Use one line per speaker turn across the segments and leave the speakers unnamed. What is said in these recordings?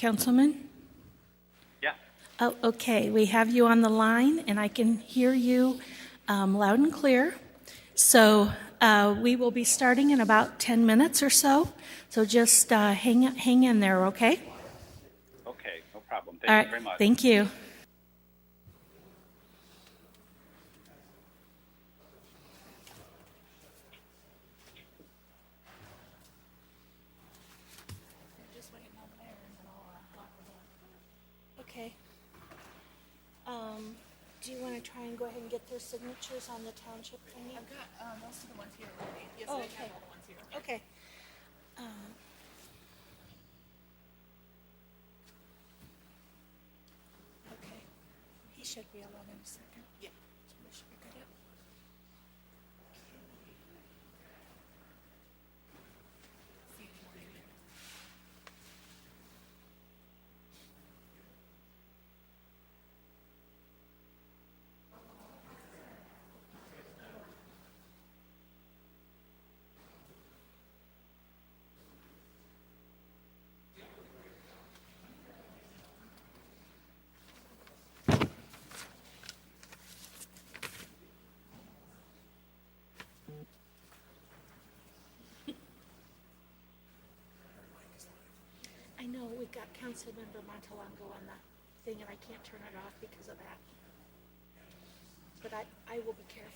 Councilman?
Yeah.
Oh, okay, we have you on the line, and I can hear you loud and clear. So we will be starting in about 10 minutes or so. So just hang in there, okay?
Okay, no problem.
All
Thank
right,
you very much.
thank you. Just waiting over there, and then I'll lock the door. Okay. Do you want to try and go ahead and get their signatures on the township thingy?
I've got most of the ones here already. Yes,
Oh,
I
okay.
have all the ones here.
Okay. Okay. He should be alone in a second.
Yeah.
So we should be good. Yep.
See you morning.
I know we've got Councilmember Montalongo on the thing, and I can't turn it off because of that. But I will be careful.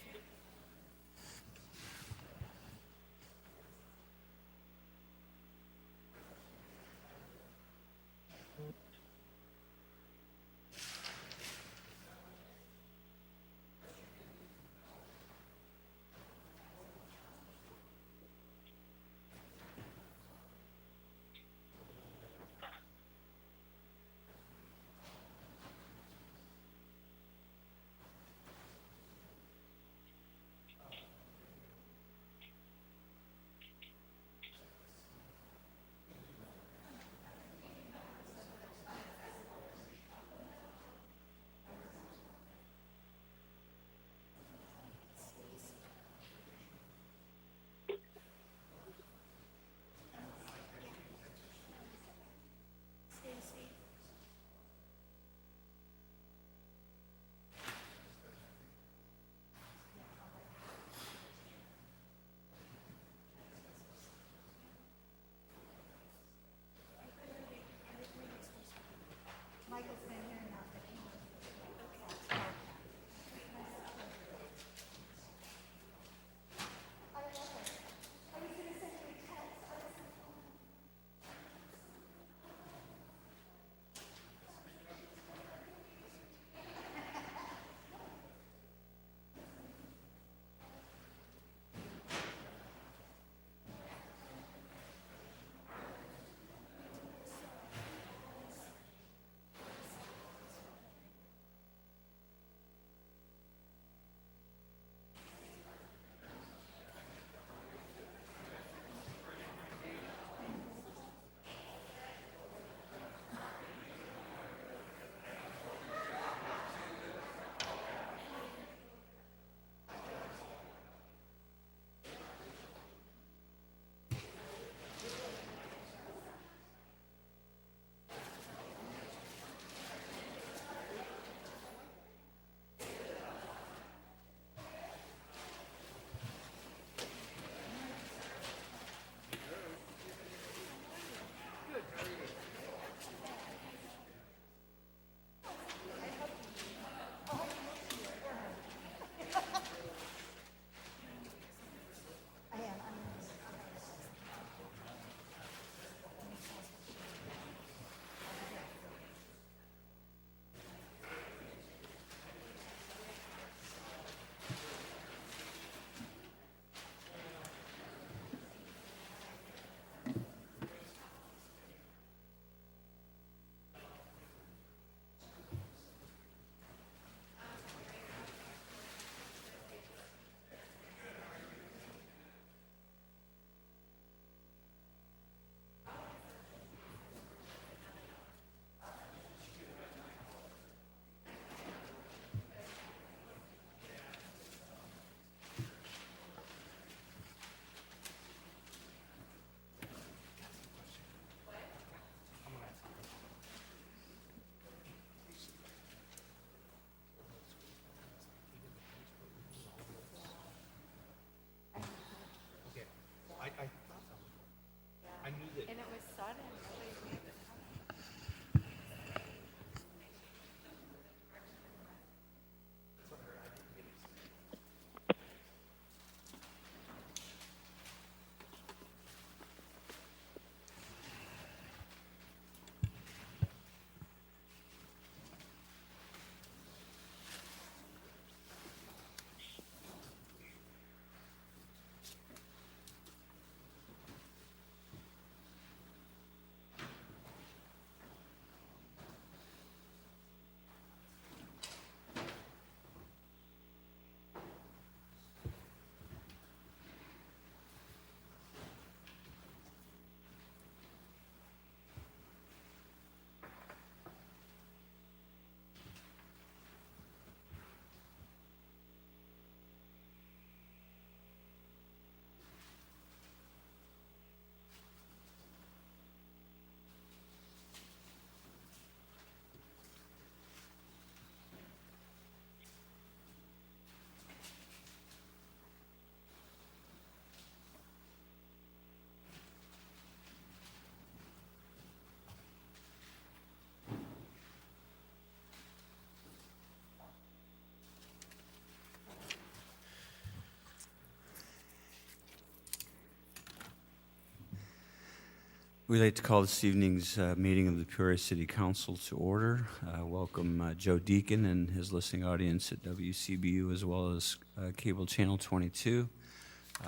We'd like to call this evening's meeting of the Peoria City Council to order. Welcome Joe Deacon and his listening audience at WCBU as well as Cable Channel 22.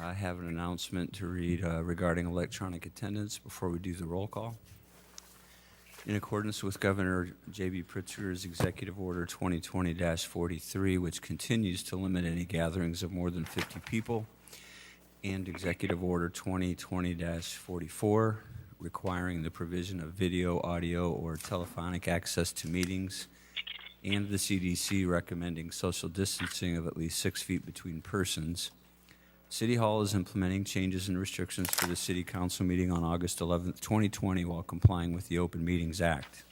I have an announcement to read regarding electronic attendance before we do the roll call. In accordance with Governor J.B. Pritzker's Executive Order 2020-43, which continues to limit any gatherings of more than 50 people, and Executive Order 2020-44, requiring the provision of video, audio, or telephonic access to meetings, and the CDC recommending social distancing of at least 6 feet between persons, City Hall is implementing changes and restrictions for the City Council meeting on August 11, 2020, while complying with the Open Meetings Act.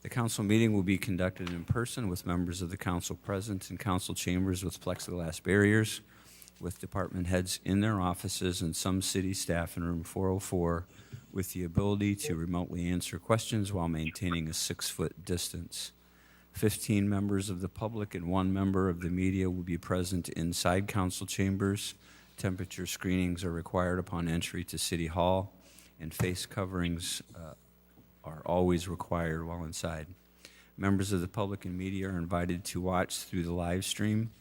The council meeting will be conducted in person with members of the council present in council chambers with plexiglass barriers, with department heads in their offices and some city staff in room 404 with the ability to remotely answer questions while maintaining a 6-foot distance. 15 members of the public and 1 member of the media will be present inside council chambers. Temperature screenings are required upon entry to City Hall, and face coverings are always required while inside. Members of the public and media are invited to watch through the live stream,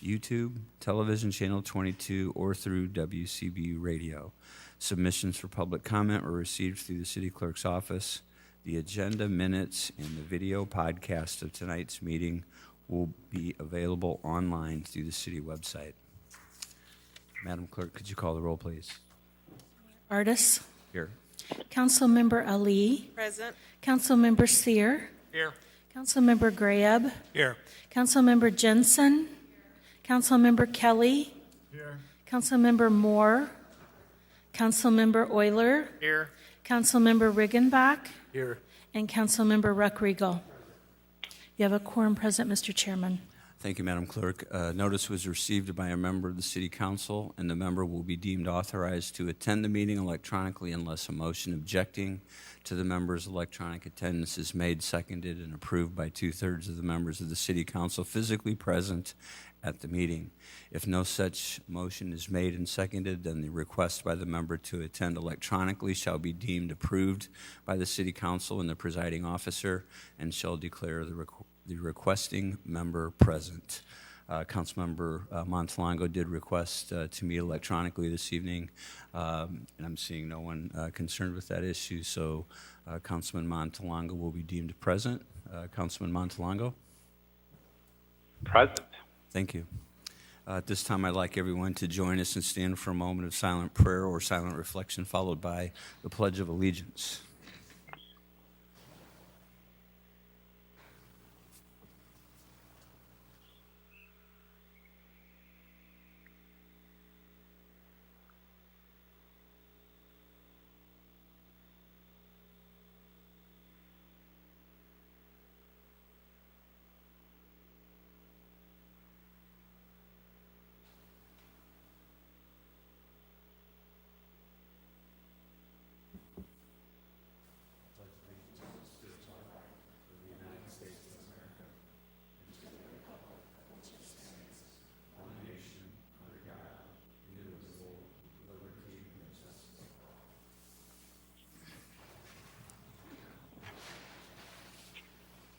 YouTube, Television Channel 22, or through WCBU Radio. Submissions for public comment were received through the city clerk's office. The agenda, minutes, and the video podcast of tonight's meeting will be available online through the city website. Madam Clerk, could you call the roll, please?
Artis.
Here.
Councilmember Ali.
Present.
Councilmember Sear.
Here.
Councilmember Grab.
Here.
Councilmember Jensen. Councilmember Kelly.
Here.
Councilmember Moore. Councilmember Euler.
Here.
Councilmember Riggenbach.
Here.
And Councilmember Ruckriegel. You have a quorum present, Mr. Chairman.
Thank you, Madam Clerk. Notice was received by a member of the City Council, and the member will be deemed authorized to attend the meeting electronically unless a motion objecting to the member's electronic attendance is made, seconded, and approved by 2/3 of the members of the City Council physically present at the meeting. If no such motion is made and seconded, then the request by the member to attend electronically shall be deemed approved by the City Council and the presiding officer, and shall declare the requesting member present. Councilmember Montalongo did request to meet electronically this evening, and I'm seeing no one concerned with that issue, so Councilman Montalongo will be deemed present. Councilman Montalongo?
Present.
Thank you. At this time, I'd like everyone to join us and stand for a moment of silent prayer or silent reflection, followed by the Pledge of Allegiance.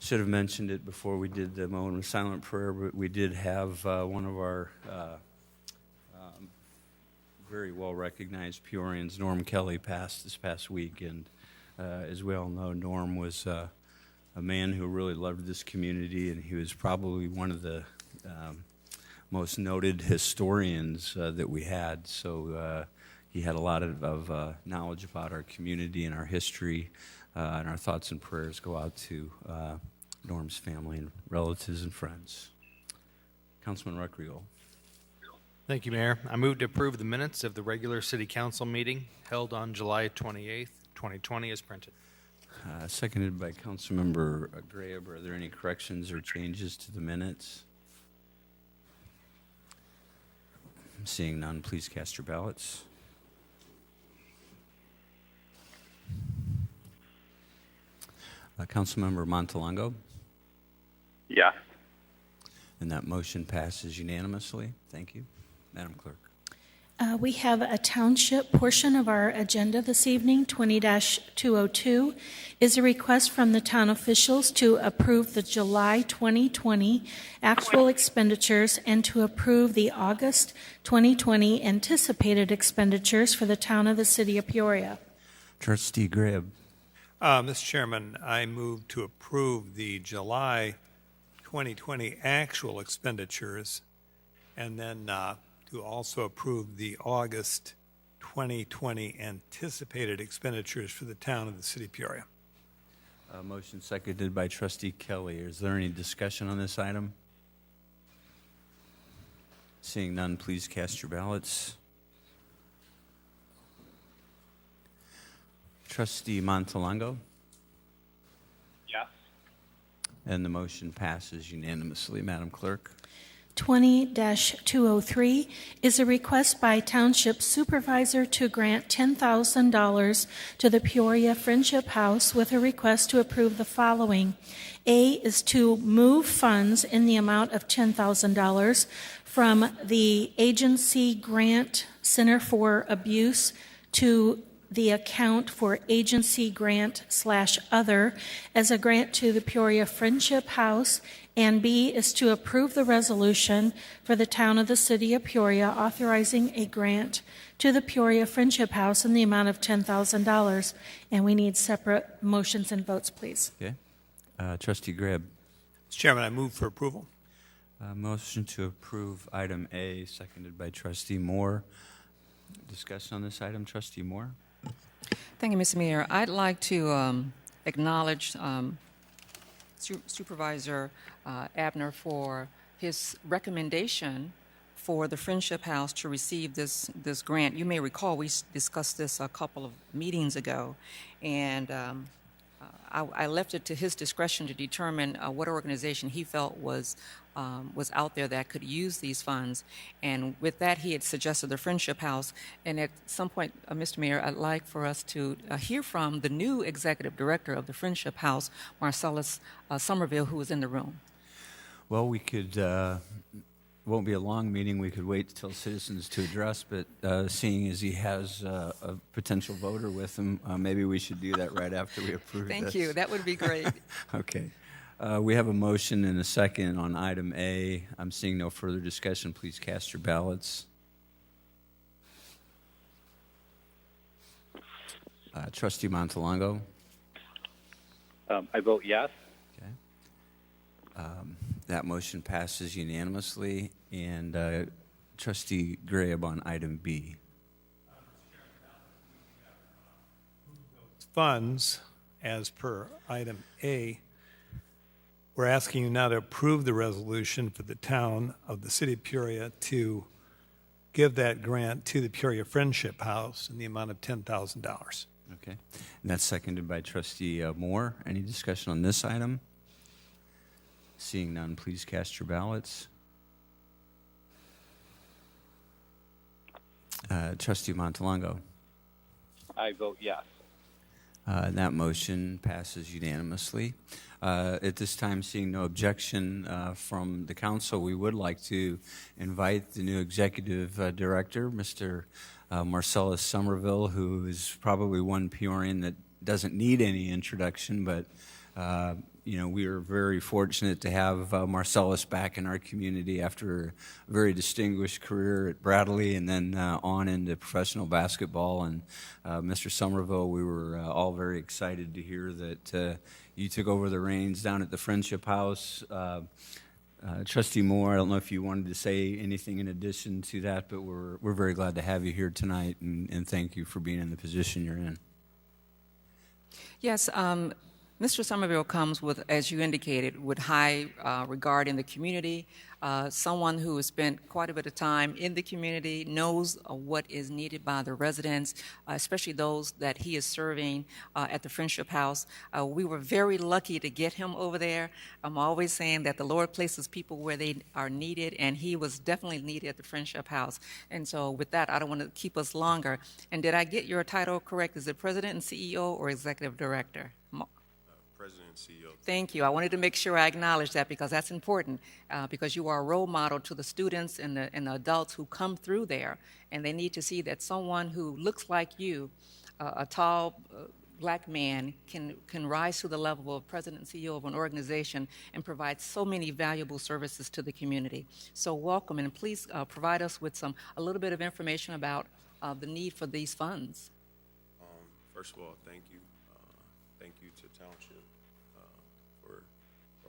Should have mentioned it before we did the moment of silent prayer, but we did have one of our very well-recognized Peorians, Norm Kelly, passed this past week. And as we all know, Norm was a man who really loved this community, and he was probably one of the most noted historians that we had. So he had a lot of knowledge about our community and our history, and our thoughts and prayers go out to Norm's family and relatives and friends. Councilman Ruckriegel.
Thank you, Mayor. I move to approve the minutes of the regular City Council meeting held on July 28th, 2020 as printed.
Seconded by Councilmember Graham. Are there any corrections or changes to the minutes? Seeing none, please cast your ballots. Councilmember Montalongo.
Yes.
And that motion passes unanimously. Thank you. Madam Clerk.
We have a township portion of our agenda this evening. 20-202 is a request from the town officials to approve the July 2020 actual expenditures and to approve the August 2020 anticipated expenditures for the town of the city of Peoria.
Trustee Greb.
Mr. Chairman, I move to approve the July 2020 actual expenditures and then to also approve the August 2020 anticipated expenditures for the town of the city of Peoria.
Motion seconded by Trustee Kelly. Is there any discussion on this item? Seeing none, please cast your ballots. Trustee Montalongo?
Yes.
And the motion passes unanimously. Madam Clerk?
20-203 is a request by Township Supervisor to grant $10,000 to the Peoria Friendship House with a request to approve the following. A is to move funds in the amount of $10,000 from the Agency Grant Center for Abuse to the account for agency grant/other as a grant to the Peoria Friendship House, and B is to approve the resolution for the town of the city of Peoria authorizing a grant to the Peoria Friendship House in the amount of $10,000. And we need separate motions and votes, please.
Okay. Trustee Greb?
Mr. Chairman, I move for approval.
Motion to approve item A, seconded by Trustee Moore. Discussion on this item, Trustee Moore?
Thank you, Mr. Mayor. I'd like to acknowledge Supervisor Abner for his recommendation for the Friendship House to receive this grant. You may recall we discussed this a couple of meetings ago, and I left it to his discretion to determine what organization he felt was out there that could use these funds. And with that, he had suggested the Friendship House. And at some point, Mr. Mayor, I'd like for us to hear from the new executive director of the Friendship House, Marcellus Somerville, who is in the room.
Well, we could, won't be a long meeting. We could wait till citizens to address, but seeing as he has a potential voter with him, maybe we should do that right after we approve this.
Thank you. That would be great.
Okay. We have a motion and a second on item A. I'm seeing no further discussion. Please cast your ballots. Trustee Montalongo?
I vote yes.
Okay. That motion passes unanimously. And Trustee Greb on item B.
Funds, as per item A, we're asking you now to approve the resolution for the town of the city of Peoria to give that grant to the Peoria Friendship House in the amount of $10,000.
Okay. And that's seconded by Trustee Moore. Any discussion on this item? Seeing none, please cast your ballots. Trustee Montalongo?
I vote yes.
That motion passes unanimously. At this time, seeing no objection from the council, we would like to invite the new executive director, Mr. Marcellus Somerville, who is probably one Peorian that doesn't need any introduction, but we are very fortunate to have Marcellus back in our community after a very distinguished career at Bradley and then on into professional basketball. And Mr. Somerville, we were all very excited to hear that you took over the reins down at the Friendship House. Trustee Moore, I don't know if you wanted to say anything in addition to that, but we're very glad to have you here tonight, and thank you for being in the position you're in.
Yes, Mr. Somerville comes with, as you indicated, with high regard in the community, someone who has spent quite a bit of time in the community, knows what is needed by the residents, especially those that he is serving at the Friendship House. We were very lucky to get him over there. I'm always saying that the Lord places people where they are needed, and he was definitely needed at the Friendship House. And so with that, I don't want to keep us longer. And did I get your title correct? Is it President and CEO or Executive Director?
President and CEO.
Thank you. I wanted to make sure I acknowledge that because that's important, because you are a role model to the students and the adults who come through there, and they need to see that someone who looks like you, a tall black man, can rise to the level of president and CEO of an organization and provide so many valuable services to the community. So welcome, and please provide us with a little bit of information about the need for these funds.
First of all, thank you. Thank you to Township for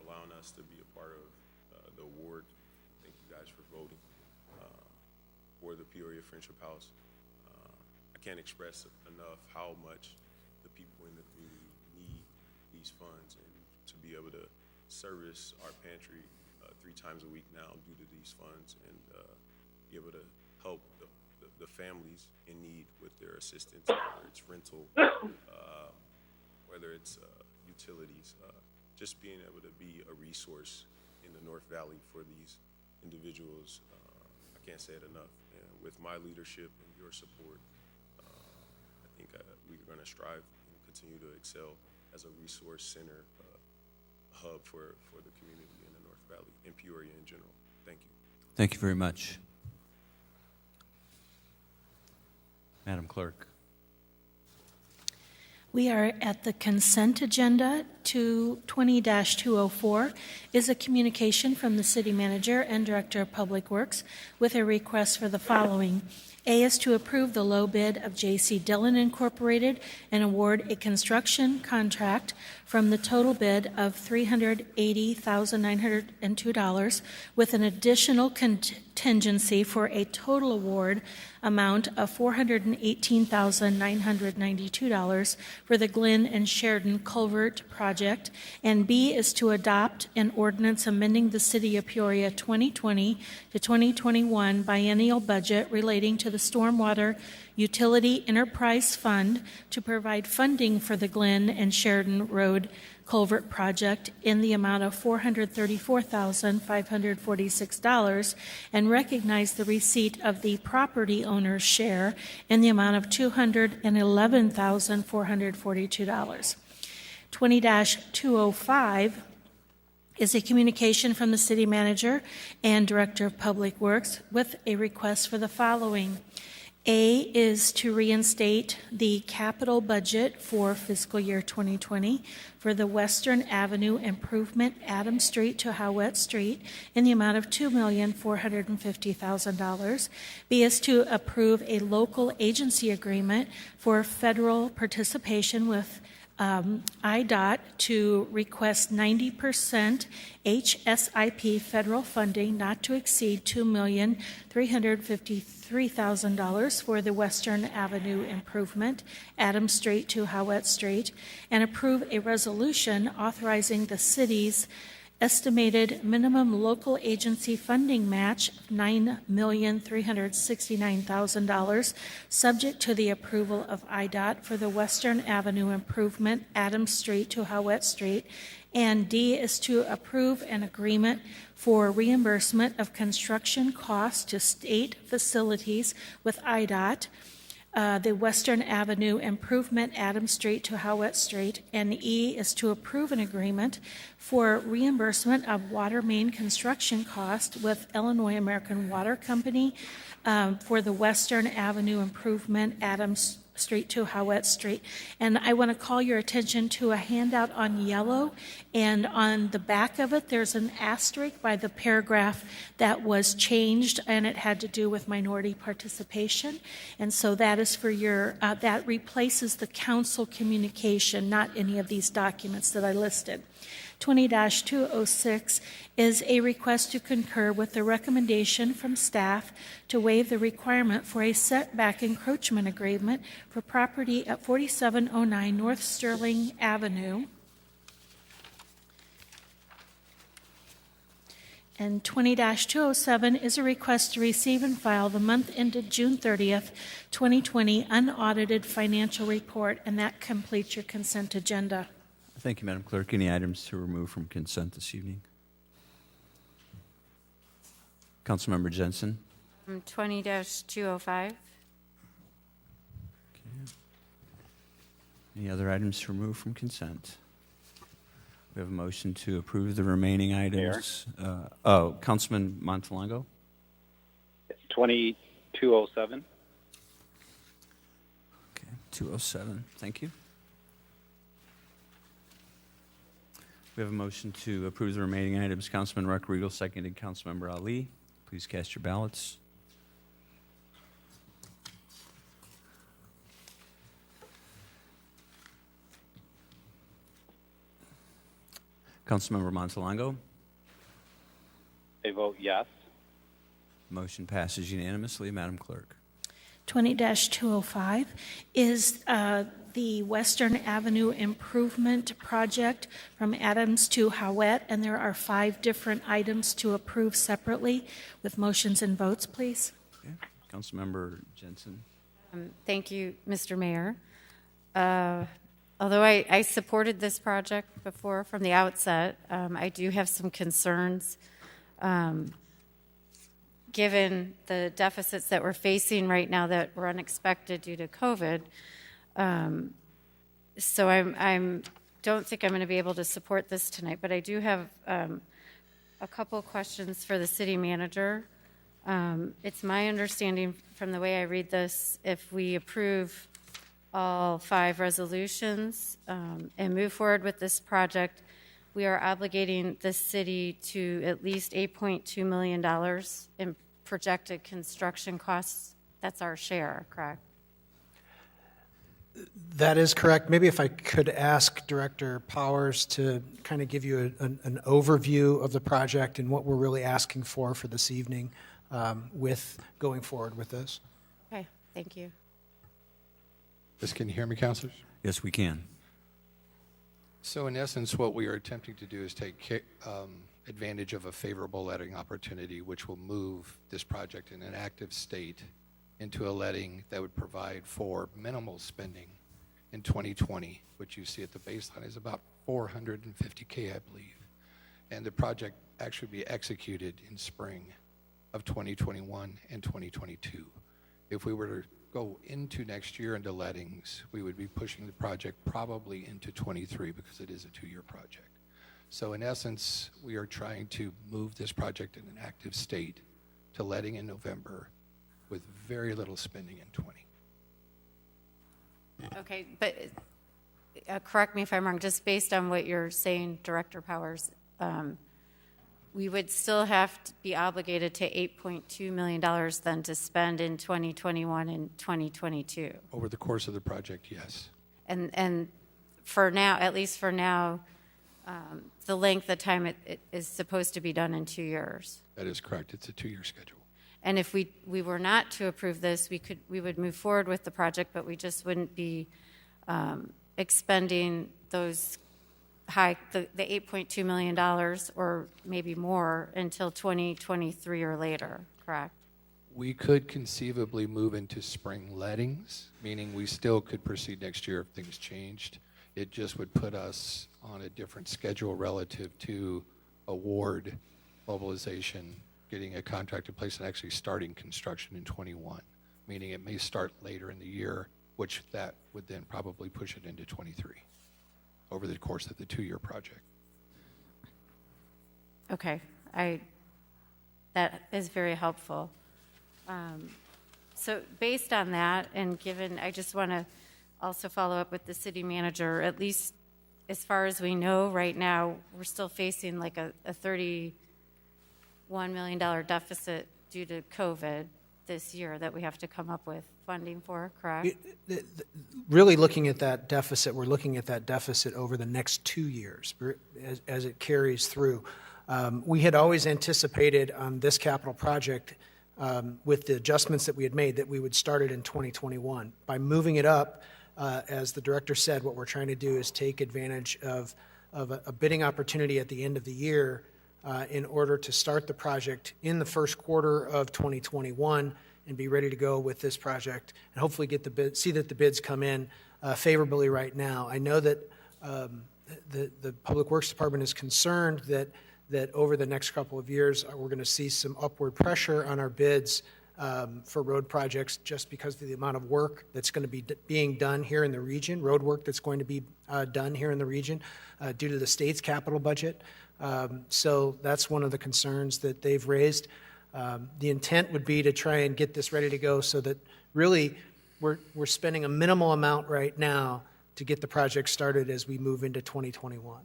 allowing us to be a part of the award. Thank you guys for voting for the Peoria Friendship House. I can't express enough how much the people in the community need these funds, and to be able to service our pantry 3 times a week now due to these funds, and be able to help the families in need with their assistance, whether it's rental, whether it's utilities, just being able to be a resource in the North Valley for these individuals. I can't say it enough. And with my leadership and your support, I think we're going to strive and continue to excel as a resource center, hub for the community in the North Valley and Peoria in general. Thank you.
Thank you very much. Madam Clerk.
We are at the consent agenda. 20-204 is a communication from the City Manager and Director of Public Works with a request for the following. A is to approve the low bid of J.C. Dillon Incorporated and award a construction contract from the total bid of $380,902 with an additional contingency for a total award amount of $418,992 for the Glen and Sheridan Culvert Project. And B is to adopt an ordinance amending the City of Peoria 2020 to 2021 biennial budget relating to the Stormwater Utility Enterprise Fund to provide funding for the Glen and Sheridan Road Culvert Project in the amount of $434,546 and recognize the receipt of the property owner's share in the amount of $211,442. 20-205 is a communication from the City Manager and Director of Public Works with a request for the following. A is to reinstate the capital budget for fiscal year 2020 for the Western Avenue Improvement Adams Street to Howett Street in the amount of $2,450,000. B is to approve a local agency agreement for federal participation with IDOT to request 90% HSIP federal funding not to exceed $2,353,000 for the Western Avenue Improvement, Adams Street to Howett Street, and approve a resolution authorizing the city's estimated minimum local agency funding match of $9,369,000, subject to the approval of IDOT for the Western Avenue Improvement, Adams Street to Howett Street. And D is to approve an agreement for reimbursement of construction costs to state facilities with IDOT, the Western Avenue Improvement, Adams Street to Howett Street. And E is to approve an agreement for reimbursement of water main construction costs with Illinois American Water Company for the Western Avenue Improvement, Adams Street to Howett Street. And I want to call your attention to a handout on yellow, and on the back of it there's an asterisk by the paragraph that was changed, and it had to do with minority participation. And so that is for your, that replaces the council communication, not any of these documents that I listed. 20-206 is a request to concur with the recommendation from staff to waive the requirement for a setback encroachment agreement for property at 4709 North Sterling Avenue. And 20-207 is a request to receive and file the month ended June 30th, 2020 unaudited financial report, and that completes your consent agenda.
Thank you, Madam Clerk. Any items to remove from consent this evening? Councilmember Jensen.
20-205.
Any other items to remove from consent? We have a motion to approve the remaining items. Councilman Montalongo?
2207.
Okay, 207. Thank you. We have a motion to approve the remaining items. Councilman Ruckriegel, seconded Councilmember Ali. Please cast your ballots. Councilmember Montalongo?
I vote yes.
Motion passes unanimously. Madam Clerk.
20-205 is the Western Avenue Improvement Project from Adams to Howett, and there are 5 different items to approve separately with motions and votes, please.
Okay. Councilmember Jensen.
Thank you, Mr. Mayor. Although I supported this project before from the outset, I do have some concerns given the deficits that we're facing right now that were unexpected due to COVID. So I don't think I'm going to be able to support this tonight, but I do have a couple of questions for the city manager. It's my understanding from the way I read this, if we approve all 5 resolutions and move forward with this project, we are obligating the city to at least $8.2 million in projected construction costs. That's our share, correct?
That is correct. Maybe if I could ask Director Powers to kind of give you an overview of the project and what we're really asking for this evening with going forward with this.
Okay, thank you.
Can you hear me, councilors?
Yes, we can.
So in essence, what we are attempting to do is take advantage of a favorable letting opportunity, which will move this project in an active state into a letting that would provide for minimal spending in 2020, which you see at the baseline is about $450K, I believe. And the project actually be executed in spring of 2021 and 2022. If we were to go into next year into lettings, we would be pushing the project probably into 23 because it is a 2-year project. So in essence, we are trying to move this project in an active state to letting in November with very little spending in 20.
Okay, but correct me if I'm wrong, just based on what you're saying, Director Powers, we would still have to be obligated to $8.2 million then to spend in 2021 and 2022.
Over the course of the project, yes.
And for now, at least for now, the length of time it is supposed to be done in 2 years.
That is correct. It's a 2-year schedule.
And if we were not to approve this, we would move forward with the project, but we just wouldn't be expending those the $8.2 million or maybe more until 2023 or later, correct?
We could conceivably move into spring lettings, meaning we still could proceed next year if things changed. It just would put us on a different schedule relative to award, mobilization, getting a contract in place, and actually starting construction in 21, meaning it may start later in the year, which that would then probably push it into 23 over the course of the 2-year project.
Okay, that is very helpful. So based on that, and given, I just want to also follow up with the city manager, at least as far as we know right now, we're still facing like a $31 million deficit due to COVID this year that we have to come up with funding for, correct?
Really looking at that deficit, we're looking at that deficit over the next 2 years as it carries through. We had always anticipated on this capital project with the adjustments that we had made that we would start it in 2021. By moving it up, as the director said, what we're trying to do is take advantage of a bidding opportunity at the end of the year in order to start the project in the first quarter of 2021 and be ready to go with this project and hopefully get the bid, see that the bids come in favorably right now. I know that the Public Works Department is concerned that over the next couple of years we're going to see some upward pressure on our bids for road projects just because of the amount of work that's going to be being done here in the region, road work that's going to be done here in the region due to the state's capital budget. So that's one of the concerns that they've raised. The intent would be to try and get this ready to go so that really we're spending a minimal amount right now to get the project started as we move into 2021.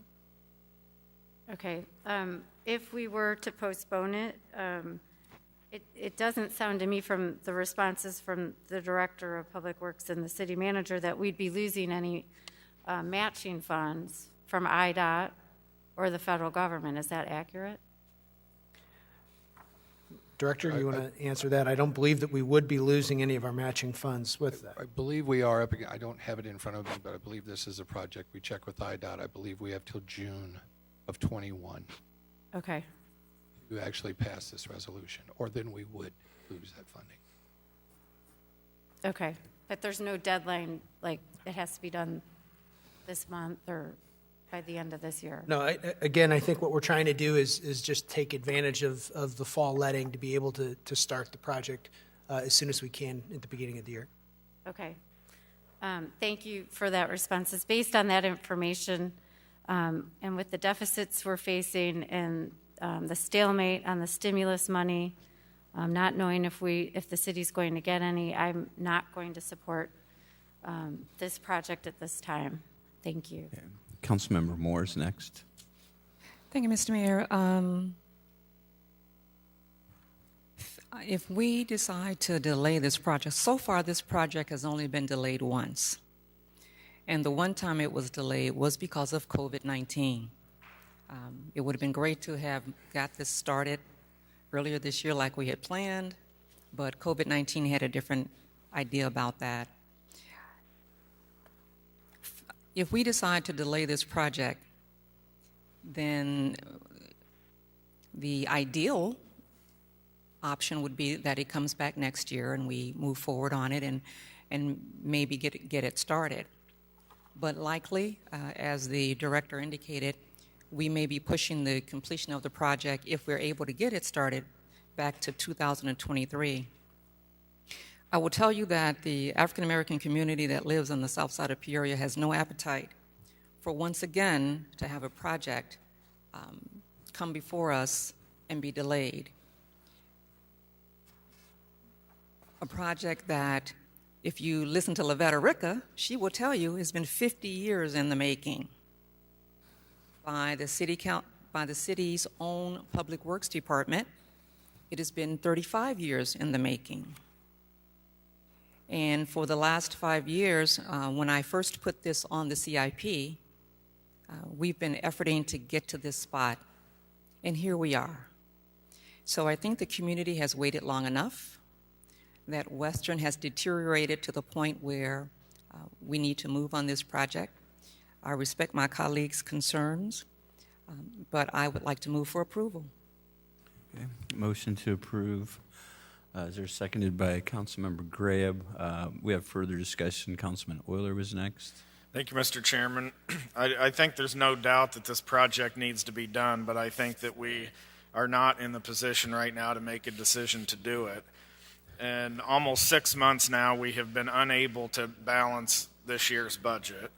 Okay. If we were to postpone it, it doesn't sound to me from the responses from the Director of Public Works and the City Manager that we'd be losing any matching funds from IDOT or the federal government. Is that accurate?
Director, you want to answer that? I don't believe that we would be losing any of our matching funds with that.
I believe we are up again. I don't have it in front of me, but I believe this is a project. We checked with IDOT. I believe we have till June of 21
Okay.
to actually pass this resolution, or then we would lose that funding.
Okay. But there's no deadline, like it has to be done this month or by the end of this year?
No, again, I think what we're trying to do is just take advantage of the fall letting to be able to start the project as soon as we can at the beginning of the year.
Okay. Thank you for that response. It's based on that information and with the deficits we're facing and the stalemate on the stimulus money, not knowing if the city's going to get any, I'm not going to support this project at this time. Thank you.
Okay. Councilmember Moore is next.
Thank you, Mr. Mayor. If we decide to delay this project, so far this project has only been delayed once. And the one time it was delayed was because of COVID-19. It would have been great to have got this started earlier this year like we had planned, but COVID-19 had a different idea about that. If we decide to delay this project, then the ideal option would be that it comes back next year and we move forward on it and maybe get it started. But likely, as the director indicated, we may be pushing the completion of the project, if we're able to get it started, back to 2023. I will tell you that the African American community that lives on the south side of Peoria has no appetite for once again to have a project come before us and be delayed. A project that, if you listen to Lavetta Ricca, she will tell you has been 50 years in the making by the city's own Public Works Department. It has been 35 years in the making. And for the last 5 years, when I first put this on the CIP, we've been efforting to get to this spot, and here we are. So I think the community has waited long enough, that Western has deteriorated to the point where we need to move on this project. I respect my colleagues' concerns, but I would like to move for approval.
Okay. Motion to approve. Is there seconded by Councilmember Graham? We have further discussion. Councilman Euler was next.
Thank you, Mr. Chairman. I think there's no doubt that this project needs to be done, but I think that we are not in the position right now to make a decision to do it. And almost 6 months now, we have been unable to balance this year's budget.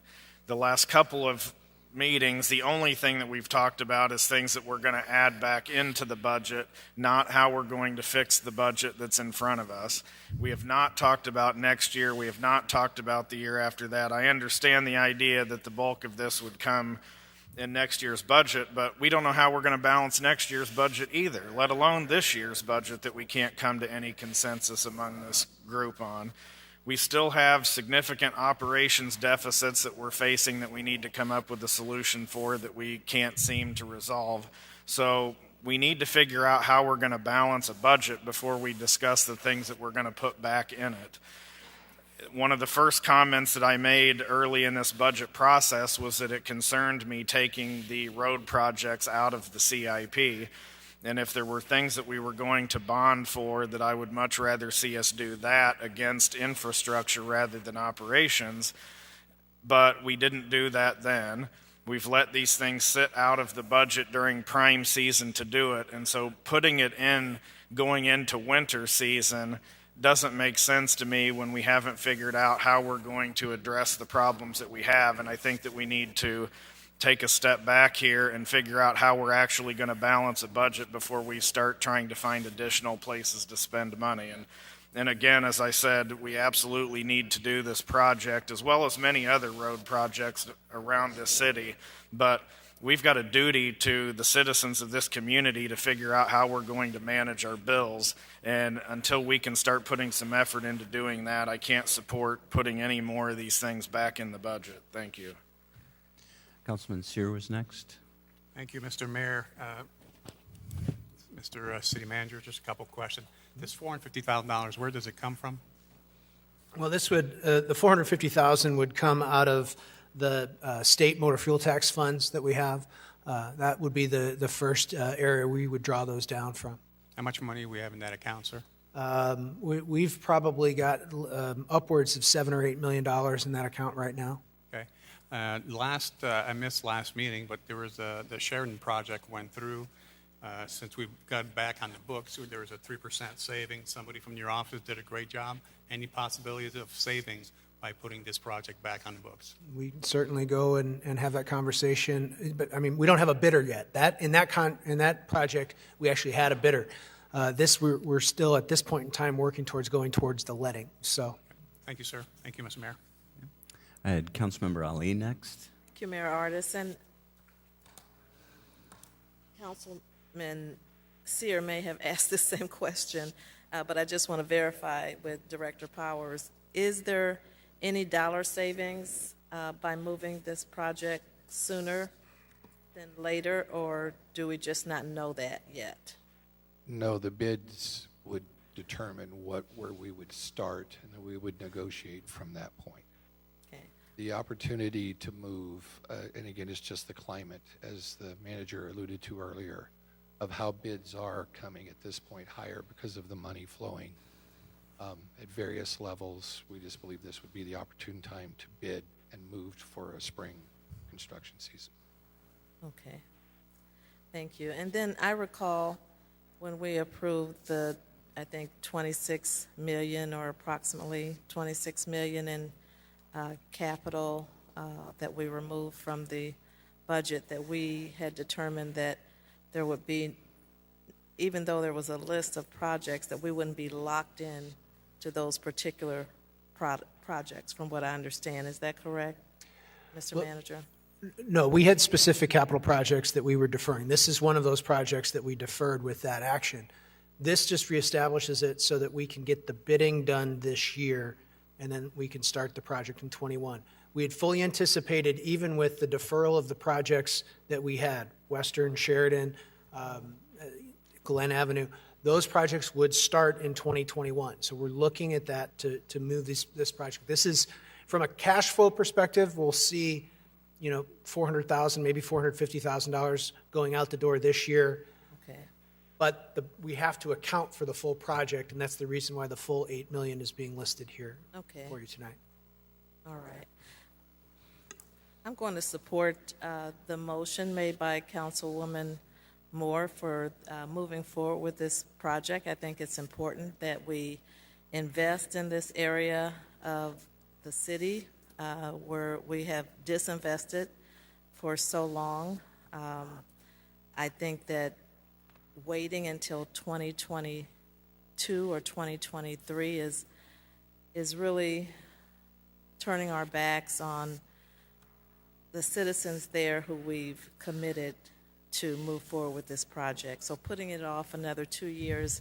The last couple of meetings, the only thing that we've talked about is things that we're going to add back into the budget, not how we're going to fix the budget that's in front of us. We have not talked about next year. We have not talked about the year after that. I understand the idea that the bulk of this would come in next year's budget, but we don't know how we're going to balance next year's budget either, let alone this year's budget that we can't come to any consensus among this group on. We still have significant operations deficits that we're facing that we need to come up with a solution for that we can't seem to resolve. So we need to figure out how we're going to balance a budget before we discuss the things that we're going to put back in it. One of the first comments that I made early in this budget process was that it concerned me taking the road projects out of the CIP. And if there were things that we were going to bond for, that I would much rather see us do that against infrastructure rather than operations. But we didn't do that then. We've let these things sit out of the budget during prime season to do it, and so putting it in going into winter season doesn't make sense to me when we haven't figured out how we're going to address the problems that we have. And I think that we need to take a step back here and figure out how we're actually going to balance a budget before we start trying to find additional places to spend money. And again, as I said, we absolutely need to do this project as well as many other road projects around this city. But we've got a duty to the citizens of this community to figure out how we're going to manage our bills. And until we can start putting some effort into doing that, I can't support putting any more of these things back in the budget. Thank you.
Councilman Sear was next.
Thank you, Mr. Mayor. Mr. City Manager, just a couple of questions. This $450,000, where does it come from?
Well, this would, the $450,000 would come out of the state motor fuel tax funds that we have. That would be the first area we would draw those down from.
How much money do we have in that account, sir?
We've probably got upwards of $7 or $8 million in that account right now.
Okay. I missed last meeting, but there was the Sheridan project went through. Since we've got back on the books, there was a 3% saving. Somebody from your office did a great job. Any possibilities of savings by putting this project back on the books?
We can certainly go and have that conversation, but I mean, we don't have a bidder yet. In that project, we actually had a bidder. We're still at this point in time working towards going towards the letting. So,
thank you, sir. Thank you, Mr. Mayor.
I had Councilmember Ali next.
Thank you, Mayor Artis. And Councilman Sear may have asked the same question, but I just want to verify with Director Powers. Is there any dollar savings by moving this project sooner than later, or do we just not know that yet?
No, the bids would determine where we would start, and then we would negotiate from that point.
Okay.
The opportunity to move, and again, it's just the climate, as the manager alluded to earlier, of how bids are coming at this point higher because of the money flowing at various levels. We just believe this would be the opportune time to bid and move for a spring construction season.
Okay. Thank you. And then I recall when we approved the, I think, 26 million or approximately 26 million in capital that we removed from the budget, that we had determined that there would be, even though there was a list of projects, that we wouldn't be locked in to those particular projects, from what I understand. Is that correct, Mr. Manager?
No, we had specific capital projects that we were deferring. This is one of those projects that we deferred with that action. This just reestablishes it so that we can get the bidding done this year, and then we can start the project in 21. We had fully anticipated, even with the deferral of the projects that we had, Western, Sheridan, Glen Avenue, those projects would start in 2021. So we're looking at that to move this project. This is, from a cash flow perspective, we'll see, $400,000, maybe $450,000 going out the door this year.
Okay.
But we have to account for the full project, and that's the reason why the full $8 million is being listed here for you tonight.
All right. I'm going to support the motion made by Councilwoman Moore for moving forward with this project. I think it's important that we invest in this area of the city where we have disinvested for so long. I think that waiting until 2022 or 2023 is really turning our backs on the citizens there who we've committed to move forward with this project. So putting it off another 2 years,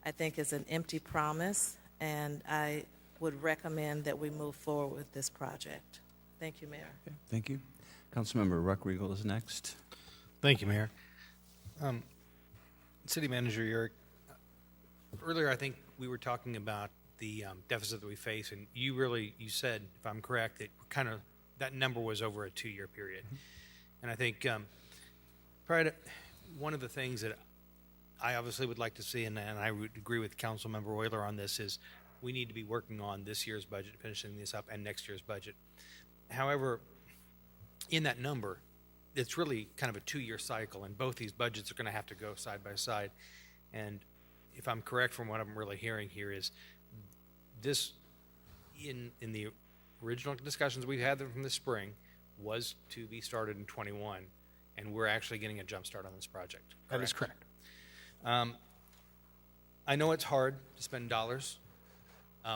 I think, is an empty promise, and I would recommend that we move forward with this project. Thank you, Mayor.
Okay, thank you. Councilmember Ruckriegel is next.
Thank you, Mayor. City Manager Yurick, earlier I think we were talking about the deficit that we face, and you said, if I'm correct, that that number was over a 2-year period. Mm-hmm. And I think one of the things that I obviously would like to see, and I would agree with Councilmember Euler on this, is we need to be working on this year's budget, finishing this up, and next year's budget. However, in that number, it's really kind of a 2-year cycle, and both these budgets are going to have to go side by side. And if I'm correct from what I'm really hearing here is this, in the original discussions we've had from the spring, was to be started in 21, and we're actually getting a jump start on this project.
That is correct.
I know it's hard to spend dollars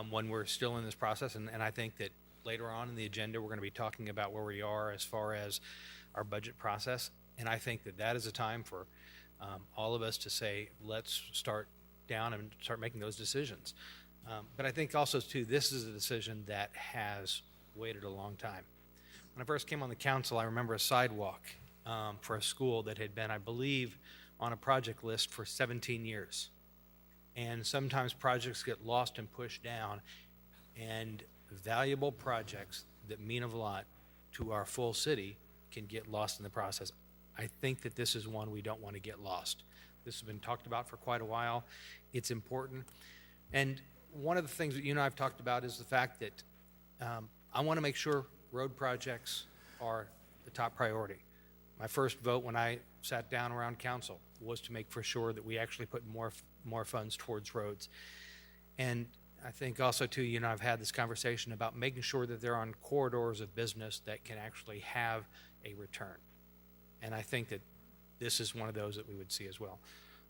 when we're still in this process, and I think that later on in the agenda, we're going to be talking about where we are as far as our budget process, and I think that that is a time for all of us to say, let's start down and start making those decisions. But I think also, too, this is a decision that has waited a long time. When I first came on the council, I remember a sidewalk for a school that had been, I believe, on a project list for 17 years. And sometimes projects get lost and pushed down, and valuable projects that mean a lot to our full city can get lost in the process. I think that this is one we don't want to get lost. This has been talked about for quite a while. It's important. And one of the things that you and I have talked about is the fact that I want to make sure road projects are the top priority. My first vote when I sat down around council was to make for sure that we actually put more funds towards roads. And I think also, too, you and I have had this conversation about making sure that they're on corridors of business that can actually have a return. And I think that this is one of those that we would see as well.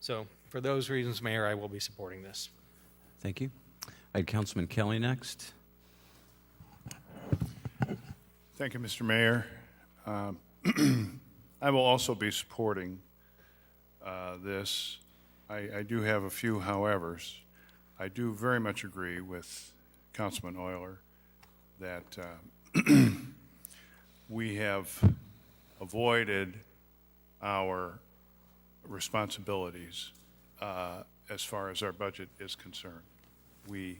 So for those reasons, Mayor, I will be supporting this.
Thank you. I had Councilman Kelly next.
Thank you, Mr. Mayor. I will also be supporting this. I do have a few howevers. I do very much agree with Councilman Euler that we have avoided our responsibilities as far as our budget is concerned. We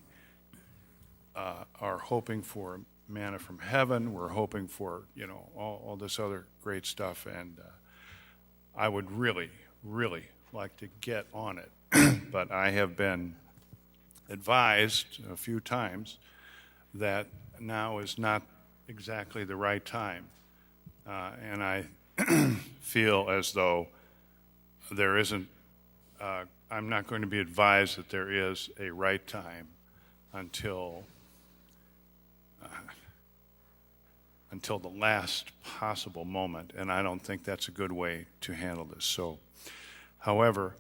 are hoping for manna from heaven. We're hoping for, all this other great stuff. And I would really, really like to get on it. But I have been advised a few times that now is not exactly the right time. And I feel as though there isn't, I'm not going to be advised that there is a right time until the last possible moment, and I don't think that's a good way to handle this. So, however,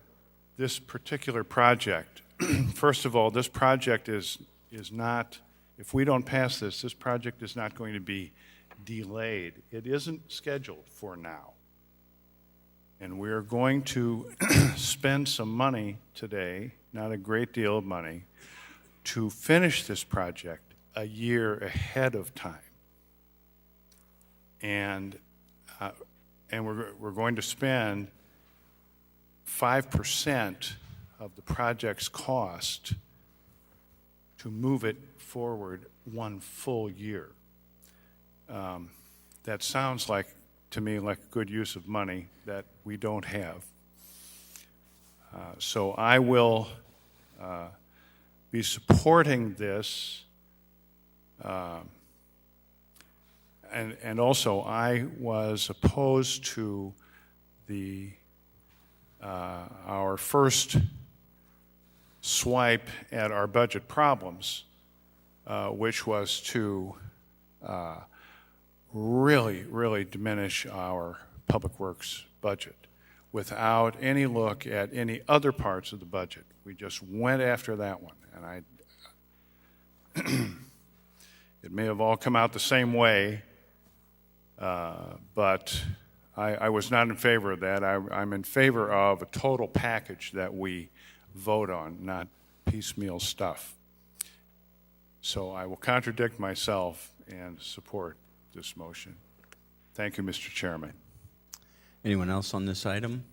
this particular project, first of all, this project is not, if we don't pass this, this project is not going to be delayed. It isn't scheduled for now. And we're going to spend some money today, not a great deal of money, to finish this project a year ahead of time. And we're going to spend 5% of the project's cost to move it forward one full year. That sounds like, to me, like a good use of money that we don't have. So I will be supporting this. And also, I was opposed to our first swipe at our budget problems, which was to really, really diminish our public works budget without any look at any other parts of the budget. We just went after that one, and it may have all come out the same way. But I was not in favor of that. I'm in favor of a total package that we vote on, not piecemeal stuff. So I will contradict myself and support this motion. Thank you, Mr. Chairman.
Anyone else on this item?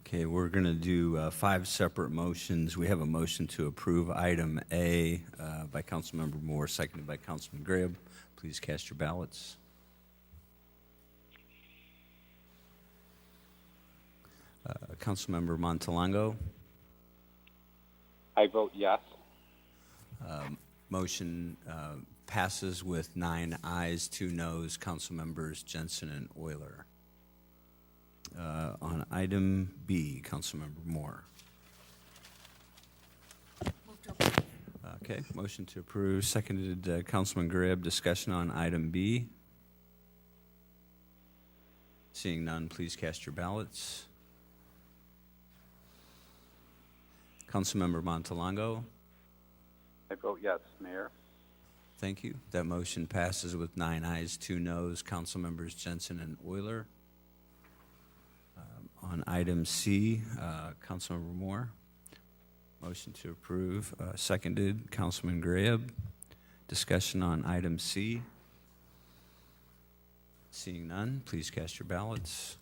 Okay, we're going to do 5 separate motions. We have a motion to approve item A by Councilmember Moore, seconded by Councilman Gribb. Please cast your ballots. Councilmember Montalongo.
I vote yes.
Motion passes with 9 ayes, 2 noes, council members Jensen and Euler. On item B, Councilmember Moore. Okay, motion to approve, seconded Councilman Gribb. Discussion on item B. Seeing none, please cast your ballots. Councilmember Montalongo.
I vote yes, Mayor.
Thank you. That motion passes with 9 ayes, 2 noes, council members Jensen and Euler. On item C, Councilmember Moore. Motion to approve, seconded Councilman Gribb. Discussion on item C. Seeing none, please cast your ballots.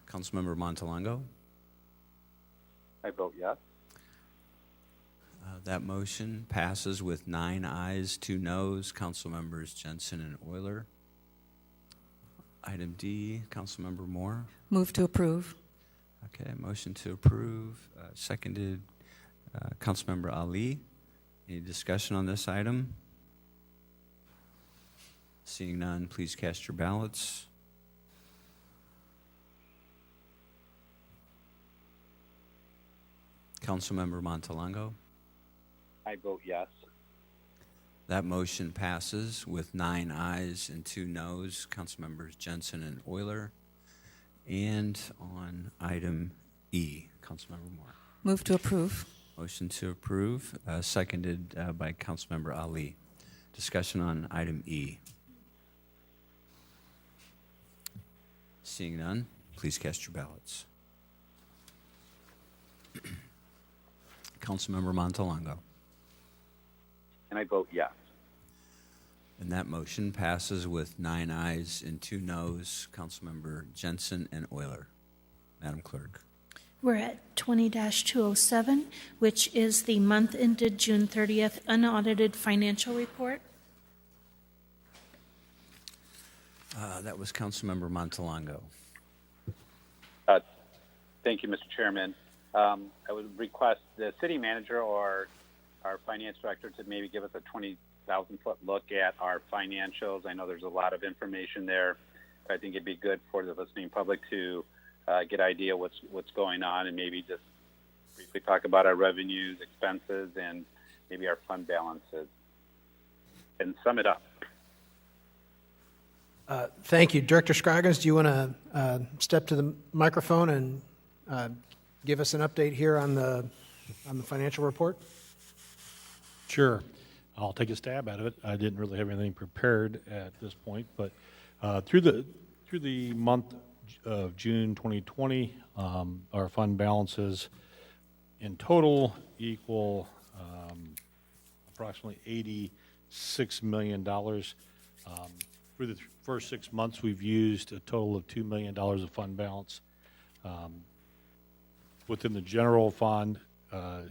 Councilmember Montalongo.
I vote yes.
That motion passes with 9 ayes, 2 noes, council members Jensen and Euler. Item D, Councilmember Moore.
Move to approve.
Okay, motion to approve, seconded Councilmember Ali. Any discussion on this item? Seeing none, please cast your ballots. Councilmember Montalongo.
I vote yes.
That motion passes with 9 ayes and 2 noes, Councilmembers Jensen and Euler. And on item E, Councilmember Moore.
Move to approve.
Motion to approve, seconded by Councilmember Ali. Discussion on item E. Seeing none, please cast your ballots. Councilmember Montalongo.
And I vote yes.
And that motion passes with 9 ayes and 2 noes, Councilmember Jensen and Euler. Madam Clerk.
We're at 20-207, which is the month ended June 30th unaudited financial report.
That was Councilmember Montalongo.
Thank you, Mr. Chairman. I would request the city manager or our finance director to maybe give us a 20,000-foot look at our financials. I know there's a lot of information there. I think it'd be good for the listening public to get an idea what's going on and maybe just briefly talk about our revenues, expenses, and maybe our fund balances. And sum it up.
Thank you. Director Scroggins, do you want to step to the microphone and give us an update here on the financial report?
Sure. I'll take a stab at it. I didn't really have anything prepared at this point, but through the month of June 2020, our fund balances in total equal approximately $86 million. Through the first 6 months, we've used a total of $2 million of fund balance. Within the general fund,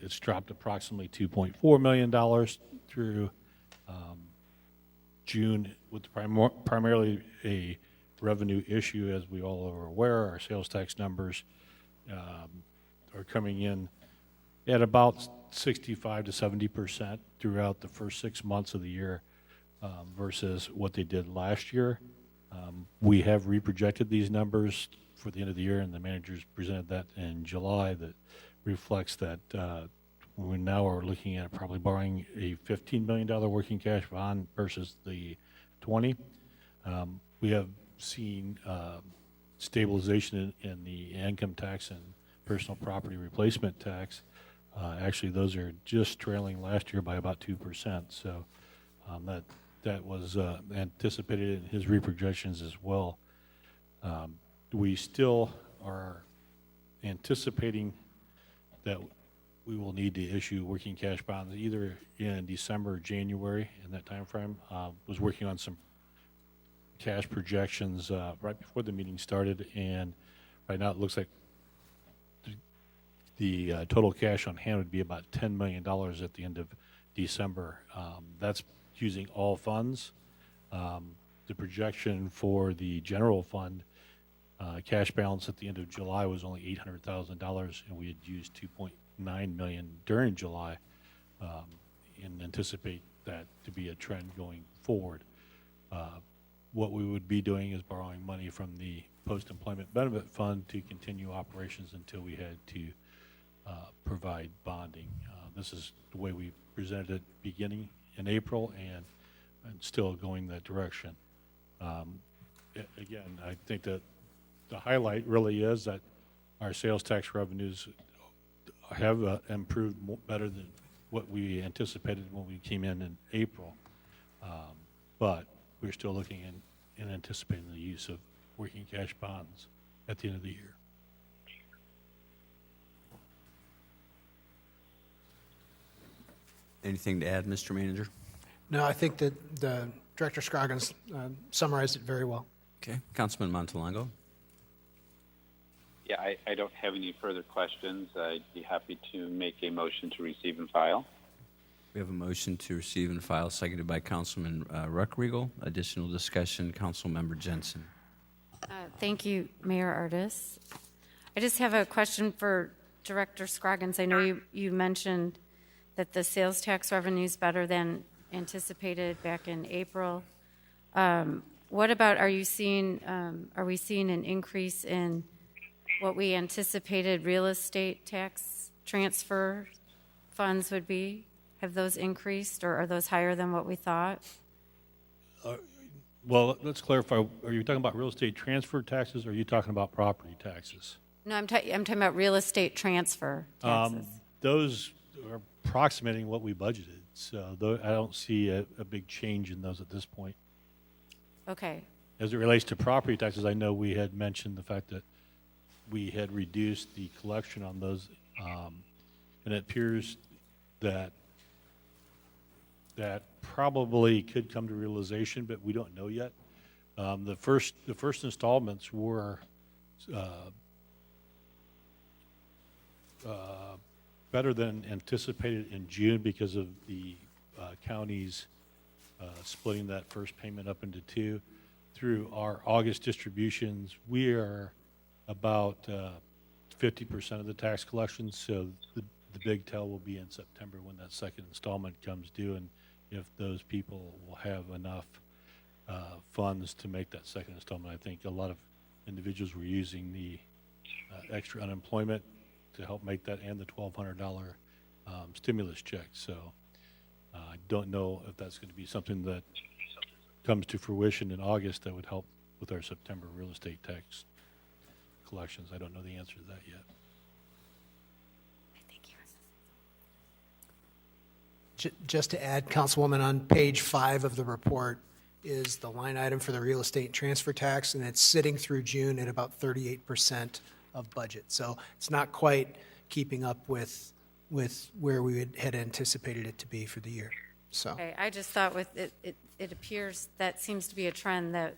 it's dropped approximately $2.4 million through June, with primarily a revenue issue. As we all are aware, our sales tax numbers are coming in at about 65 to 70% throughout the first 6 months of the year versus what they did last year. We have reprojected these numbers for the end of the year, and the managers presented that in July. That reflects that we now are looking at probably borrowing a $15 million working cash bond versus the 20. We have seen stabilization in the income tax and personal property replacement tax. Actually, those are just trailing last year by about 2%. So that was anticipated in his reprojections as well. We still are anticipating that we will need to issue working cash bonds either in December or January in that time frame. Was working on some cash projections right before the meeting started, and right now it looks like the total cash on hand would be about $10 million at the end of December. That's using all funds. The projection for the general fund cash balance at the end of July was only $800,000, and we had used $2.9 million during July. and anticipate that to be a trend going forward. What we would be doing is borrowing money from the post-employment benefit fund to continue operations until we had to provide bonding. This is the way we presented it beginning in April and still going that direction. Again, I think that the highlight really is that our sales tax revenues have improved better than what we anticipated when we came in April. But we're still looking and anticipating the use of working cash bonds at the end of the year.
Anything to add, Mr. Manager?
No, I think that the Director Scroggins summarized it very well.
Okay. Councilman Montalongo?
Yeah, I don't have any further questions. I'd be happy to make a motion to receive and file.
We have a motion to receive and file, seconded by Councilman Ruckriegel. Additional discussion, Councilmember Jensen.
Thank you, Mayor Artis. I just have a question for Director Scroggins. I know you mentioned that the sales tax revenue is better than anticipated back in April. What about, are we seeing an increase in what we anticipated real estate tax transfer funds would be? Have those increased, or are those higher than what we thought?
Well, let's clarify. Are you talking about real estate transfer taxes, or are you talking about property taxes?
No, I'm talking about real estate transfer taxes.
Those are approximating what we budgeted, so I don't see a big change in those at this point.
Okay.
As it relates to property taxes, I know we had mentioned the fact that we had reduced the collection on those, and it appears that probably could come to realization, but we don't know yet. The first installments were better than anticipated in June because of the counties splitting that first payment up into two. Through our August distributions, we are about 50% of the tax collections, so the big tell will be in September when that second installment comes due, and if those people will have enough funds to make that second installment. I think a lot of individuals were using the extra unemployment to help make that, and the $1,200 stimulus check. So I don't know if that's going to be something that comes to fruition in August that would help with our September real estate tax collections. I don't know the answer to that yet.
Just to add, Councilwoman, on page 5 of the report is the line item for the real estate transfer tax, and it's sitting through June at about 38% of budget. So it's not quite keeping up with where we had anticipated it to be for the year. So
Okay, I just thought with it appears that seems to be a trend that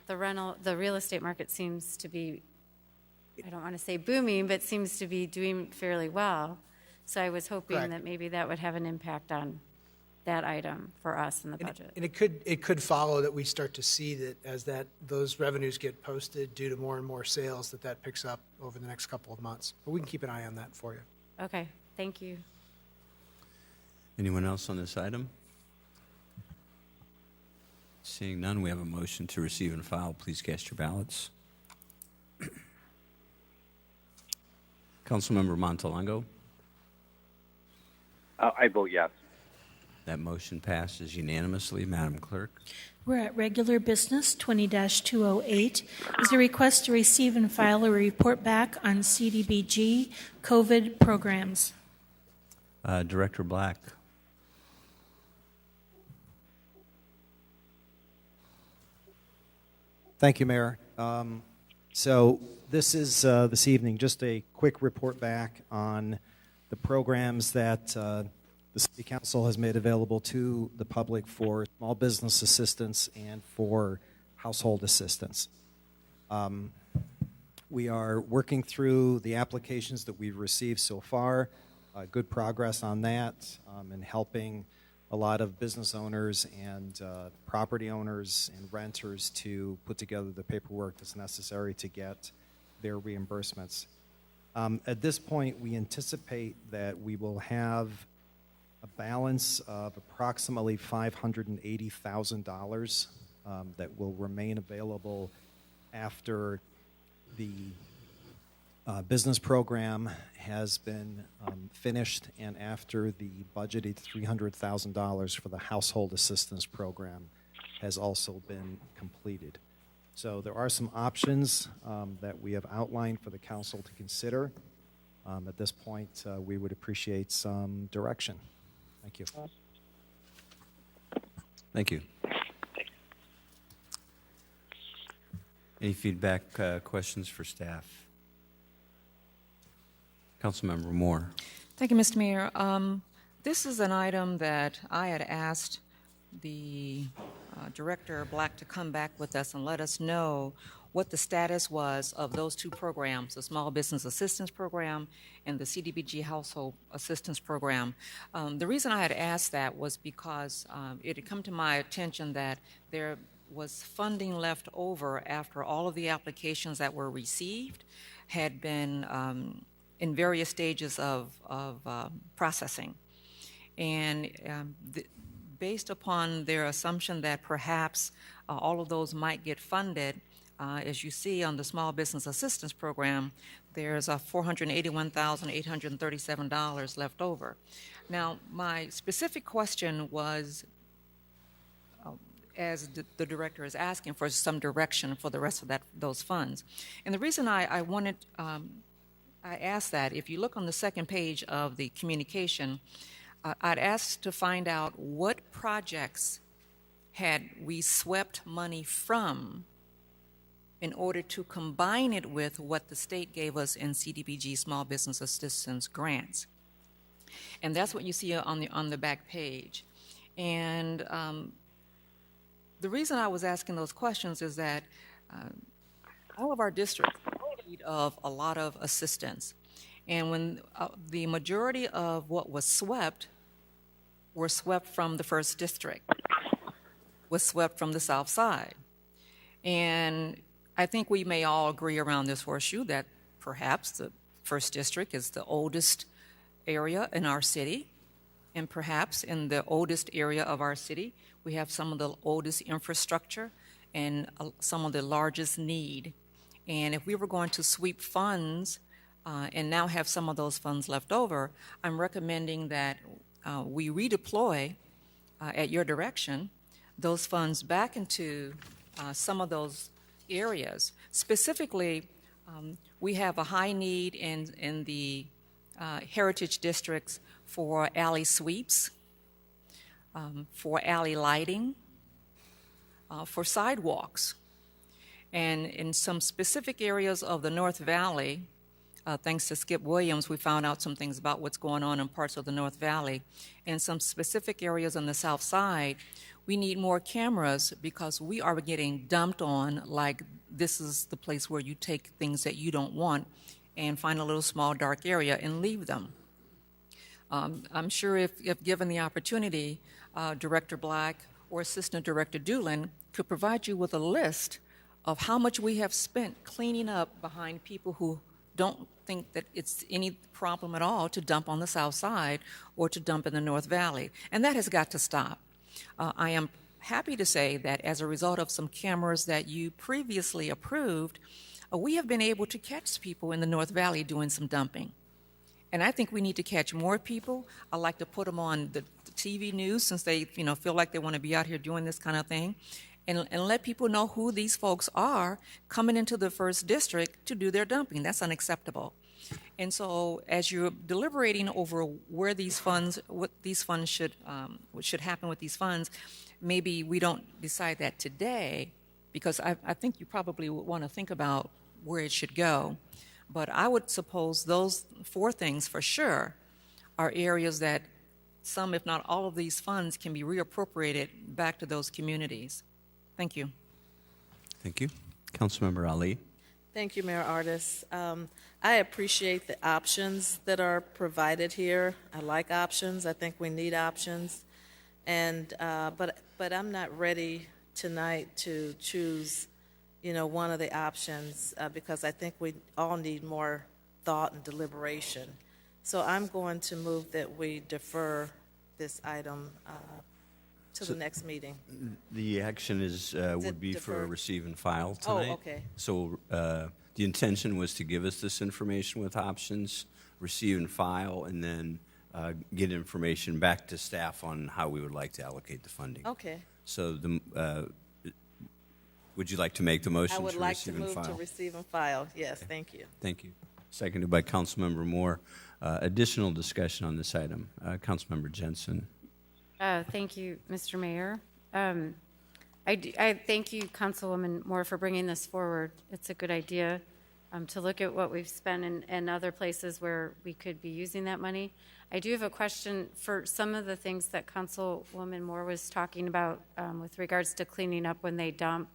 the real estate market seems to be, I don't want to say booming, but seems to be doing fairly well. So I was hoping
Correct.
that maybe that would have an impact on that item for us in the budget.
And it could follow that we start to see that as those revenues get posted due to more and more sales, that picks up over the next couple of months. But we can keep an eye on that for you.
Okay, thank you.
Anyone else on this item? Seeing none, we have a motion to receive and file. Please cast your ballots. Councilmember Montalongo?
I vote yes.
That motion passes unanimously. Madam Clerk?
We're at regular business 20-208. Is a request to receive and file a report back on CDBG COVID programs.
Director Black?
Thank you, Mayor. So this is this evening just a quick report back on the programs that the City Council has made available to the public for small business assistance and for household assistance. We are working through the applications that we've received so far. Good progress on that, and helping a lot of business owners and property owners and renters to put together the paperwork that's necessary to get their reimbursements. At this point, we anticipate that we will have a balance of approximately $580,000 that will remain available after the business program has been finished and after the budgeted $300,000 for the household assistance program has also been completed. So there are some options that we have outlined for the council to consider. At this point, we would appreciate some direction. Thank you.
Thank you. Any feedback, questions for staff? Councilmember Moore.
Thank you, Mr. Mayor. This is an item that I had asked the Director Black to come back with us and let us know what the status was of those two programs, the Small Business Assistance Program and the CDBG Household Assistance Program. The reason I had asked that was because it had come to my attention that there was funding left over after all of the applications that were received had been in various stages of processing. And based upon their assumption that perhaps all of those might get funded, as you see on the Small Business Assistance Program, there's $481,837 left over. Now, my specific question was, as the director is asking for some direction for the rest of those funds. And the reason I asked that, if you look on the second page of the communication, I'd asked to find out what projects had we swept money from in order to combine it with what the state gave us in CDBG Small Business Assistance grants. And that's what you see on the back page. And the reason I was asking those questions is that all of our districts are in need of a lot of assistance. And when the majority of what was swept were swept from the first district, was swept from the south side. And I think we may all agree around this horseshoe that perhaps the first district is the oldest area in our city, and perhaps in the oldest area of our city, we have some of the oldest infrastructure and some of the largest need. And if we were going to sweep funds and now have some of those funds left over, I'm recommending that we redeploy, at your direction, those funds back into some of those areas. Specifically, we have a high need in the heritage districts for alley sweeps, for alley lighting, for sidewalks. And in some specific areas of the North Valley, thanks to Skip Williams, we found out some things about what's going on in parts of the North Valley. In some specific areas on the South Side, we need more cameras because we are getting dumped on like this is the place where you take things that you don't want and find a little small dark area and leave them. I'm sure if given the opportunity, Director Black or Assistant Director Doolin could provide you with a list of how much we have spent cleaning up behind people who don't think that it's any problem at all to dump on the South Side or to dump in the North Valley. And that has got to stop. I am happy to say that as a result of some cameras that you previously approved, we have been able to catch people in the North Valley doing some dumping. And I think we need to catch more people. I like to put them on the TV news since they feel like they want to be out here doing this kind of thing. And let people know who these folks are coming into the first district to do their dumping. That's unacceptable. And so as you're deliberating over where these funds, what these funds should, what should happen with these funds, maybe we don't decide that today because I think you probably would want to think about where it should go. But I would suppose those four things for sure are areas that some, if not all of these funds can be reappropriated back to those communities. Thank you.
Thank you. Councilmember Ali.
Thank you, Mayor Artis. I appreciate the options that are provided here. I like options. I think we need options. And but I'm not ready tonight to choose, one of the options because I think we all need more thought and deliberation. So I'm going to move that we defer this item to the next meeting.
The action is, would be for a
deferred?
receive and file
Oh,
tonight.
okay.
So the intention was to give us this information with options, receive and file, and then get information back to staff on how we would like to allocate the funding.
Okay.
So would you like to make the motion
I
to
would like to
receive and
move
file?
to receive and file. Yes, thank you.
Thank you. Seconded by Councilmember Moore. Additional discussion on this item. Councilmember Jensen.
Thank you, Mr. Mayor. I thank you, Councilwoman Moore, for bringing this forward. It's a good idea to look at what we've spent in other places where we could be using that money. I do have a question for some of the things that Councilwoman Moore was talking about with regards to cleaning up when they dump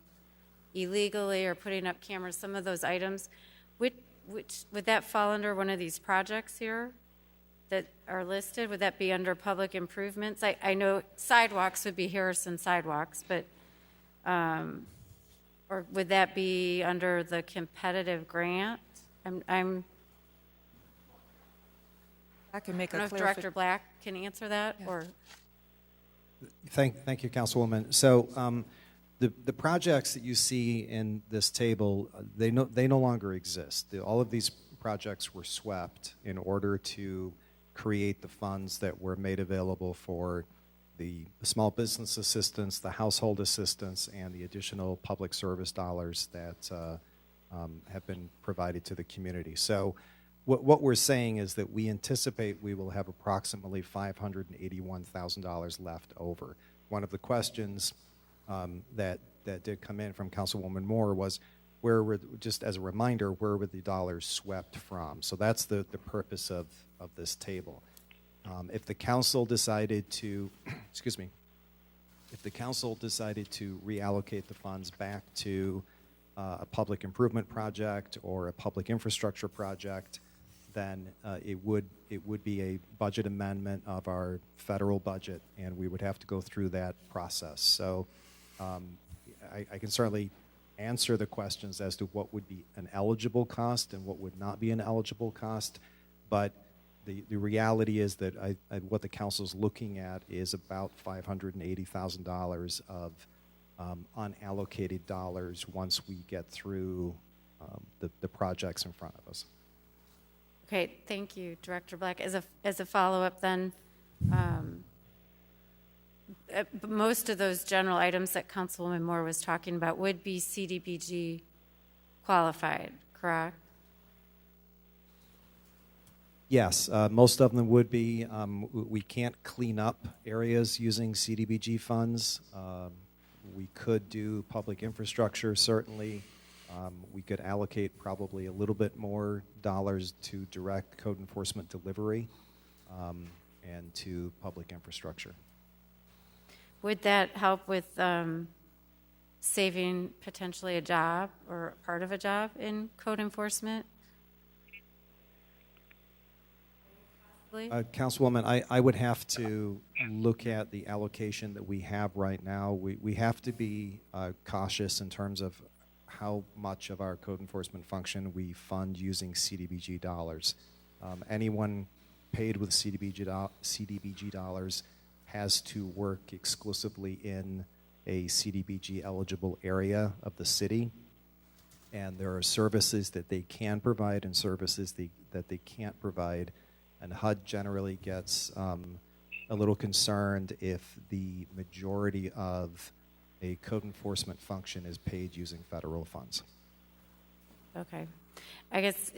illegally or putting up cameras, some of those items. Which would that fall under one of these projects here that are listed? Would that be under public improvements? I know sidewalks would be Harrison sidewalks, but or would that be under the competitive grant? I
can make
don't know if Director Black can answer that, or
Thank you, Councilwoman. So the projects that you see in this table, they no longer exist. All of these projects were swept in order to create the funds that were made available for the small business assistance, the household assistance, and the additional public service dollars that have been provided to the community. So what we're saying is that we anticipate we will have approximately $581,000 left over. One of the questions that did come in from Councilwoman Moore was, just as a reminder, where were the dollars swept from? So that's the purpose of this table. If the council decided to, excuse me, if the council decided to reallocate the funds back to a public improvement project or a public infrastructure project, then it would be a budget amendment of our federal budget, and we would have to go through that process. So I can certainly answer the questions as to what would be an eligible cost and what would not be an eligible cost, but the reality is that what the council is looking at is about $580,000 of unallocated dollars once we get through the projects in front of us.
okay, thank you, Director Black. As a follow-up, then, most of those general items that Councilwoman Moore was talking about would be CDBG qualified, correct?
Yes, most of them would be. We can't clean up areas using CDBG funds. We could do public infrastructure, certainly. We could allocate probably a little bit more dollars to direct code enforcement delivery and to public infrastructure.
Would that help with saving potentially a job or part of a job in code enforcement?
Councilwoman, I would have to look at the allocation that we have right now. We have to be cautious in terms of how much of our code enforcement function we fund using CDBG dollars. Anyone paid with CDBG dollars has to work exclusively in a CDBG eligible area of the city, and there are services that they can provide and services that they can't provide. And HUD generally gets a little concerned if the majority of a code enforcement function is paid using federal funds.
Okay. I guess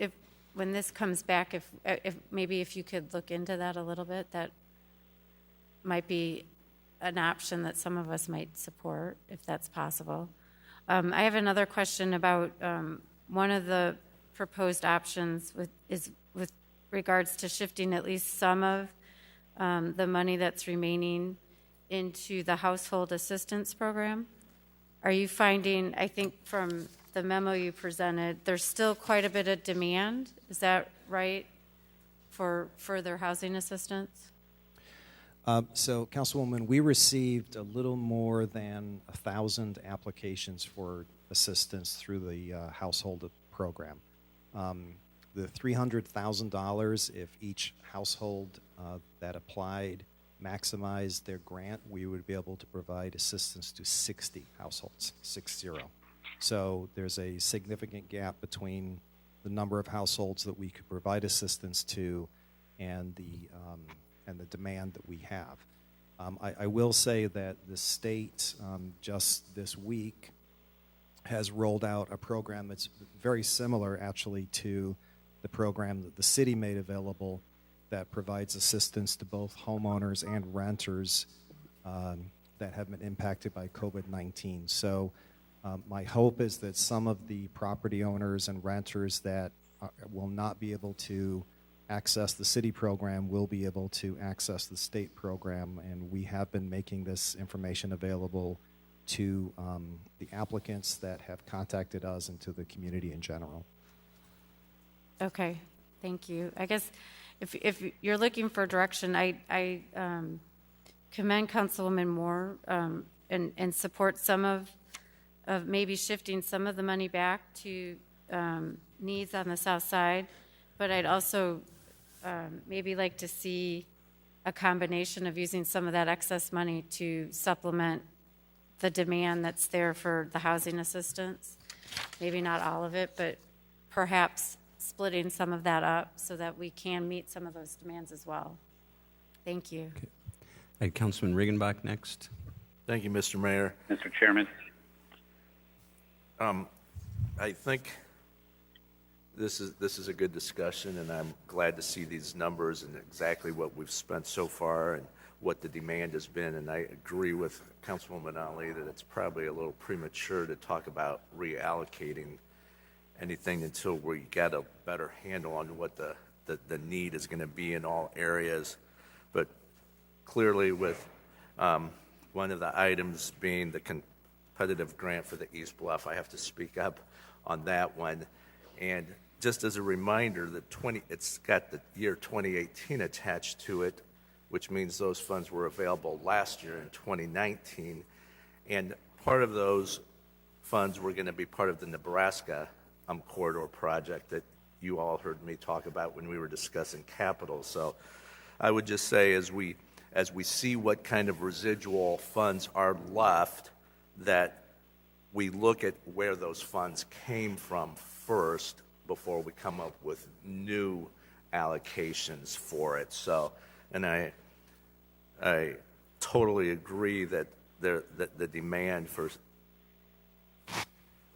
when this comes back, if you could look into that a little bit, that might be an option that some of us might support, if that's possible. I have another question about one of the proposed options with regards to shifting at least some of the money that's remaining into the household assistance program. Are you finding, I think from the memo you presented, there's still quite a bit of demand, is that right, for further housing assistance?
So, Councilwoman, we received a little more than 1,000 applications for assistance through the household program. the $300,000, if each household that applied maximized their grant, we would be able to provide assistance to 60 households, 60. So there's a significant gap between the number of households that we could provide assistance to and the demand that we have. I will say that the state just this week has rolled out a program that's very similar actually to the program that the city made available that provides assistance to both homeowners and renters that have been impacted by COVID-19. So my hope is that some of the property owners and renters that will not be able to access the city program will be able to access the state program, and we have been making this information available to the applicants that have contacted us and to the community in general.
Okay, thank you. I guess if you're looking for direction, I commend Councilwoman Moore and support some of maybe shifting some of the money back to needs on the south side, but I'd also maybe like to see a combination of using some of that excess money to supplement the demand that's there for the housing assistance. Maybe not all of it, but perhaps splitting some of that up so that we can meet some of those demands as well. Thank you.
Okay. Councilman Regenbach next.
Thank you, Mr. Mayor.
Mr. Chairman.
I think this is a good discussion, and I'm glad to see these numbers and exactly what we've spent so far and what the demand has been. And I agree with Councilwoman Ali that it's probably a little premature to talk about reallocating anything until we get a better handle on what the need is going to be in all areas. But clearly with one of the items being the competitive grant for the East Bluff, I have to speak up on that one. And just as a reminder, it's got the year 2018 attached to it, which means those funds were available last year in 2019. And part of those funds were going to be part of the Nebraska corridor project that you all heard me talk about when we were discussing capital. So I would just say as we see what kind of residual funds are left, that we look at where those funds came from first before we come up with new allocations for it. So, and I totally agree that the demand for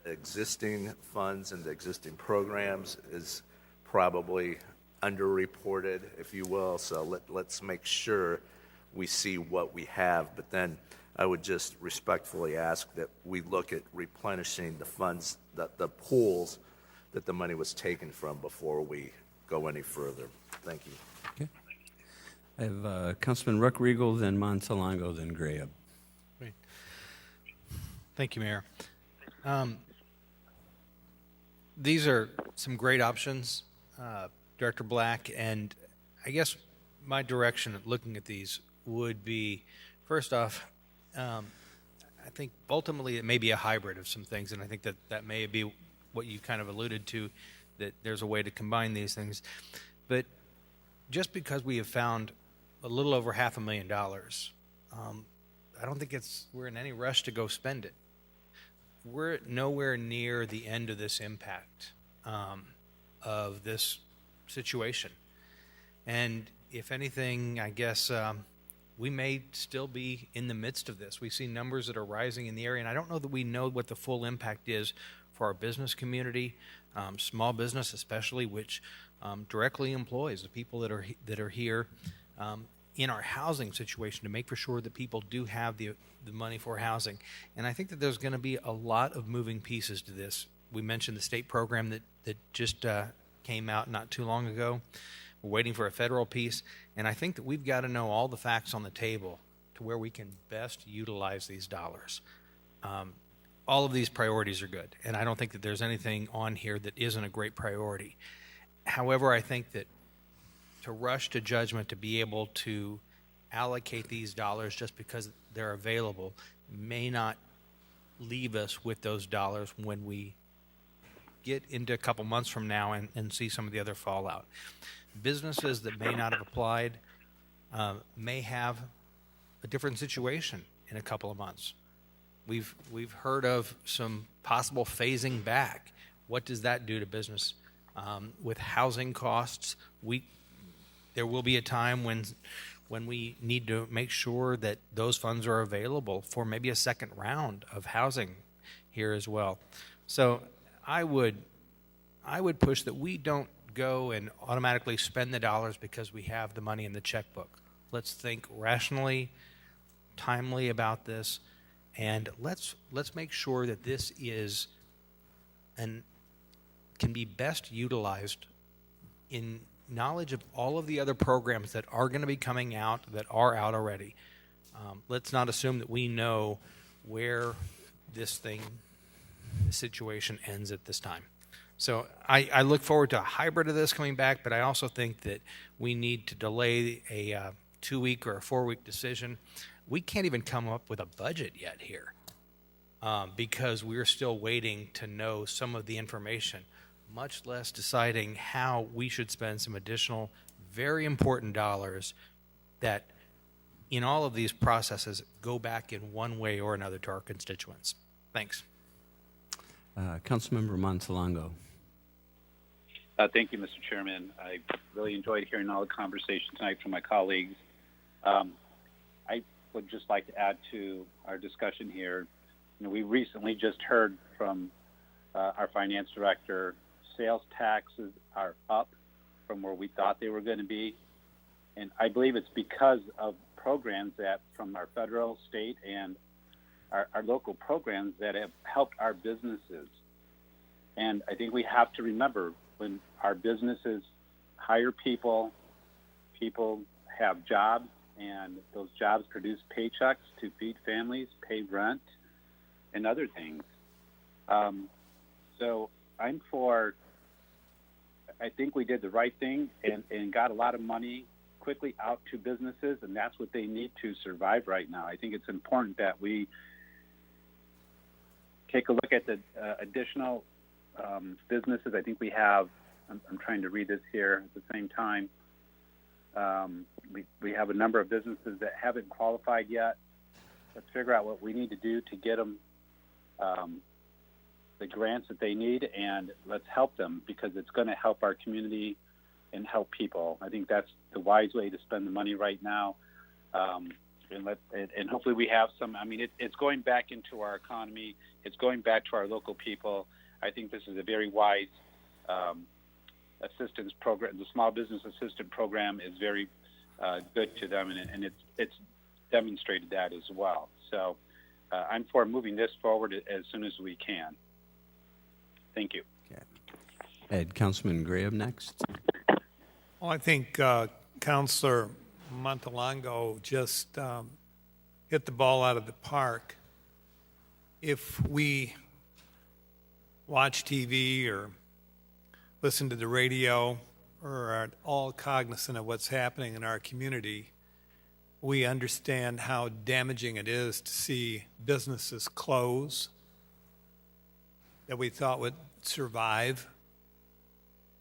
existing funds and the existing programs is probably underreported, if you will. So let's make sure we see what we have. But then I would just respectfully ask that we look at replenishing the funds, the pools that the money was taken from before we go any further. Thank you.
Okay. I have Councilman Ruckriegel, then Montalongo, then Graham.
Great. Thank you, Mayor. These are some great options, Director Black, and I guess my direction of looking at these would be, first off, I think ultimately it may be a hybrid of some things, and I think that may be what you kind of alluded to, that there's a way to combine these things. But just because we have found a little over $500,000, I don't think we're in any rush to go spend it. We're nowhere near the end of this impact of this situation. And if anything, I guess we may still be in the midst of this. We see numbers that are rising in the area, and I don't know that we know what the full impact is for our business community, small business especially, which directly employs the people that are here in our housing situation to make for sure that people do have the money for housing. And I think that there's going to be a lot of moving pieces to this. We mentioned the state program that just came out not too long ago. We're waiting for a federal piece. And I think that we've got to know all the facts on the table to where we can best utilize these dollars. All of these priorities are good, and I don't think that there's anything on here that isn't a great priority. However, I think that to rush to judgment to be able to allocate these dollars just because they're available may not leave us with those dollars when we get into a couple months from now and see some of the other fallout. Businesses that may not have applied may have a different situation in a couple of months. We've heard of some possible phasing back. What does that do to business? With housing costs, there will be a time when we need to make sure that those funds are available for maybe a second round of housing here as well. So I would push that we don't go and automatically spend the dollars because we have the money in the checkbook. Let's think rationally, timely about this, and let's make sure that this is can be best utilized in knowledge of all of the other programs that are going to be coming out, that are out already. Let's not assume that we know where this situation ends at this time. So I look forward to a hybrid of this coming back, but I also think that we need to delay a 2-week or a 4-week decision. We can't even come up with a budget yet here because we're still waiting to know some of the information, much less deciding how we should spend some additional very important dollars that in all of these processes go back in one way or another to our constituents. Thanks.
Councilmember Montalongo.
Thank you, Mr. Chairman. I really enjoyed hearing all the conversation tonight from my colleagues. I would just like to add to our discussion here. We recently just heard from our finance director, sales taxes are up from where we thought they were going to be. And I believe it's because of programs that from our federal, state, and our local programs that have helped our businesses. And I think we have to remember when our businesses hire people, people have jobs, and those jobs produce paychecks to feed families, pay rent, and other things. So I'm for, I think we did the right thing and got a lot of money quickly out to businesses, and that's what they need to survive right now. I think it's important that we take a look at the additional businesses. I think we have, I'm trying to read this here at the same time. We have a number of businesses that haven't qualified yet. Let's figure out what we need to do to get them the grants that they need, and let's help them because it's going to help our community and help people. I think that's the wise way to spend the money right now. And hopefully we have some, I mean, it's going back into our economy. It's going back to our local people. I think this is a very wise assistance program. The Small Business Assistance Program is very good to them, and it's demonstrated that as well. So I'm for moving this forward as soon as we can. Thank you.
Okay. Ed, Councilman Graham next.
Well, I think Councilor Montalongo just hit the ball out of the park. If we watch TV or listen to the radio or are at all cognizant of what's happening in our community, we understand how damaging it is to see businesses close that we thought would survive,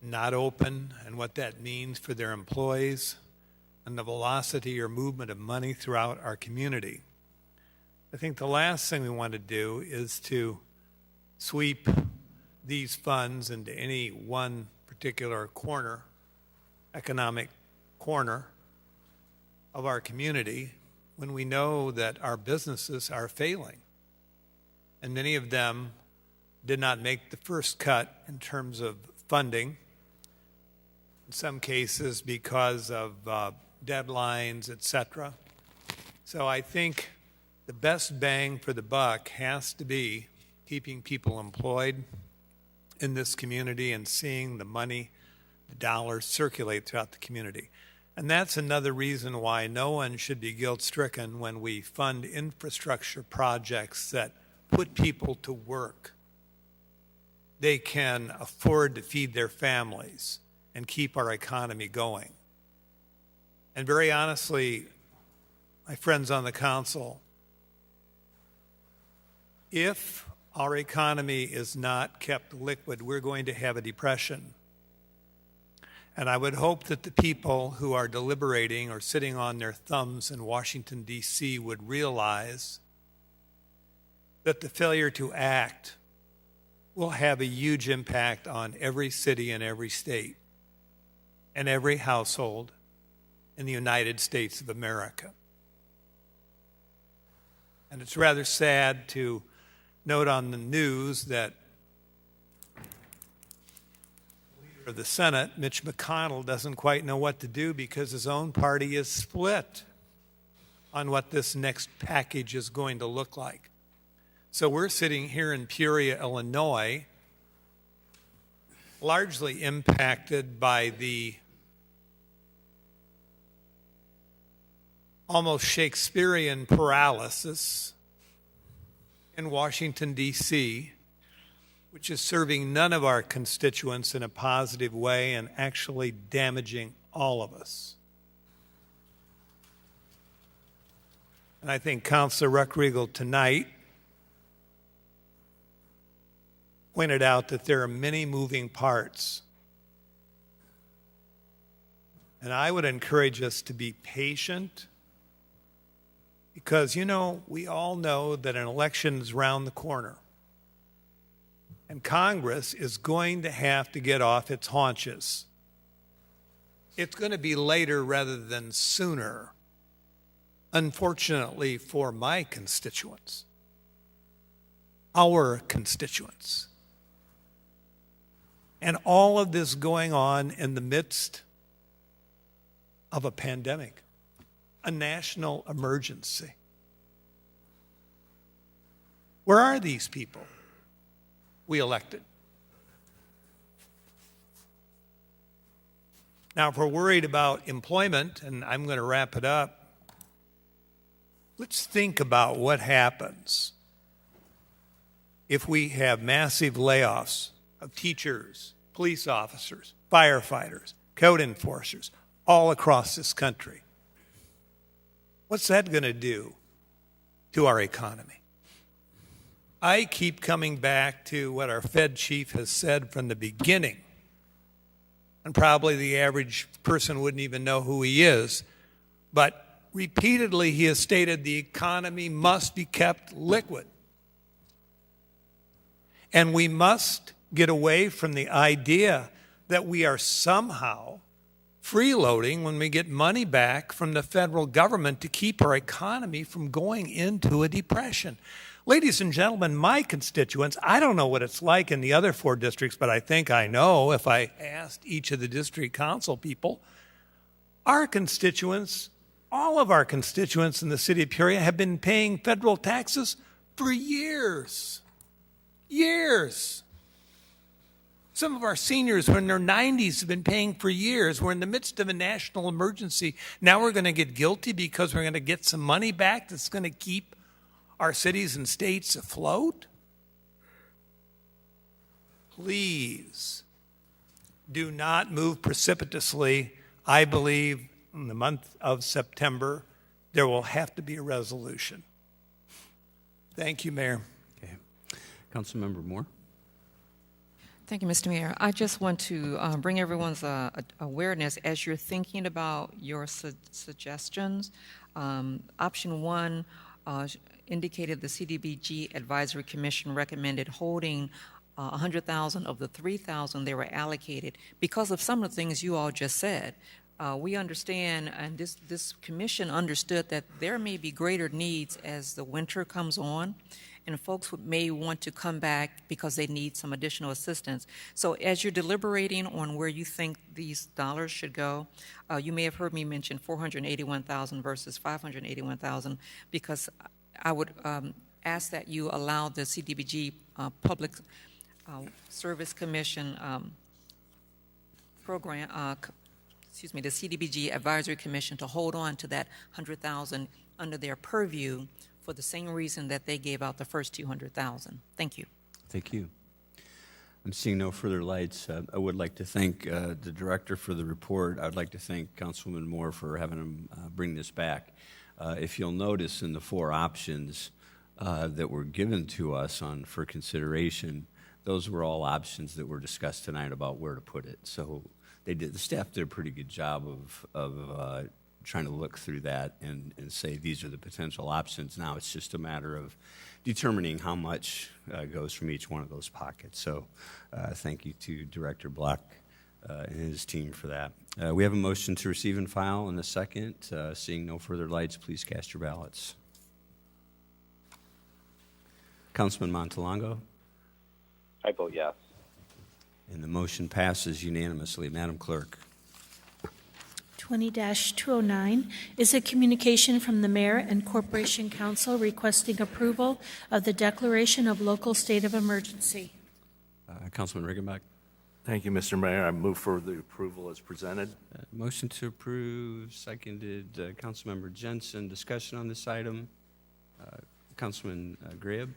not open, and what that means for their employees and the velocity or movement of money throughout our community. I think the last thing we want to do is to sweep these funds into any one particular corner, economic corner of our community when we know that our businesses are failing. And many of them did not make the first cut in terms of funding, in some cases because of deadlines, etc. So I think the best bang for the buck has to be keeping people employed in this community and seeing the money, the dollars circulate throughout the community. And that's another reason why no one should be guilt-stricken when we fund infrastructure projects that put people to work. They can afford to feed their families and keep our economy going. And very honestly, my friends on the council, if our economy is not kept liquid, we're going to have a depression. And I would hope that the people who are deliberating or sitting on their thumbs in Washington, D.C. would realize that the failure to act will have a huge impact on every city and every state and every household in the United States of America. And it's rather sad to note on the news that of the Senate, Mitch McConnell, doesn't quite know what to do because his own party is split on what this next package is going to look like. So we're sitting here in Peoria, Illinois, largely impacted by the almost Shakespearean paralysis in Washington, D.C., which is serving none of our constituents in a positive way and actually damaging all of us. And I think Councilor Ruckriegel tonight pointed out that there are many moving parts. And I would encourage us to be patient because, we all know that an election is around the corner. And Congress is going to have to get off its haunches. It's going to be later rather than sooner, unfortunately for my constituents, our constituents. And all of this going on in the midst of a pandemic, a national emergency. Where are these people we elected? Now, if we're worried about employment, and I'm going to wrap it up, let's think about what happens if we have massive layoffs of teachers, police officers, firefighters, code enforcers, all across this country. What's that going to do to our economy? I keep coming back to what our Fed chief has said from the beginning, and probably the average person wouldn't even know who he is, but repeatedly he has stated the economy must be kept liquid. And we must get away from the idea that we are somehow freeloading when we get money back from the federal government to keep our economy from going into a depression. Ladies and gentlemen, my constituents, I don't know what it's like in the other 4 districts, but I think I know if I asked each of the district council people. Our constituents, all of our constituents in the city of Peoria have been paying federal taxes for years. Years. Some of our seniors who are in their 90s have been paying for years. We're in the midst of a national emergency. Now we're going to get guilty because we're going to get some money back that's going to keep our cities and states afloat? Please do not move precipitously. I believe in the month of September, there will have to be a resolution. Thank you, Mayor.
Okay. Councilmember Moore.
Thank you, Mr. Mayor. I just want to bring everyone's awareness as you're thinking about your suggestions. Option 1 indicated the CDBG Advisory Commission recommended holding 100,000 of the 3,000 they were allocated because of some of the things you all just said. We understand, and this commission understood that there may be greater needs as the winter comes on, and folks may want to come back because they need some additional assistance. So as you're deliberating on where you think these dollars should go, you may have heard me mention 481,000 versus 581,000 because I would ask that you allow the CDBG Public Service Commission program, the CDBG Advisory Commission to hold on to that 100,000 under their purview for the same reason that they gave out the first 200,000. Thank you.
Thank you. I'm seeing no further lights. I would like to thank the director for the report. I'd like to thank Councilwoman Moore for having him bring this back. If you'll notice in the 4 options, that were given to us for consideration, those were all options that were discussed tonight about where to put it. So the staff did a pretty good job of trying to look through that and say these are the potential options. Now it's just a matter of determining how much goes from each one of those pockets. So thank you to Director Block and his team for that. We have a motion to receive and file in a second. Seeing no further lights, please cast your ballots. Councilman Montalongo?
I vote yes.
And the motion passes unanimously. Madam Clerk.
20-209 is a communication from the Mayor and Corporation Council requesting approval of the declaration of local state of emergency.
Councilman Riggenbach.
Thank you, Mr. Mayor. I move for the approval as presented.
Motion to approve, seconded. Councilmember Jensen. Discussion on this item. Councilman Greb.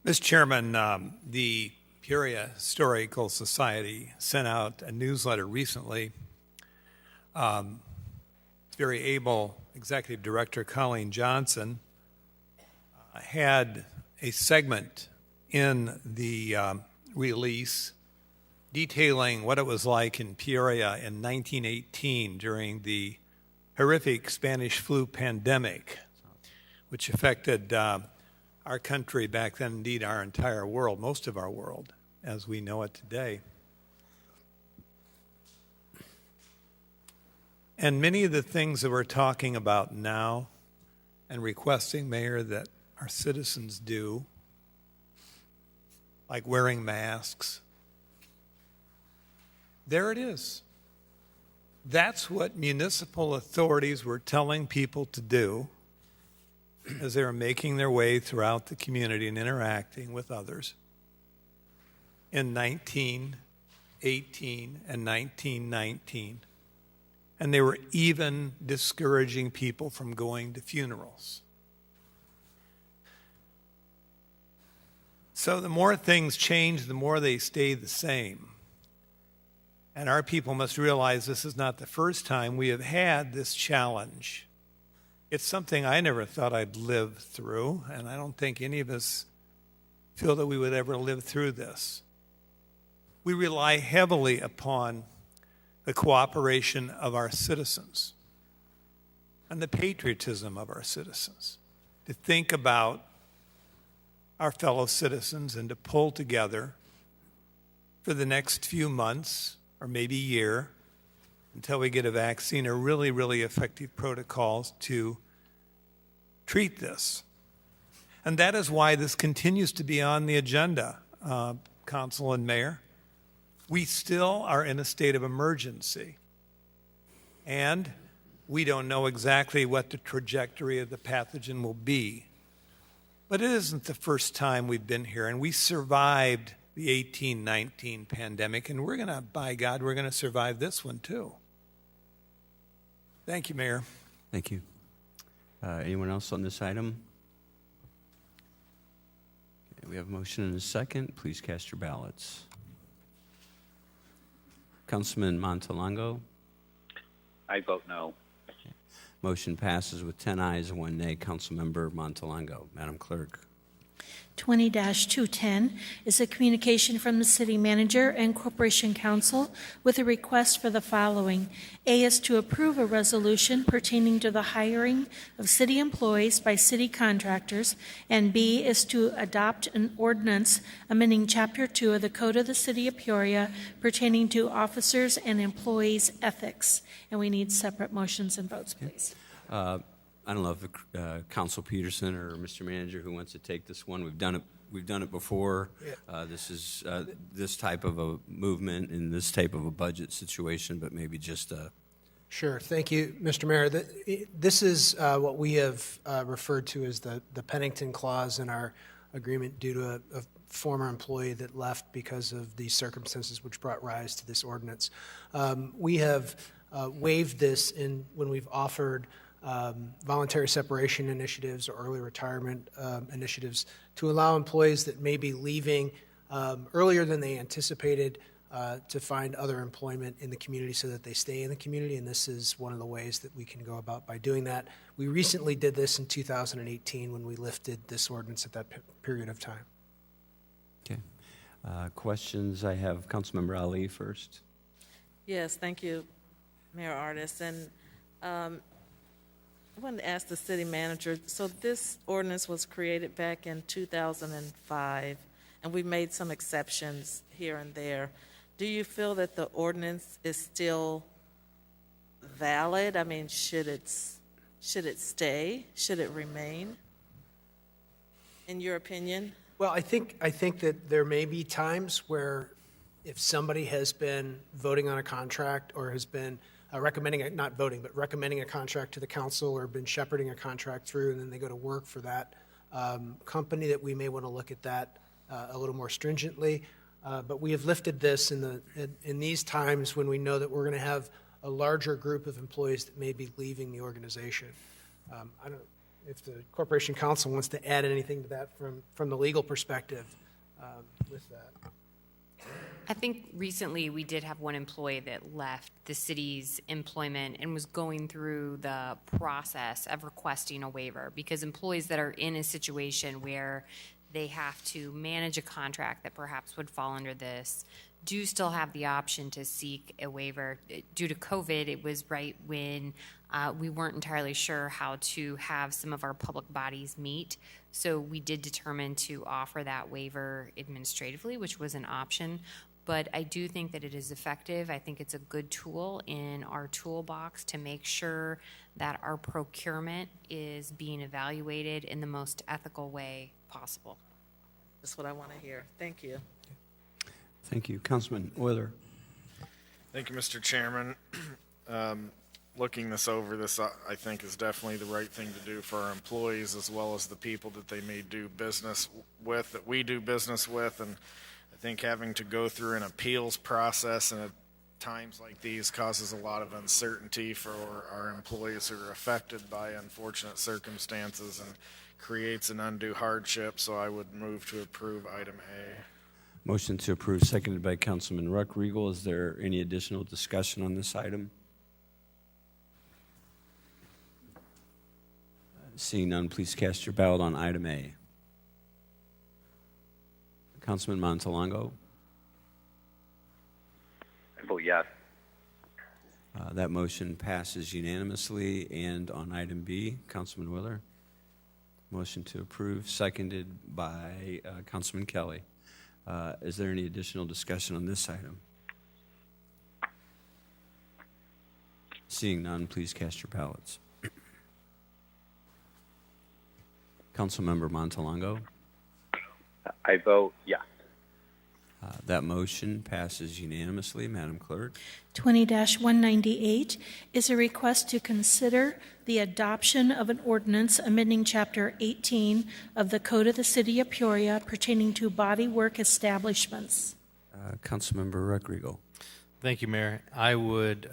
Mr. Chairman, the Peoria Historical Society sent out a newsletter recently. Very able Executive Director Colleen Johnson had a segment in the release detailing what it was like in Peoria in 1918 during the horrific Spanish flu pandemic, which affected our country back then, indeed our entire world, most of our world as we know it today. And many of the things that we're talking about now and requesting, Mayor, that our citizens do, like wearing masks, there it is. That's what municipal authorities were telling people to do as they were making their way throughout the community and interacting with others in 1918 and 1919. And they were even discouraging people from going to funerals. So the more things change, the more they stay the same. And our people must realize this is not the first time we have had this challenge. It's something I never thought I'd live through, and I don't think any of us feel that we would ever live through this. We rely heavily upon the cooperation of our citizens and the patriotism of our citizens to think about our fellow citizens and to pull together for the next few months or maybe year until we get a vaccine or really, really effective protocols to treat this. And that is why this continues to be on the agenda, Council and Mayor. We still are in a state of emergency, and we don't know exactly what the trajectory of the pathogen will be. But it isn't the first time we've been here, and we survived the 18-19 pandemic, and by God, we're going to survive this one too. Thank you, Mayor.
Thank you. Anyone else on this item? Okay, we have a motion and a second. Please cast your ballots. Councilman Montalongo.
I vote no.
Motion passes with 10 ayes and 1 nay. Councilmember Montalongo. Madam Clerk.
20-210 is a communication from the City Manager and Corporation Council with a request for the following. A is to approve a resolution pertaining to the hiring of city employees by city contractors, and B is to adopt an ordinance amending Chapter 2 of the Code of the City of Peoria pertaining to officers and employees' ethics. And we need separate motions and votes, please.
I don't know if Council Peterson or Mr. Manager who wants to take this one. We've done it before. This is this type of a movement in this type of a budget situation, but maybe just
Sure. Thank you, Mr. Mayor. This is what we have referred to as the Pennington Clause in our agreement due to a former employee that left because of the circumstances which brought rise to this ordinance. We have waived this when we've offered voluntary separation initiatives or early retirement initiatives to allow employees that may be leaving earlier than they anticipated to find other employment in the community so that they stay in the community, and this is one of the ways that we can go about by doing that. We recently did this in 2018 when we lifted this ordinance at that period of time.
Okay. Questions? I have Councilmember Ali first.
Yes, thank you, Mayor Artis. And I wanted to ask the city manager, so this ordinance was created back in 2005, and we made some exceptions here and there. Do you feel that the ordinance is still valid? I mean, should it stay? Should it remain? In your opinion?
Well, I think that there may be times where if somebody has been voting on a contract or has been recommending a contract to the council or been shepherding a contract through, and then they go to work for that company, that we may want to look at that a little more stringently. But we have lifted this in these times when we know that we're going to have a larger group of employees that may be leaving the organization. I don't know if the Corporation Council wants to add anything to that from the legal perspective with that.
I think recently we did have one employee that left the city's employment and was going through the process of requesting a waiver, because employees that are in a situation where they have to manage a contract that perhaps would fall under this do still have the option to seek a waiver. Due to COVID, it was right when we weren't entirely sure how to have some of our public bodies meet. So we did determine to offer that waiver administratively, which was an option. But I do think that it is effective. I think it's a good tool in our toolbox to make sure that our procurement is being evaluated in the most ethical way possible.
That's what I want to hear. Thank you.
Thank you. Councilman Euler.
Thank you, Mr. Chairman. Looking this over, I think is definitely the right thing to do for our employees as well as the people that they may do business with, that we do business with. And I think having to go through an appeals process and at times like these causes a lot of uncertainty for our employees who are affected by unfortunate circumstances and creates an undue hardship. So I would move to approve item A.
Motion to approve, seconded by Councilman Ruckriegel. Is there any additional discussion on this item? Seeing none, please cast your ballot on item A. Councilman Montalongo.
I vote yes.
That motion passes unanimously. And on item B, Councilman Willer. Motion to approve, seconded by Councilman Kelly. Is there any additional discussion on this item? Seeing none, please cast your ballots. Councilmember Montalongo.
I vote yes.
That motion passes unanimously. Madam Clerk.
20-198 is a request to consider the adoption of an ordinance amending Chapter 18 of the Code of the City of Peoria pertaining to body work establishments.
Councilmember Ruckriegel.
Thank you, Mayor. I would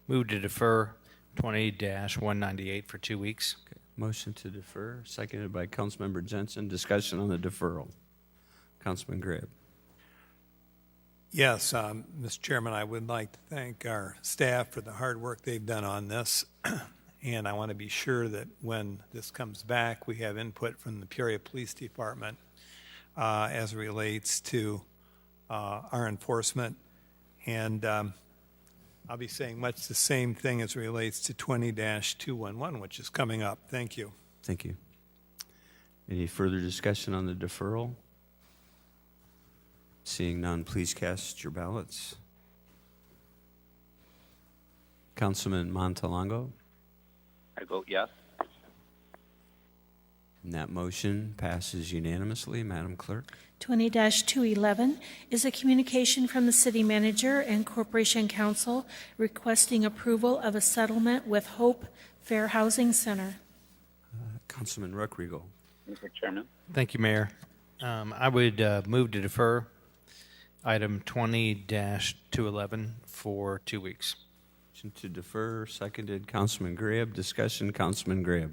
move to defer 20-198 for 2 weeks.
Okay. Motion to defer, seconded by Councilmember Jensen. Discussion on the deferral. Councilman Gribb.
Yes, Mr. Chairman, I would like to thank our staff for the hard work they've done on this. And I want to be sure that when this comes back, we have input from the Peoria Police Department as it relates to our enforcement. And I'll be saying much the same thing as it relates to 20-211, which is coming up. Thank you.
Thank you. Any further discussion on the deferral? Seeing none, please cast your ballots. Councilman Montalongo.
I vote yes.
And that motion passes unanimously. Madam Clerk.
20-211 is a communication from the City Manager and Corporation Council requesting approval of a settlement with Hope Fair Housing Center.
Councilman Ruckriegel.
Mr. Chairman.
Thank you, Mayor. I would move to defer item 20-211 for 2 weeks.
Motion to defer, seconded. Councilman Gribb. Discussion, Councilman Gribb.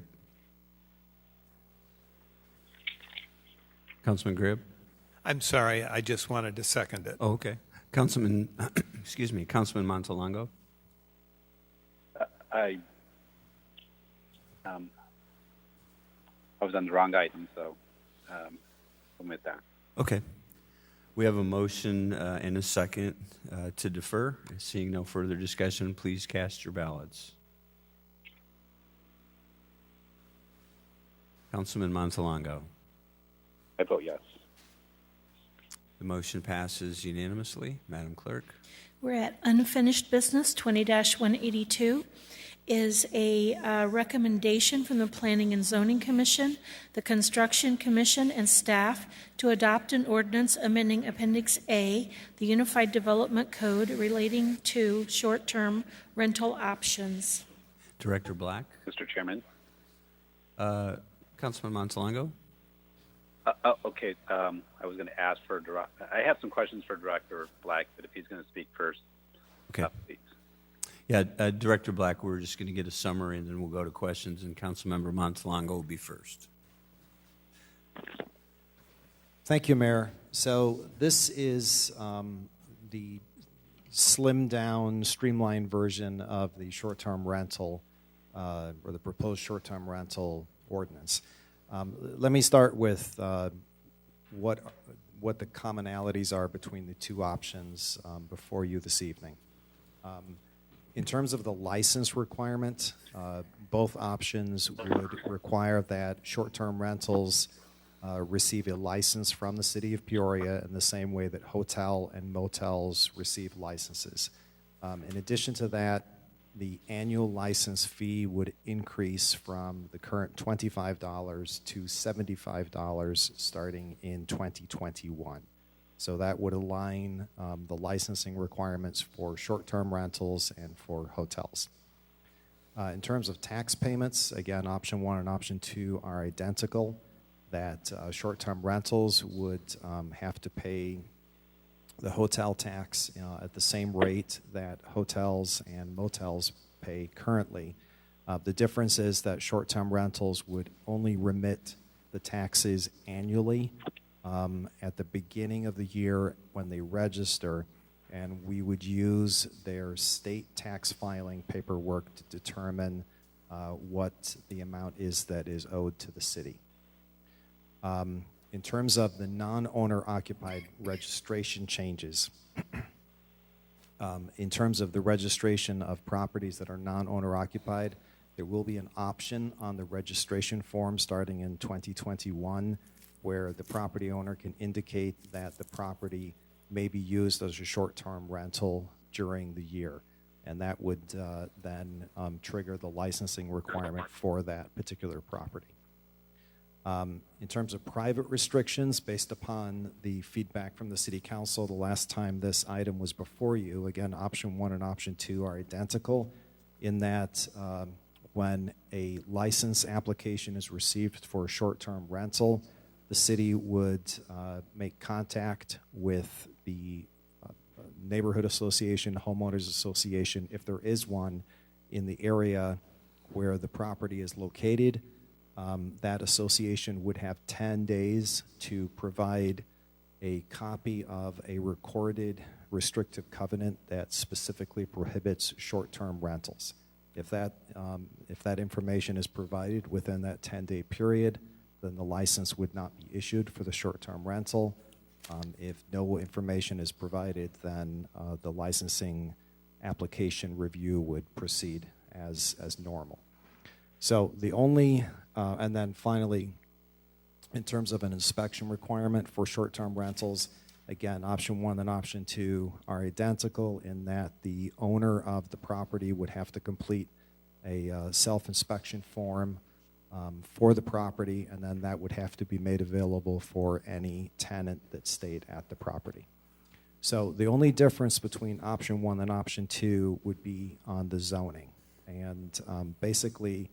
Councilman Gribb.
I'm sorry, I just wanted to second it.
Oh, okay. Councilman, excuse me, Councilman Montalongo.
I was on the wrong item, so omit that.
Okay. We have a motion and a second to defer. Seeing no further discussion, please cast your ballots. Councilman Montalongo.
I vote yes.
The motion passes unanimously. Madam Clerk.
We're at unfinished business. 20-182 is a recommendation from the Planning and Zoning Commission, the Construction Commission, and staff to adopt an ordinance amending Appendix A, the Unified Development Code, relating to short-term rental options.
Director Black.
Mr. Chairman.
Councilman Montalongo.
Okay, I was going to ask for I have some questions for Director Black, but if he's going to speak first,
okay.
Please.
Yeah, Director Black, we're just going to get a summary and then we'll go to questions, and Councilmember Montalongo will be first.
Thank you, Mayor. So this is the slimmed down, streamlined version of the short-term rental or the proposed short-term rental ordinance. Let me start with what the commonalities are between the two options before you this evening. In terms of the license requirement, both options would require that short-term rentals receive a license from the city of Peoria in the same way that hotel and motels receive licenses. In addition to that, the annual license fee would increase from the current $25 to $75 starting in 2021. So that would align the licensing requirements for short-term rentals and for hotels. In terms of tax payments, again, option 1 and option 2 are identical, that short-term rentals would have to pay the hotel tax at the same rate that hotels and motels pay currently. The difference is that short-term rentals would only remit the taxes annually at the beginning of the year when they register, and we would use their state tax filing paperwork to determine what the amount is that is owed to the city. In terms of the non-owner occupied registration changes, in terms of the registration of properties that are non-owner occupied, there will be an option on the registration form starting in 2021 where the property owner can indicate that the property may be used as a short-term rental during the year. And that would then trigger the licensing requirement for that particular property. In terms of private restrictions, based upon the feedback from the City Council the last time this item was before you, again, option 1 and option 2 are identical in that when a license application is received for a short-term rental, the city would make contact with the neighborhood association, homeowners association, if there is one in the area where the property is located. That association would have 10 days to provide a copy of a recorded restrictive covenant that specifically prohibits short-term rentals. If that information is provided within that 10-day period, then the license would not be issued for the short-term rental. If no information is provided, then the licensing application review would proceed as normal. So the only, and then finally, in terms of an inspection requirement for short-term rentals, again, option 1 and option 2 are identical in that the owner of the property would have to complete a self-inspection form for the property, and then that would have to be made available for any tenant that stayed at the property. So the only difference between option 1 and option 2 would be on the zoning. And basically,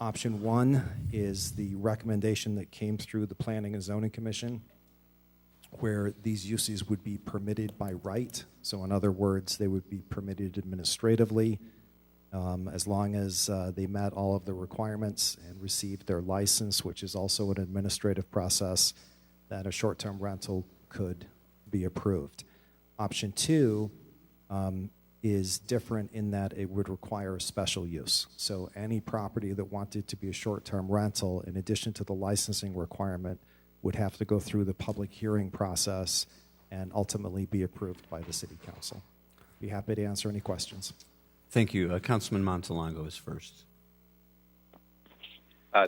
option 1 is the recommendation that came through the Planning and Zoning Commission, where these uses would be permitted by right. So in other words, they would be permitted administratively as long as they met all of the requirements and received their license, which is also an administrative process, that a short-term rental could be approved. Option 2 is different in that it would require a special use. So any property that wanted to be a short-term rental, in addition to the licensing requirement, would have to go through the public hearing process and ultimately be approved by the City Council. Be happy to answer any questions.
Thank you. Councilman Montalongo is first.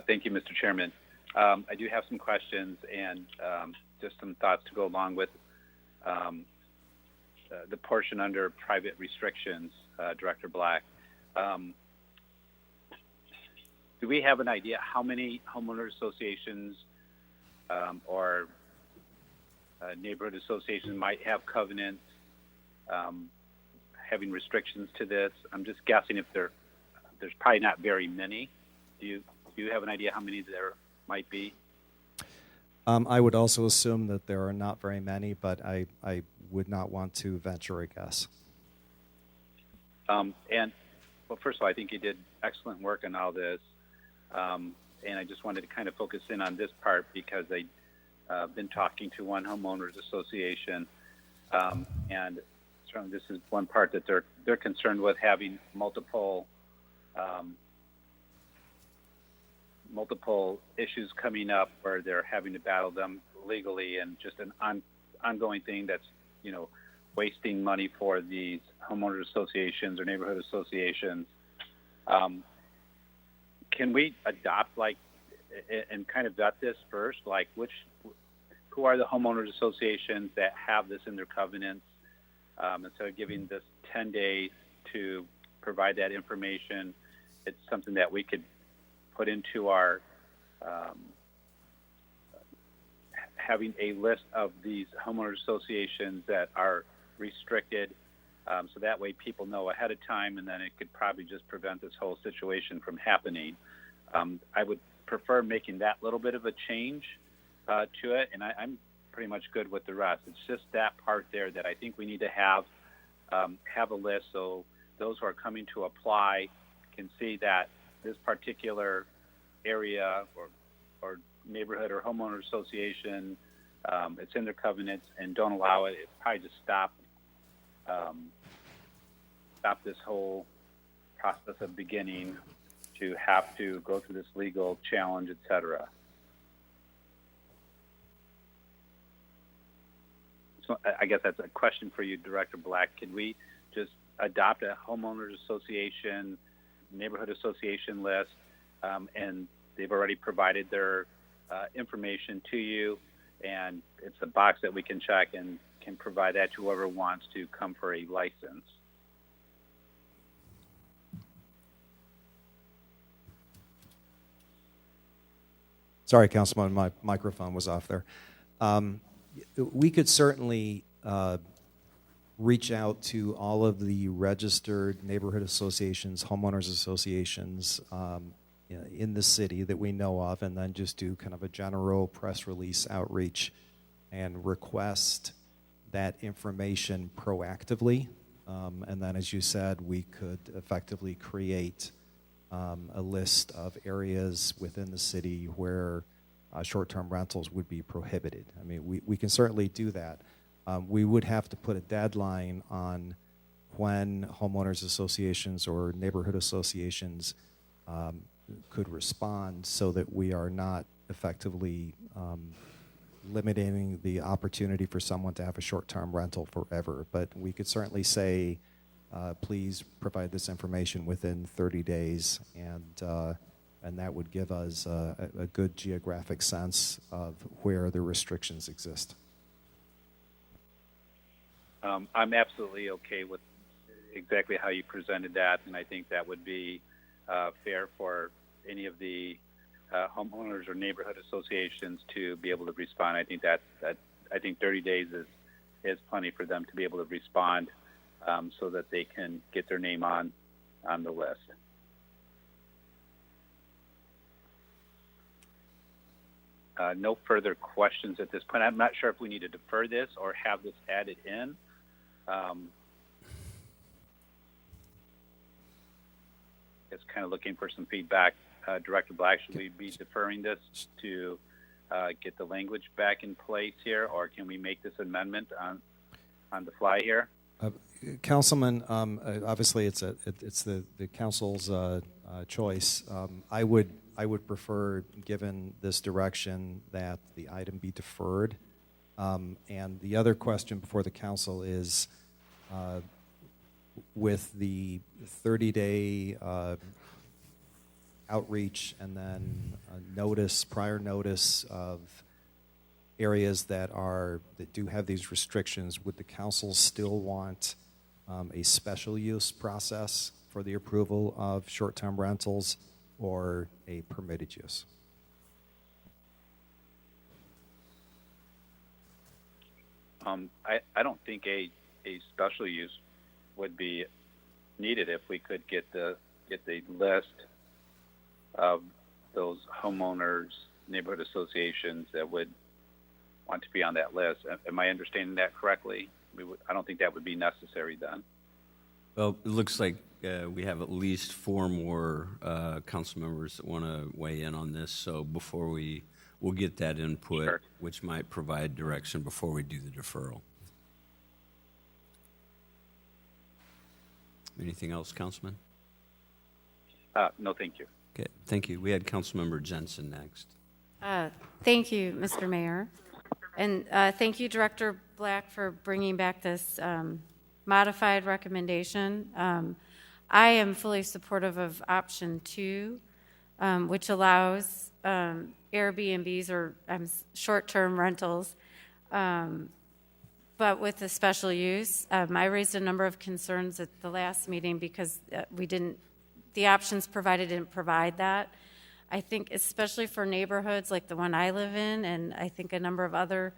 Thank you, Mr. Chairman. I do have some questions and just some thoughts to go along with the portion under private restrictions, Director Black. Do we have an idea how many homeowner associations or neighborhood associations might have covenants having restrictions to this? I'm just guessing if there's probably not very many. Do you have an idea how many there might be?
I would also assume that there are not very many, but I would not want to venture a guess.
Well, first of all, I think you did excellent work on all this. And I just wanted to kind of focus in on this part because I've been talking to one homeowners association, and certainly this is one part that they're concerned with, having multiple issues coming up where they're having to battle them legally, and just an ongoing thing that's, wasting money for these homeowners associations or neighborhood associations. Can we adopt and kind of vet this first, who are the homeowners associations that have this in their covenants? Instead of giving this 10 days to provide that information, it's something that we could put into our having a list of these homeowners associations that are restricted, so that way people know ahead of time, and then it could probably just prevent this whole situation from happening. I would prefer making that little bit of a change to it, and I'm pretty much good with the rest. It's just that part there that I think we need to have a list so those who are coming to apply can see that this particular area or neighborhood or homeowner association, it's in their covenants, and don't allow it. It probably just stop this whole process of beginning to have to go through this legal challenge, et cetera. So I guess that's a question for you, Director Black. Can we just adopt a homeowners association, neighborhood association list, and they've already provided their information to you, and it's a box that we can check and can provide that to whoever wants to come for a license?
Sorry, Councilman, my microphone was off there. We could certainly reach out to all of the registered neighborhood associations, homeowners associations in the city that we know of, and then just do kind of a general press release outreach and request that information proactively. And then, as you said, we could effectively create a list of areas within the city where short-term rentals would be prohibited. I mean, we can certainly do that. We would have to put a deadline on when homeowners associations or neighborhood associations could respond so that we are not effectively limiting the opportunity for someone to have a short-term rental forever. But we could certainly say, please provide this information within 30 days, and that would give us a good geographic sense of where the restrictions exist.
I'm absolutely okay with exactly how you presented that, and I think that would be fair for any of the homeowners or neighborhood associations to be able to respond. I think I think 30 days is plenty for them to be able to respond, so that they can get their name on the list. No further questions at this point. I'm not sure if we need to defer this or have this added in. It's kind of looking for some feedback. Director Black, should we be deferring this to get the language back in place here, or can we make this amendment on? on the fly here.
Councilman, obviously it's the council's choice. I would prefer, given this direction, that the item be deferred. And the other question before the council is, with the 30-day outreach and then prior notice of areas that do have these restrictions, would the council still want a special use process for the approval of short-term rentals or a permitted use?
I don't think a special use would be needed if we could get the list of those homeowners, neighborhood associations that would want to be on that list. Am I understanding that correctly? I don't think that would be necessary then.
Well, it looks like we have at least 4 more council members that want to weigh in on this. So before we'll get that input,
Sure.
which might provide direction before we do the deferral. Anything else, Councilman?
No, thank you.
Okay, thank you. We had Councilmember Jensen next.
Thank you, Mr. Mayor. And thank you, Director Black, for bringing back this modified recommendation. I am fully supportive of option 2, which allows Airbnbs or short-term rentals, but with a special use. I raised a number of concerns at the last meeting because the options provided didn't provide that. I think especially for neighborhoods like the one I live in, and I think a number of other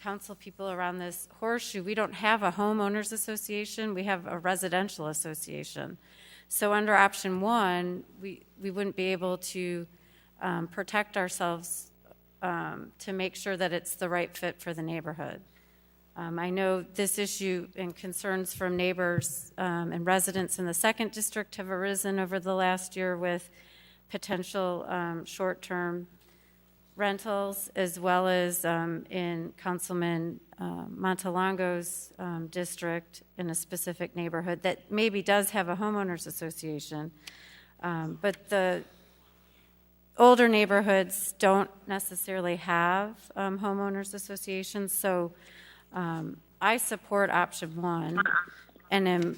council people around this horseshoe, we don't have a homeowners association, we have a residential association. So under option 1, we wouldn't be able to protect ourselves to make sure that it's the right fit for the neighborhood. I know this issue and concerns from neighbors and residents in the 2nd District have arisen over the last year with potential short-term rentals, as well as in Councilman Montalongo's district in a specific neighborhood that maybe does have a homeowners association. But the older neighborhoods don't necessarily have homeowners associations, so I support option 1 and am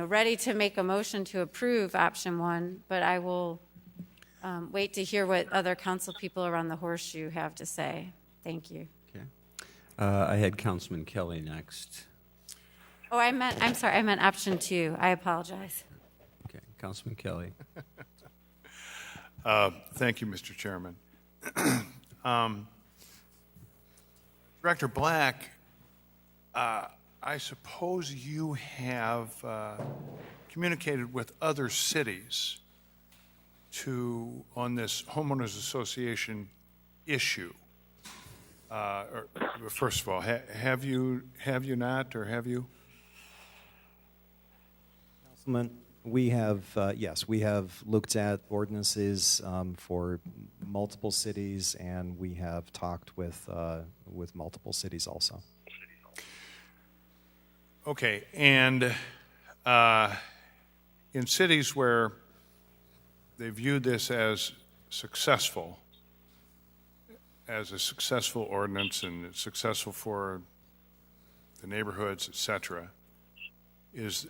ready to make a motion to approve option 1, but I will wait to hear what other council people around the horseshoe have to say. Thank you.
Okay. I had Councilman Kelly next.
Oh, I'm sorry, I meant option 2. I apologize.
Okay, Councilman Kelly.
Thank you, Mr. Chairman. Director Black, I suppose you have communicated with other cities on this homeowners association issue. First of all, have you not, or have you?
Councilman, we have, yes, we have looked at ordinances for multiple cities, and we have talked with multiple cities also.
Okay, and in cities where they view this as successful, as a successful ordinance and it's successful for the neighborhoods, et cetera, is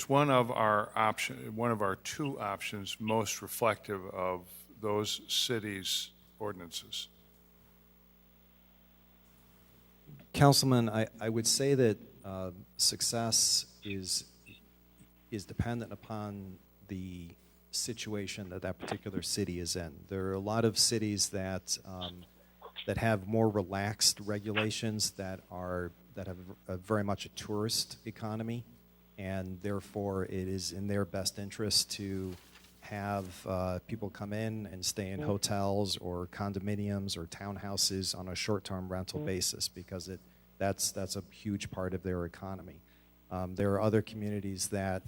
one of our 2 options most reflective of those cities' ordinances?
Councilman, I would say that success is dependent upon the situation that particular city is in. There are a lot of cities that have more relaxed regulations that have very much a tourist economy, and therefore it is in their best interest to have people come in and stay in hotels or condominiums or townhouses on a short-term rental basis, because that's a huge part of their economy. There are other communities that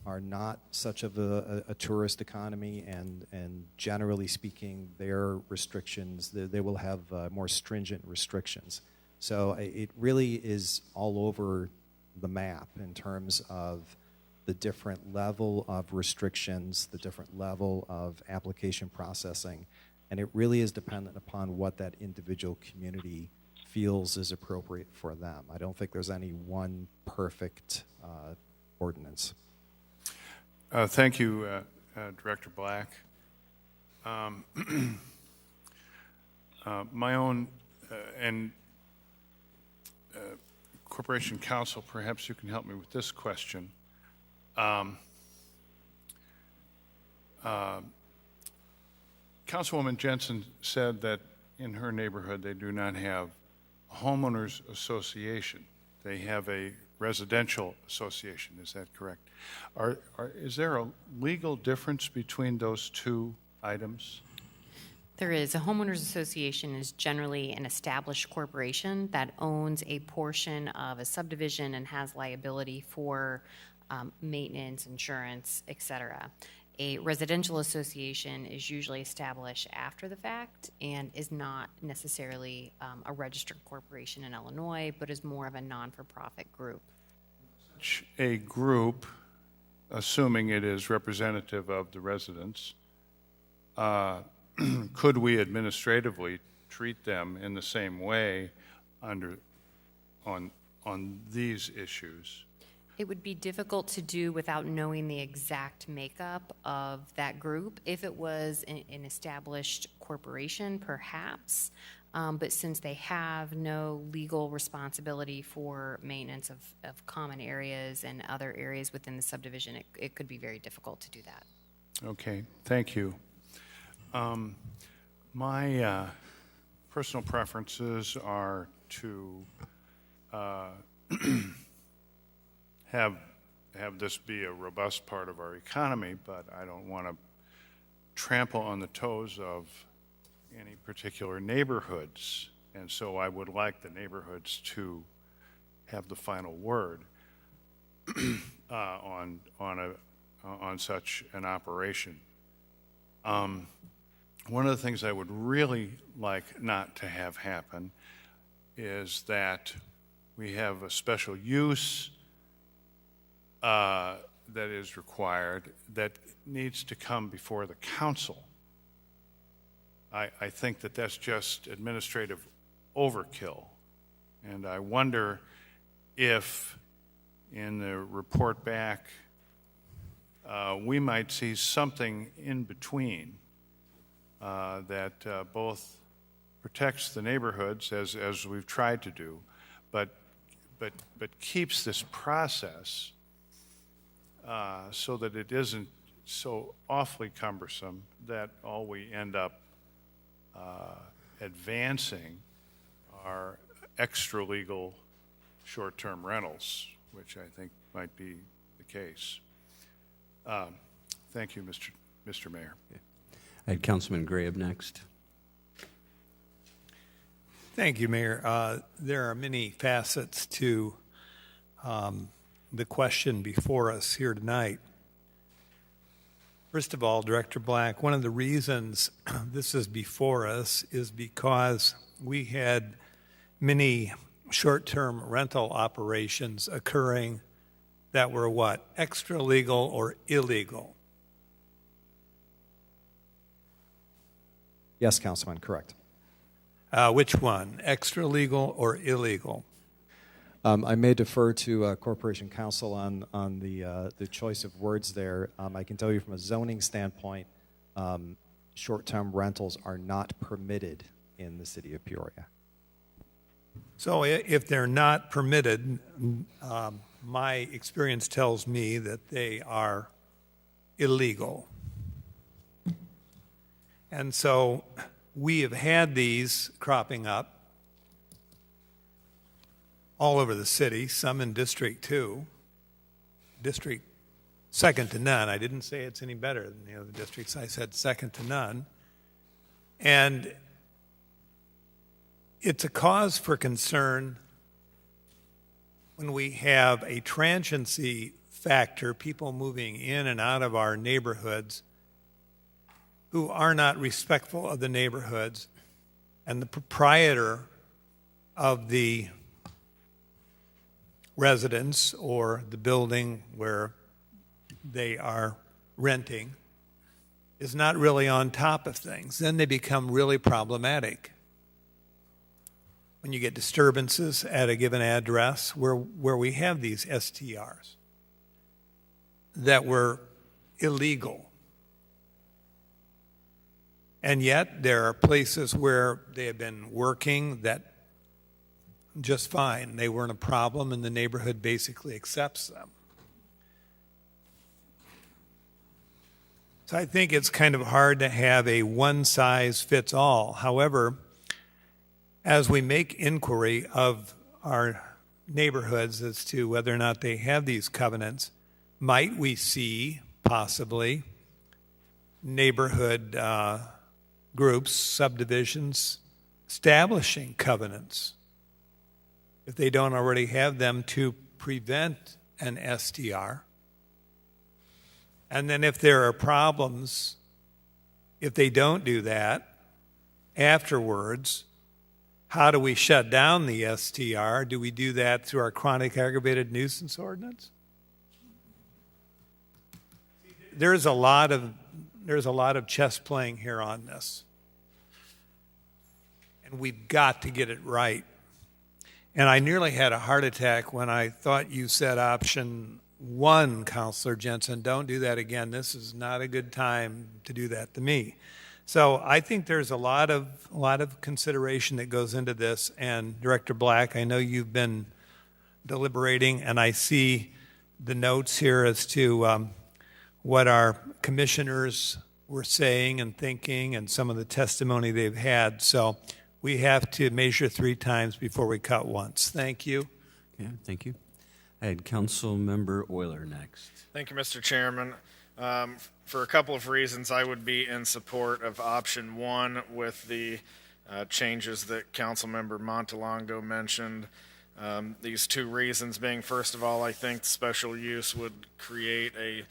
are not such of a tourist economy, and generally speaking, their restrictions, they will have more stringent restrictions. So it really is all over the map in terms of the different level of restrictions, the different level of application processing, and it really is dependent upon what that individual community feels is appropriate for them. I don't think there's any one perfect ordinance.
Thank you, Director Black. My own and Corporation Counsel, perhaps you can help me with this question. Councilwoman Jensen said that in her neighborhood they do not have a homeowners association. They have a residential association. Is that correct? Is there a legal difference between those two items?
There is. A homeowners association is generally an established corporation that owns a portion of a subdivision and has liability for maintenance, insurance, etc. A residential association is usually established after the fact and is not necessarily a registered corporation in Illinois, but is more of a non-for-profit group.
A group, assuming it is representative of the residents, could we administratively treat them in the same way on these issues?
It would be difficult to do without knowing the exact makeup of that group. If it was an established corporation, perhaps, but since they have no legal responsibility for maintenance of common areas and other areas within the subdivision, it could be very difficult to do that.
Okay, thank you. My personal preferences are to have this be a robust part of our economy, but I don't want to trample on the toes of any particular neighborhoods, and so I would like the neighborhoods to have the final word on such an operation. One of the things I would really like not to have happen is that we have a special use that is required that needs to come before the council. I think that that's just administrative overkill, and I wonder if in the report back we might see something in between that both protects the neighborhoods as we've tried to do, but keeps this process so that it isn't so awfully cumbersome that all we end up advancing are extra legal short-term rentals, which I think might be the case. Thank you, Mr. Mayor.
I had Councilman Gray up next.
Thank you, Mayor. There are many facets to the question before us here tonight. First of all, Director Black, one of the reasons this is before us is because we had many short-term rental operations occurring that were what? Extra legal or illegal?
Yes, Councilman, correct.
Which one? Extra legal or illegal?
I may defer to Corporation Counsel on the choice of words there. I can tell you from a zoning standpoint, short-term rentals are not permitted in the city of Peoria.
So if they're not permitted, my experience tells me that they are illegal. And so we have had these cropping up all over the city, some in District 2. District second to none. I didn't say it's any better than the other districts. I said second to none. And it's a cause for concern when we have a transiency factor, people moving in and out of our neighborhoods who are not respectful of the neighborhoods, and the proprietor of the residence or the building where they are renting is not really on top of things, then they become really problematic. When you get disturbances at a given address where we have these STRs that were illegal. And yet there are places where they have been working that just fine. They weren't a problem and the neighborhood basically accepts them. So I think it's kind of hard to have a one-size-fits-all. However, as we make inquiry of our neighborhoods as to whether or not they have these covenants, might we see possibly neighborhood groups, subdivisions, establishing covenants, if they don't already have them, to prevent an STR? And then if there are problems, if they don't do that afterwards, how do we shut down the STR? Do we do that through our chronic aggravated nuisance ordinance? There's a lot of chess playing here on this. And we've got to get it right. And I nearly had a heart attack when I thought you said option 1, Counselor Jensen. Don't do that again. This is not a good time to do that to me. So I think there's a lot of consideration that goes into this. And Director Black, I know you've been deliberating, and I see the notes here as to what our commissioners were saying and thinking and some of the testimony they've had. So we have to measure 3 times before we cut once. Thank you.
Okay, thank you. I had Council Member Euler next.
Thank you, Mr. Chairman. For a couple of reasons, I would be in support of option 1 with the changes that Councilmember Montalongo mentioned. These 2 reasons being, first of all, I think special use would create a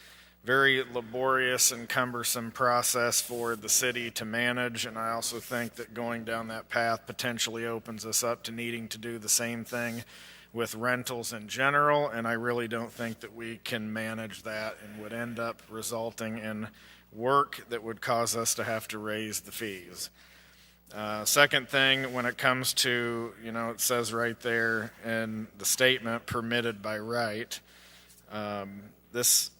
very laborious and cumbersome process for the city to manage, and I also think that going down that path potentially opens us up to needing to do the same thing with rentals in general, and I really don't think that we can manage that and would end up resulting in work that would cause us to have to raise the fees. Second thing, when it comes to, it says right there in the statement, permitted by right, this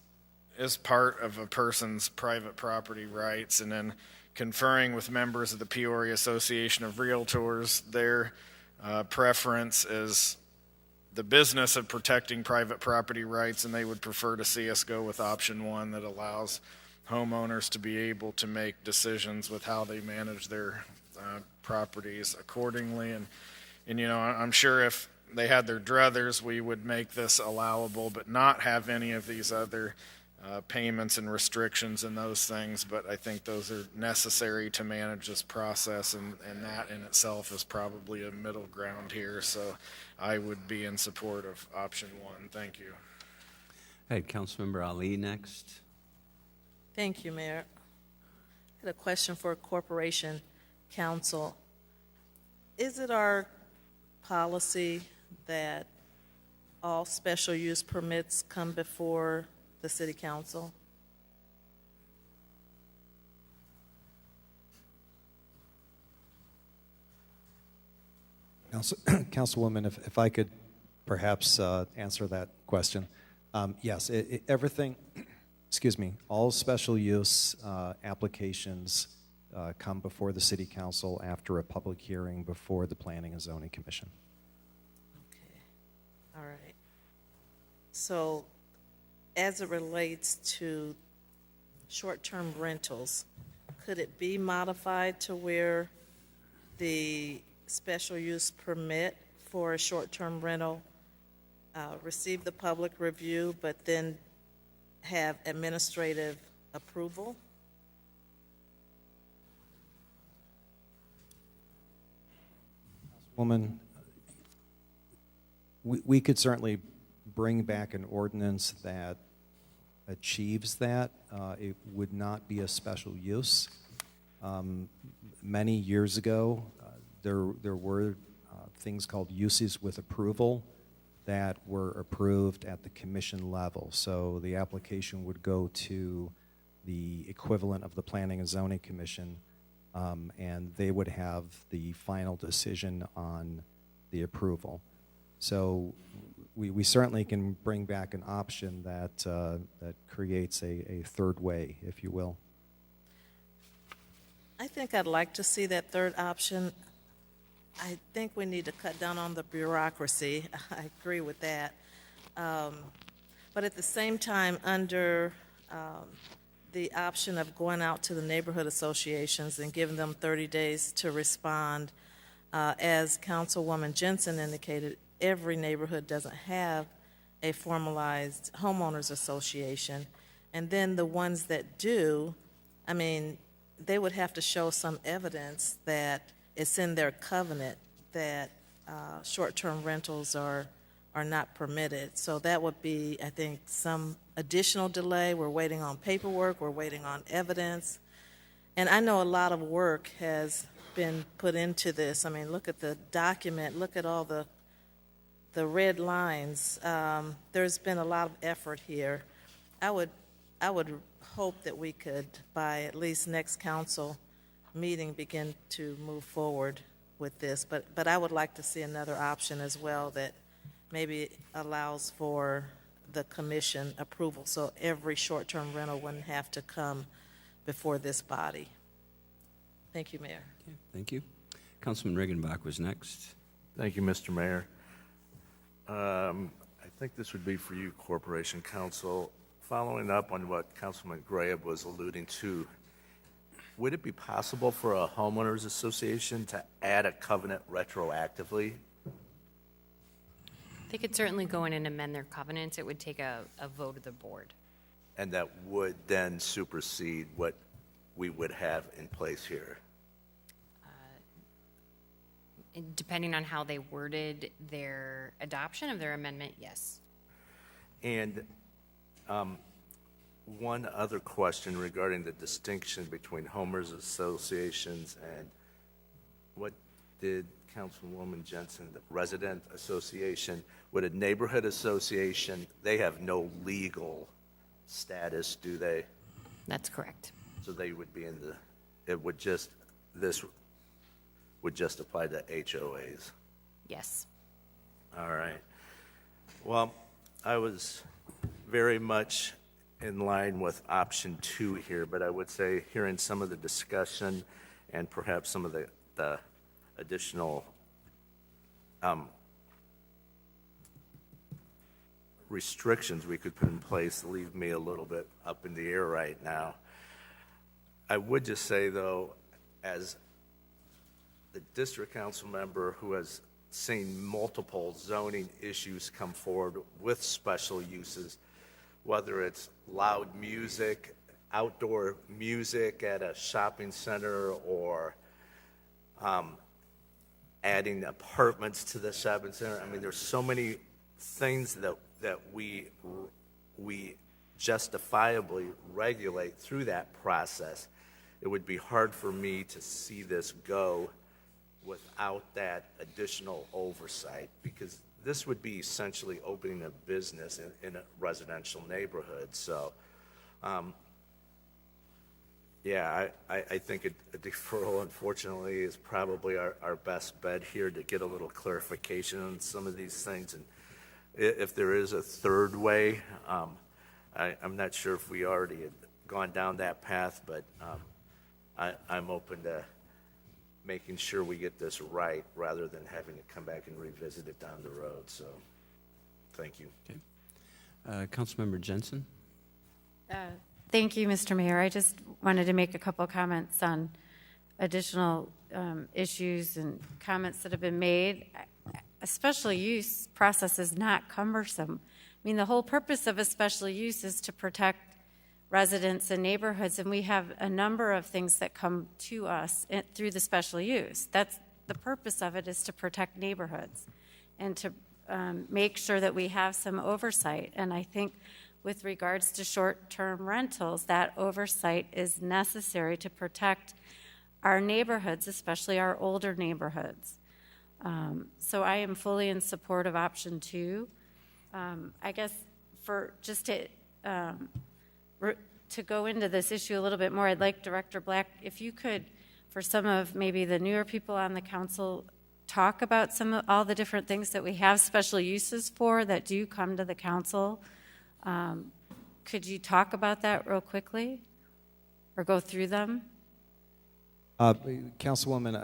is part of a person's private property rights, and then conferring with members of the Peoria Association of Realtors, their preference is the business of protecting private property rights, and they would prefer to see us go with option 1 that allows homeowners to be able to make decisions with how they manage their properties accordingly. And I'm sure if they had their druthers, we would make this allowable, but not have any of these other payments and restrictions and those things. But I think those are necessary to manage this process, and that in itself is probably a middle ground here. So I would be in support of option 1. Thank you.
I had Councilmember Ali next.
Thank you, Mayor. I had a question for Corporation Counsel. Is it our policy that all special use permits come before the City Council?
Councilwoman, if I could perhaps answer that question. Yes, everything, all special use applications come before the City Council after a public hearing before the Planning and Zoning Commission.
Okay, all right. So as it relates to short-term rentals, could it be modified to where the special use permit for a short-term rental receive the public review, but then have administrative approval?
Woman, we could certainly bring back an ordinance that achieves that. It would not be a special use. Many years ago, there were things called uses with approval that were approved at the commission level. So the application would go to the equivalent of the Planning and Zoning Commission, and they would have the final decision on the approval. So we certainly can bring back an option that that creates a third way, if you will.
I think I'd like to see that third option. I think we need to cut down on the bureaucracy. I agree with that. But at the same time, under the option of going out to the neighborhood associations and giving them 30 days to respond, as Councilwoman Jensen indicated, every neighborhood doesn't have a formalized homeowners association. And then the ones that do, I mean, they would have to show some evidence that it's in their covenant that short-term rentals are not permitted. So that would be, I think, some additional delay. We're waiting on paperwork, we're waiting on evidence. And I know a lot of work has been put into this. I mean, look at the document, look at all the red lines. There's been a lot of effort here. I would hope that we could, by at least next council meeting, begin to move forward with this. But I would like to see another option as well that maybe allows for the commission approval, so every short-term rental wouldn't have to come before this body. Thank you, Mayor.
Okay, thank you. Councilman Regenbach was next.
Thank you, Mr. Mayor. I think this would be for you, Corporation Counsel. Following up on what Councilman Graham was alluding to, would it be possible for a homeowners association to add a covenant retroactively?
They could certainly go in and amend their covenants. It would take a vote of the board.
And that would then supersede what we would have in place here?
Depending on how they worded their adoption of their amendment, yes.
And one other question regarding the distinction between homeowners associations and what did Councilwoman Jensen, the resident association, with a neighborhood association, they have no legal status, do they?
That's correct.
So they would be in it would just, this would just apply to HOAs?
Yes.
All right. Well, I was very much in line with option 2 here, but I would say hearing some of the discussion and perhaps some of the additional restrictions we could put in place leave me a little bit up in the air right now. I would just say, though, as the district council member who has seen multiple zoning issues come forward with special uses, whether it's loud music, outdoor music at a shopping center, or adding apartments to the shopping center. I mean, there's so many things that we justifiably regulate through that process. It would be hard for me to see this go without that additional oversight, because this would be essentially opening a business in a residential neighborhood. So, yeah, I think a deferral, unfortunately, is probably our best bet here to get a little clarification on some of these things. And if there is a third way, I'm not sure if we already had gone down that path, but I'm open to making sure we get this right rather than having to come back and revisit it down the road. So, thank you.
Okay. Councilmember Jensen?
Thank you, Mr. Mayor. I just wanted to make a couple of comments on additional issues and comments that have been made. A special use process is not cumbersome. I mean, the whole purpose of a special use is to protect residents and neighborhoods, and we have a number of things that come to us through the special use. That's the purpose of it, is to protect neighborhoods and to make sure that we have some oversight. And I think with regards to short-term rentals, that oversight is necessary to protect our neighborhoods, especially our older neighborhoods. So I am fully in support of option 2. I guess for just to go into this issue a little bit more, I'd like Director Black, if you could, for some of maybe the newer people on the council, talk about all the different things that we have special uses for that do come to the council. Could you talk about that real quickly or go through them?
Councilwoman,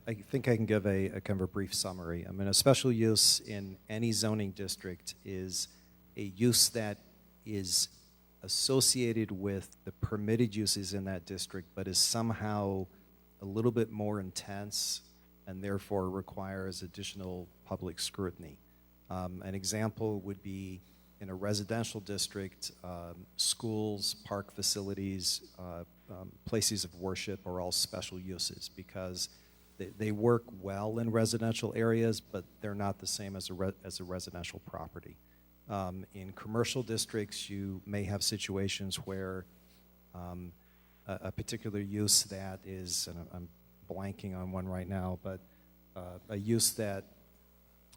I think I can give a kind of a brief summary. I mean, a special use in any zoning district is a use that is associated with the permitted uses in that district, but is somehow a little bit more intense and therefore requires additional public scrutiny. An example would be in a residential district, schools, park facilities, places of worship are all special uses because they work well in residential areas, but they're not the same as a residential property. In commercial districts, you may have situations where a particular use that is, and I'm blanking on one right now, but a use that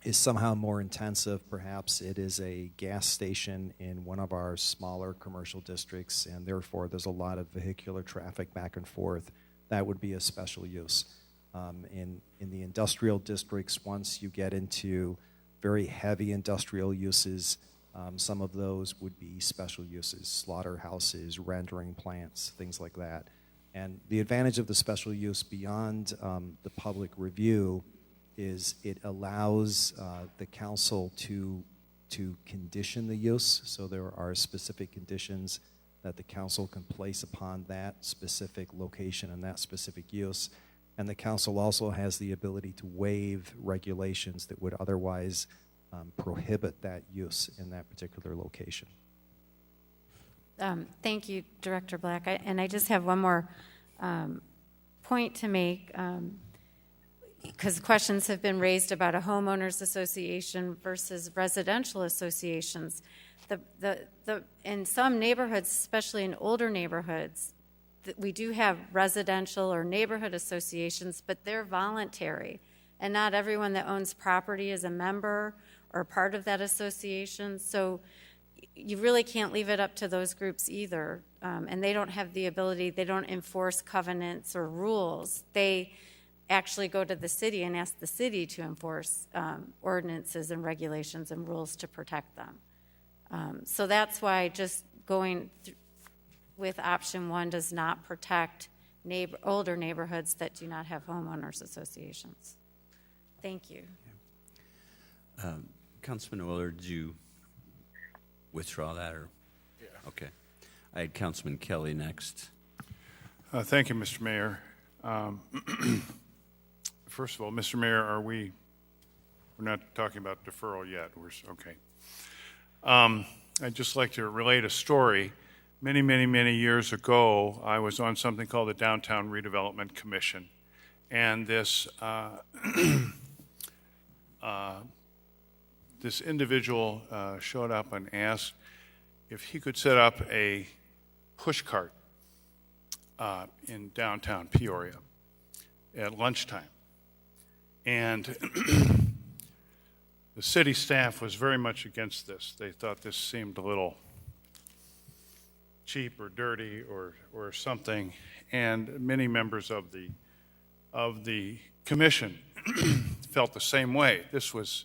is somehow more intensive. Perhaps it is a gas station in one of our smaller commercial districts, and therefore there's a lot of vehicular traffic back and forth. That would be a special use. In the industrial districts, once you get into very heavy industrial uses, some of those would be special uses, slaughterhouses, rendering plants, things like that. And the advantage of the special use beyond the public review is it allows the council to condition the use. So there are specific conditions that the council can place upon that specific location and that specific use. And the council also has the ability to waive regulations that would otherwise prohibit that use in that particular location.
Thank you, Director Black. And I just have one more point to make, because questions have been raised about a homeowners association versus residential associations. In some neighborhoods, especially in older neighborhoods, we do have residential or neighborhood associations, but they're voluntary. And not everyone that owns property is a member or part of that association. So you really can't leave it up to those groups either. And they don't have the ability, they don't enforce covenants or rules. They actually go to the city and ask the city to enforce ordinances and regulations and rules to protect them. So that's why just going with option 1 does not protect older neighborhoods that do not have homeowners associations. Thank you.
Councilman Willard, did you withdraw that? Or? Yeah. Okay. I had Councilman Kelly next.
Thank you, Mr. Mayor. First of all, Mr. Mayor, we're not talking about deferral yet. Okay. I'd just like to relate a story. Many, many, many years ago, I was on something called the Downtown Redevelopment Commission. And this this individual showed up and asked if he could set up a push cart in downtown Peoria at lunchtime. And the city staff was very much against this. They thought this seemed a little cheap or dirty or something. And many members of the commission felt the same way. This was,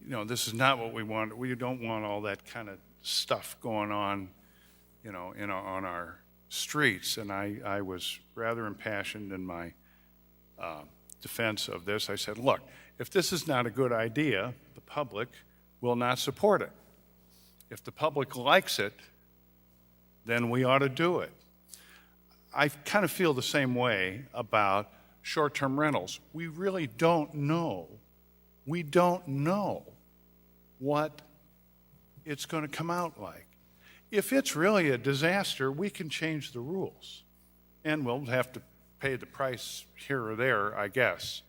this is not what we want. We don't want all that kind of stuff going on, on our streets. And I was rather impassioned in my defense of this. I said, look, if this is not a good idea, the public will not support it. If the public likes it, then we ought to do it. I kind of feel the same way about short-term rentals. We really don't know. We don't know what it's going to come out like. If it's really a disaster, we can change the rules. And we'll have to pay the price here or there, I guess.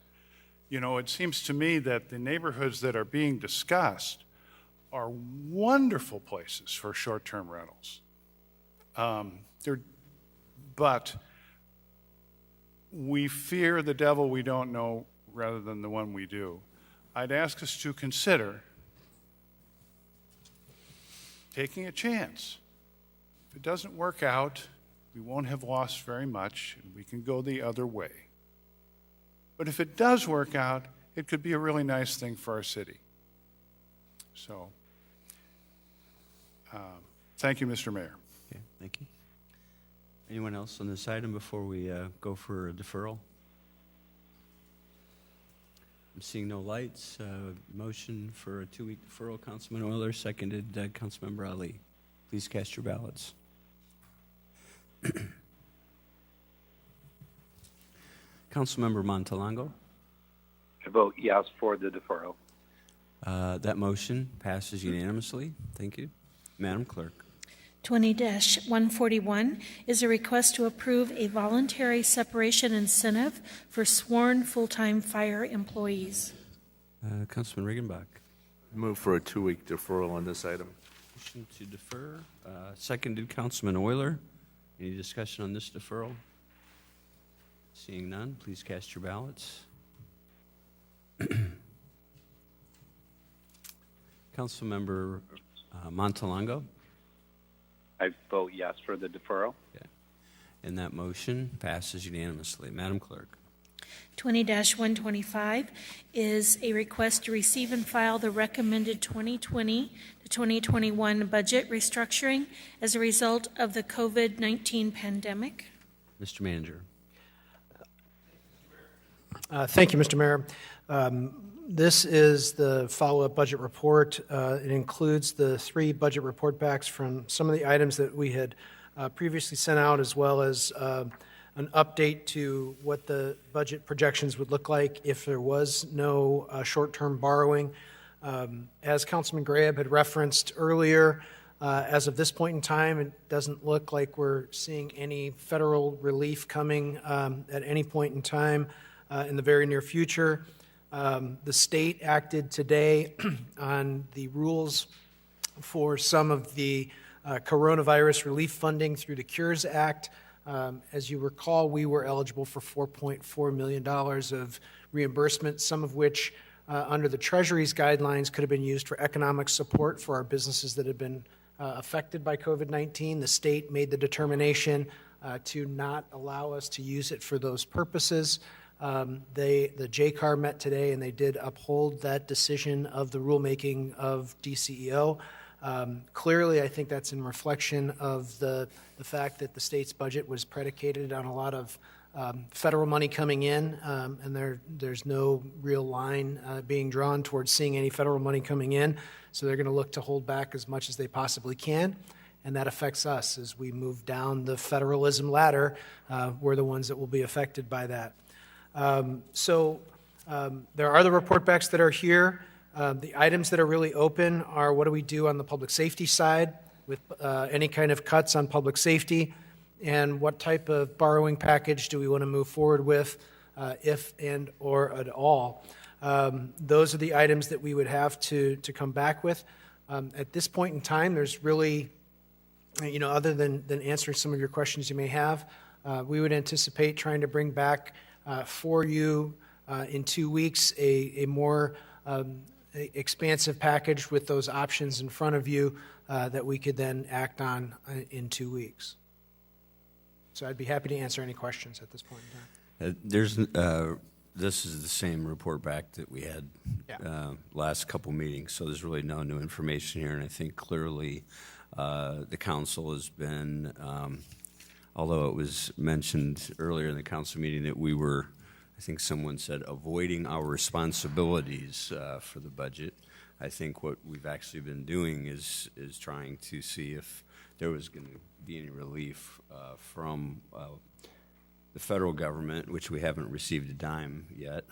It seems to me that the neighborhoods that are being discussed are wonderful places for short-term rentals. But we fear the devil we don't know rather than the one we do. I'd ask us to consider taking a chance. If it doesn't work out, we won't have lost very much, and we can go the other way. But if it does work out, it could be a really nice thing for our city. So, thank you, Mr. Mayor.
Okay, thank you. Anyone else on this item before we go for a deferral? I'm seeing no lights. Motion for a 2-week deferral, Councilman Euler, seconded Councilmember Ali. Please cast your ballots. Councilmember Montalongo.
I vote yes for the deferral.
That motion passes unanimously. Thank you. Madam Clerk.
20-141 is a request to approve a voluntary separation incentive for sworn full-time fire employees.
Councilman Regenbach.
Move for a 2-week deferral on this item.
Motion to defer. Seconded Councilman Euler. Any discussion on this deferral? Seeing none, please cast your ballots. Councilmember Montalongo.
I vote yes for the deferral.
Okay. And that motion passes unanimously. Madam Clerk.
20-125 is a request to receive and file the recommended 2020 to 2021 budget restructuring as a result of the COVID-19 pandemic.
Mr. Manager.
Thank you, Mr. Mayor. This is the follow-up budget report. It includes the 3 budget report backs from some of the items that we had previously sent out, as well as an update to what the budget projections would look like if there was no short-term borrowing. As Councilman Graham had referenced earlier, as of this point in time, it doesn't look like we're seeing any federal relief coming at any point in time in the very near future. The state acted today on the rules for some of the coronavirus relief funding through the Cures Act. As you recall, we were eligible for $4.4 million of reimbursement, some of which, under the Treasury's guidelines, could have been used for economic support for our businesses that had been affected by COVID-19. The state made the determination to not allow us to use it for those purposes. The JCAR met today, and they did uphold that decision of the rulemaking of DCEO. Clearly, I think that's in reflection of the fact that the state's budget was predicated on a lot of federal money coming in, and there's no real line being drawn towards seeing any federal money coming in. So they're going to look to hold back as much as they possibly can, and that affects us as we move down the federalism ladder. We're the ones that will be affected by that. There are the report backs that are here. The items that are really open are what do we do on the public safety side with any kind of cuts on public safety, and what type of borrowing package do we want to move forward with, if and or at all. Those are the items that we would have to come back with. At this point in time, there's really, other than answering some of your questions you may have, we would anticipate trying to bring back for you in 2 weeks a more expansive package with those options in front of you that we could then act on in 2 weeks. So I'd be happy to answer any questions at this point in time.
This is the same report back that we had last couple meetings, so there's really no new information here, and I think clearly the council has been, although it was mentioned earlier in the council meeting that we were, I think someone said, avoiding our responsibilities for the budget. I think what we've actually been doing is trying to see if there was going to be any relief from the federal government, which we haven't received a dime yet,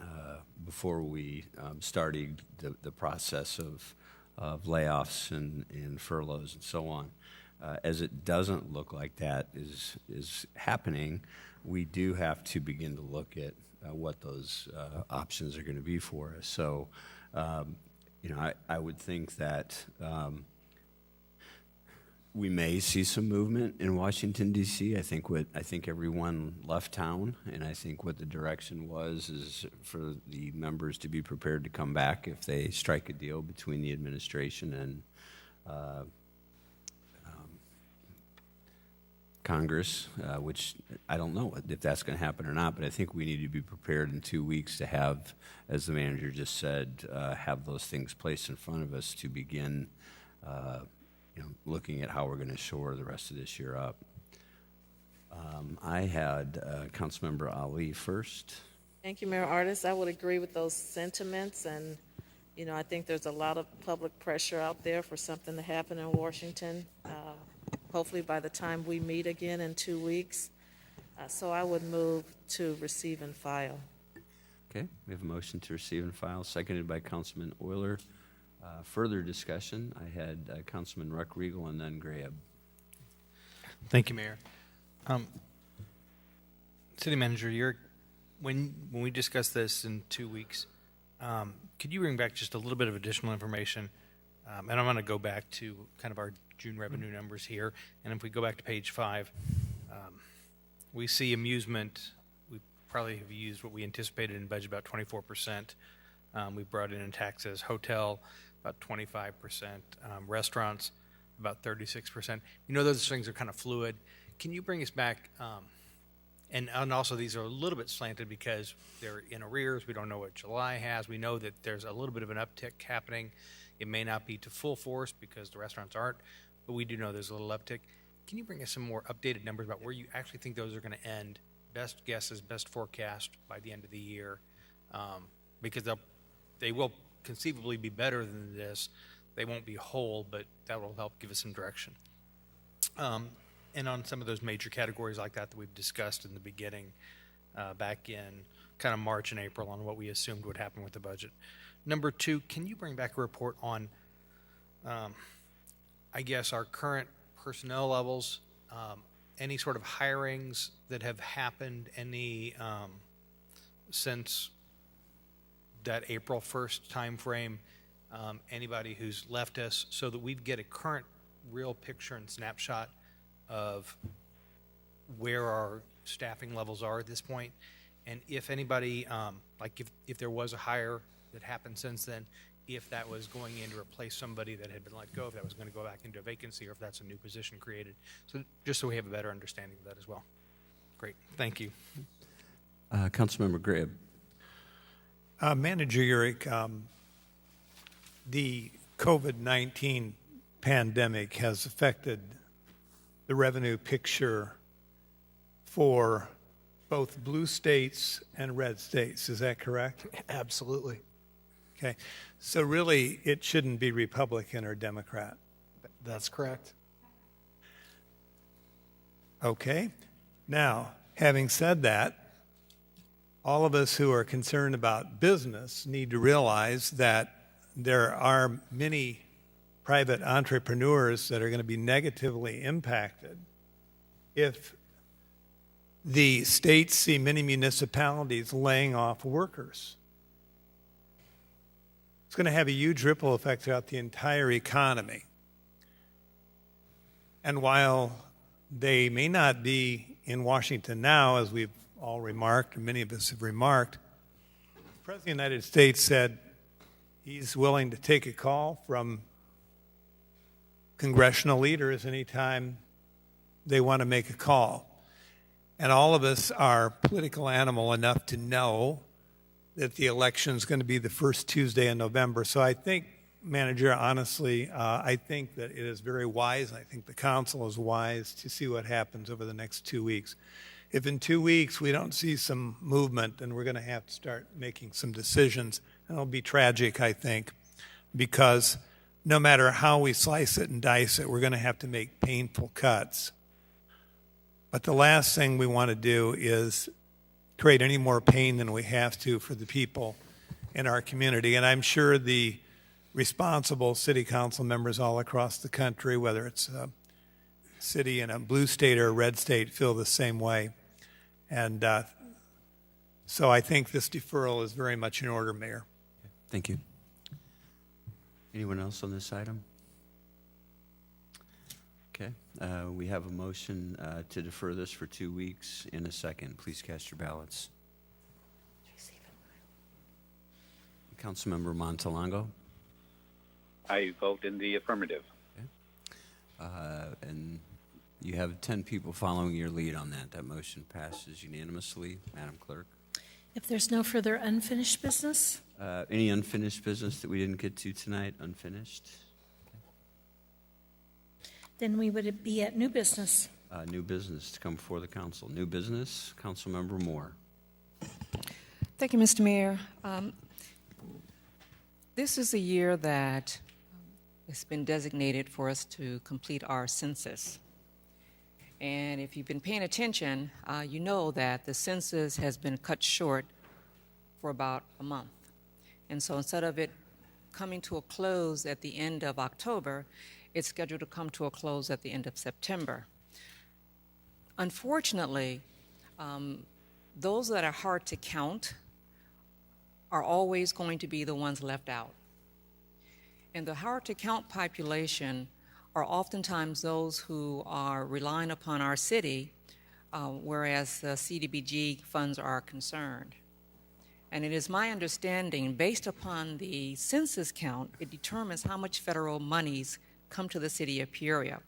before we started the process of layoffs and furloughs and so on. As it doesn't look like that is happening, we do have to begin to look at what those options are going to be for us. So, I would think that we may see some movement in Washington D.C. I think everyone left town, and I think what the direction was is for the members to be prepared to come back if they strike a deal between the administration and Congress, which I don't know if that's going to happen or not, but I think we need to be prepared in 2 weeks to have, as the manager just said, have those things placed in front of us to begin looking at how we're going to shore the rest of this year up. I had Councilmember Ali first.
Thank you, Mayor Artis. I would agree with those sentiments, and, I think there's a lot of public pressure out there for something to happen in Washington, hopefully by the time we meet again in 2 weeks. So I would move to receive and file.
Okay, we have a motion to receive and file, seconded by Councilman Euler. Further discussion, I had Councilman Ruckriegel and then Graham.
Thank you, Mayor. City Manager, when we discuss this in 2 weeks, could you bring back just a little bit of additional information? And I'm going to go back to kind of our June revenue numbers here. And if we go back to page 5, we see amusement. We probably have used what we anticipated in budget, about 24%. We brought in taxes, hotel, about 25%, restaurants, about 36%. Those things are kind of fluid. Can you bring us back? And also, these are a little bit slanted because they're in arrears. We don't know what July has. We know that there's a little bit of an uptick happening. It may not be to full force because the restaurants aren't, but we do know there's a little uptick. Can you bring us some more updated numbers about where you actually think those are going to end? Best guesses, best forecast by the end of the year, because they will conceivably be better than this. They won't be whole, but that will help give us some direction. And on some of those major categories like that we've discussed in the beginning, back in kind of March and April, on what we assumed would happen with the budget. Number 2, can you bring back a report on, I guess, our current personnel levels, any sort of hirings that have happened, any since that April 1st timeframe, anybody who's left us, so that we get a current real picture and snapshot of where our staffing levels are at this point. And if anybody, like if there was a hire that happened since then, if that was going in to replace somebody that had been let go, if that was going to go back into a vacancy, or if that's a new position created. So just so we have a better understanding of that as well. Great, thank you.
Councilmember Graham.
Manager Urick, the COVID-19 pandemic has affected the revenue picture for both blue states and red states. Is that correct?
Absolutely.
Okay. So really, it shouldn't be Republican or Democrat.
That's correct.
Okay. Now, having said that, all of us who are concerned about business need to realize that there are many private entrepreneurs that are going to be negatively impacted if the states see many municipalities laying off workers. It's going to have a huge ripple effect throughout the entire economy. And while they may not be in Washington now, as we've all remarked, or many of us have remarked, the President of the United States said he's willing to take a call from congressional leaders anytime they want to make a call. And all of us are political animal enough to know that the election is going to be the first Tuesday in November. So I think, Manager, honestly, I think that it is very wise. I think the council is wise to see what happens over the next 2 weeks. If in 2 weeks we don't see some movement, then we're going to have to start making some decisions. And it'll be tragic, I think, because no matter how we slice it and dice it, we're going to have to make painful cuts. But the last thing we want to do is create any more pain than we have to for the people in our community. And I'm sure the responsible city council members all across the country, whether it's a city in a blue state or a red state, feel the same way. And so I think this deferral is very much in order, Mayor.
Thank you. Anyone else on this item? Okay, we have a motion to defer this for 2 weeks in a second. Please cast your ballots. Councilmember Montalongo,
I vote in the affirmative.
and you have 10 people following your lead on that. That motion passes unanimously. Madam Clerk.
If there's no further unfinished business,
Any unfinished business that we didn't get to tonight? Unfinished?
then we would be at new business.
New business to come before the council. New business, Councilmember Moore.
Thank you, Mr. Mayor. This is a year that has been designated for us to complete our census. And if you've been paying attention, you know that the census has been cut short for about a month. And so instead of it coming to a close at the end of October, it's scheduled to come to a close at the end of September. Unfortunately, those that are hard to count are always going to be the ones left out. And the hard to count population are oftentimes those who are relying upon our city, whereas the CDBG funds are concerned. And it is my understanding, based upon the census count, it determines how much federal monies come to the city of Peoria.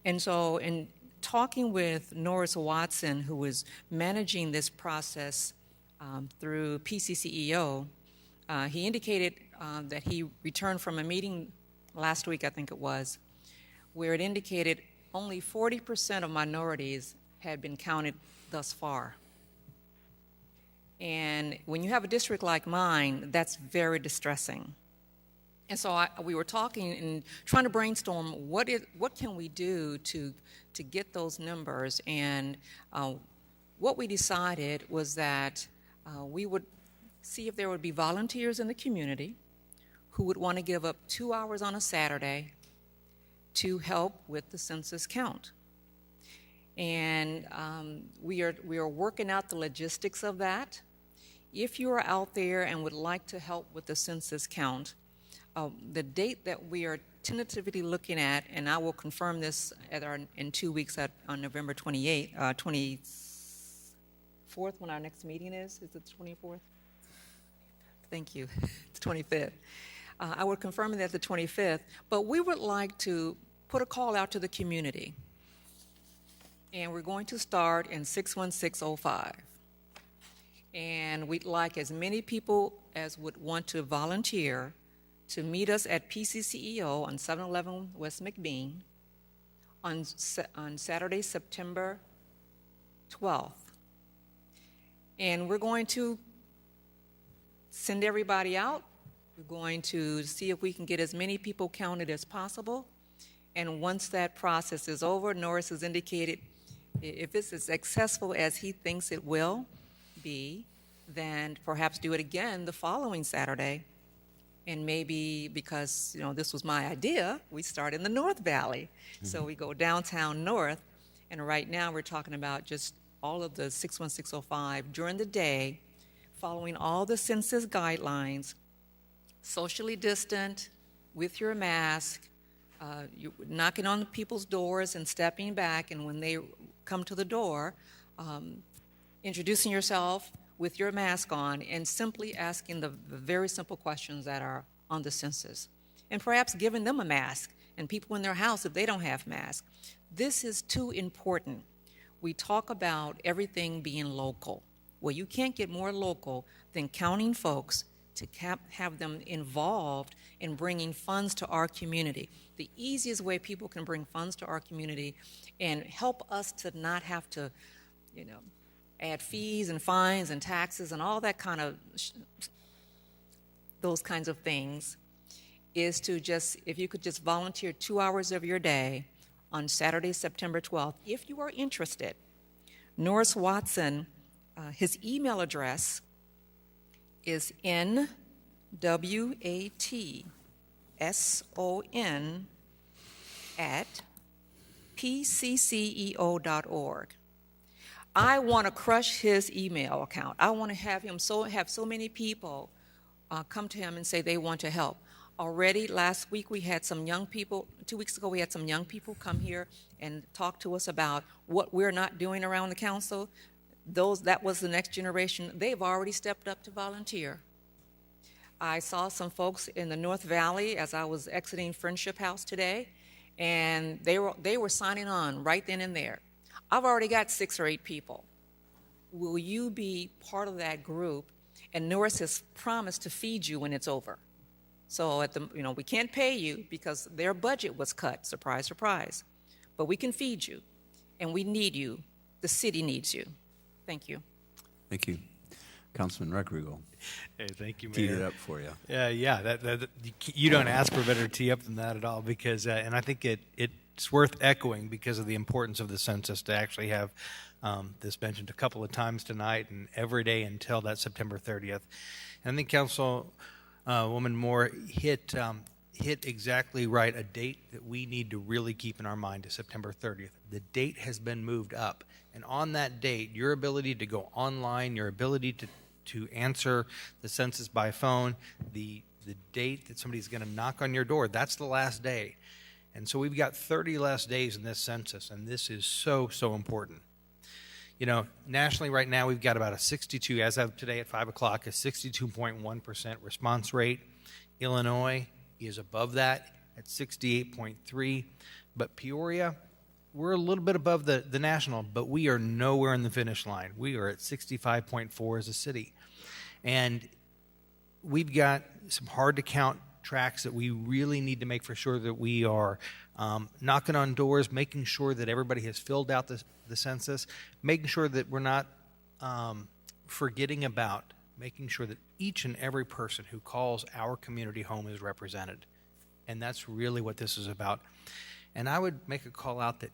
And so in talking with Norris Watson, who is managing this process through PCCEO, he indicated that he returned from a meeting last week, I think it was, where it indicated only 40% of minorities had been counted thus far. And when you have a district like mine, that's very distressing. And so we were talking and trying to brainstorm what can we do to get those numbers. And what we decided was that we would see if there would be volunteers in the community who would want to give up 2 hours on a Saturday to help with the census count. And we are working out the logistics of that. If you are out there and would like to help with the census count, the date that we are tentatively looking at, and I will confirm this in 2 weeks on November 24th, when our next meeting is it the 24th? Thank you. It's 25th. I would confirm that the 25th, but we would like to put a call out to the community. And we're going to start in 61605. And we'd like as many people as would want to volunteer to meet us at PCCEO on 711 West McBean on Saturday, September 12th. And we're going to send everybody out. We're going to see if we can get as many people counted as possible. And once that process is over, Norris has indicated if it's as successful as he thinks it will be, then perhaps do it again the following Saturday. And maybe, because this was my idea, we start in the North Valley. Mm-hmm. So we go downtown north, and right now we're talking about just all of the 61605 during the day, following all the census guidelines, socially distant, with your mask, you're knocking on people's doors and stepping back, and when they come to the door, introducing yourself with your mask on and simply asking the very simple questions that are on the census, and perhaps giving them a mask, and people in their house if they don't have masks. This is too important. We talk about everything being local. Well, you can't get more local than counting folks to have them involved in bringing funds to our community. The easiest way people can bring funds to our community and help us to not have to, add fees and fines and taxes and all that kind of, those kinds of things, is to if you could just volunteer 2 hours of your day on Saturday, September 12th, if you are interested. Norris Watson, his email address is nwatson@pcceo.org. I want to crush his email account. I want to have him have so many people come to him and say they want to help. Already last week, we had some young people, 2 weeks ago, we had some young people come here and talk to us about what we're not doing around the council. That was the next generation. They've already stepped up to volunteer. I saw some folks in the North Valley as I was exiting Friendship House today, and they were signing on right then and there. I've already got 6 or 8 people. Will you be part of that group? And Norris has promised to feed you when it's over. So we can't pay you because their budget was cut, surprise, surprise. But we can feed you, and we need you. The city needs you. Thank you.
Thank you. Councilman Reckriegel.
Hey, thank you, Mayor.
Teed it up for you.
Yeah. You don't ask for a better tee up than that at all, because, and I think it's worth echoing because of the importance of the census to actually have this mentioned a couple of times tonight and every day until that September 30th. And I think Councilwoman Moore hit exactly right. A date that we need to really keep in our mind is September 30th. The date has been moved up, and on that date, your ability to go online, your ability to answer the census by phone, the date that somebody's going to knock on your door, that's the last day. And so we've got 30 less days in this census, and this is so, so important. Nationally right now, we've got about a 62, as of today at 5 o'clock, a 62.1% response rate. Illinois is above that at 68.3. But Peoria, we're a little bit above the national, but we are nowhere in the finish line. We are at 65.4 as a city. And we've got some hard-to-count tracks that we really need to make for sure that we are knocking on doors, making sure that everybody has filled out the census, making sure that we're not forgetting about making sure that each and every person who calls our community home is represented. And that's really what this is about. And I would make a call out that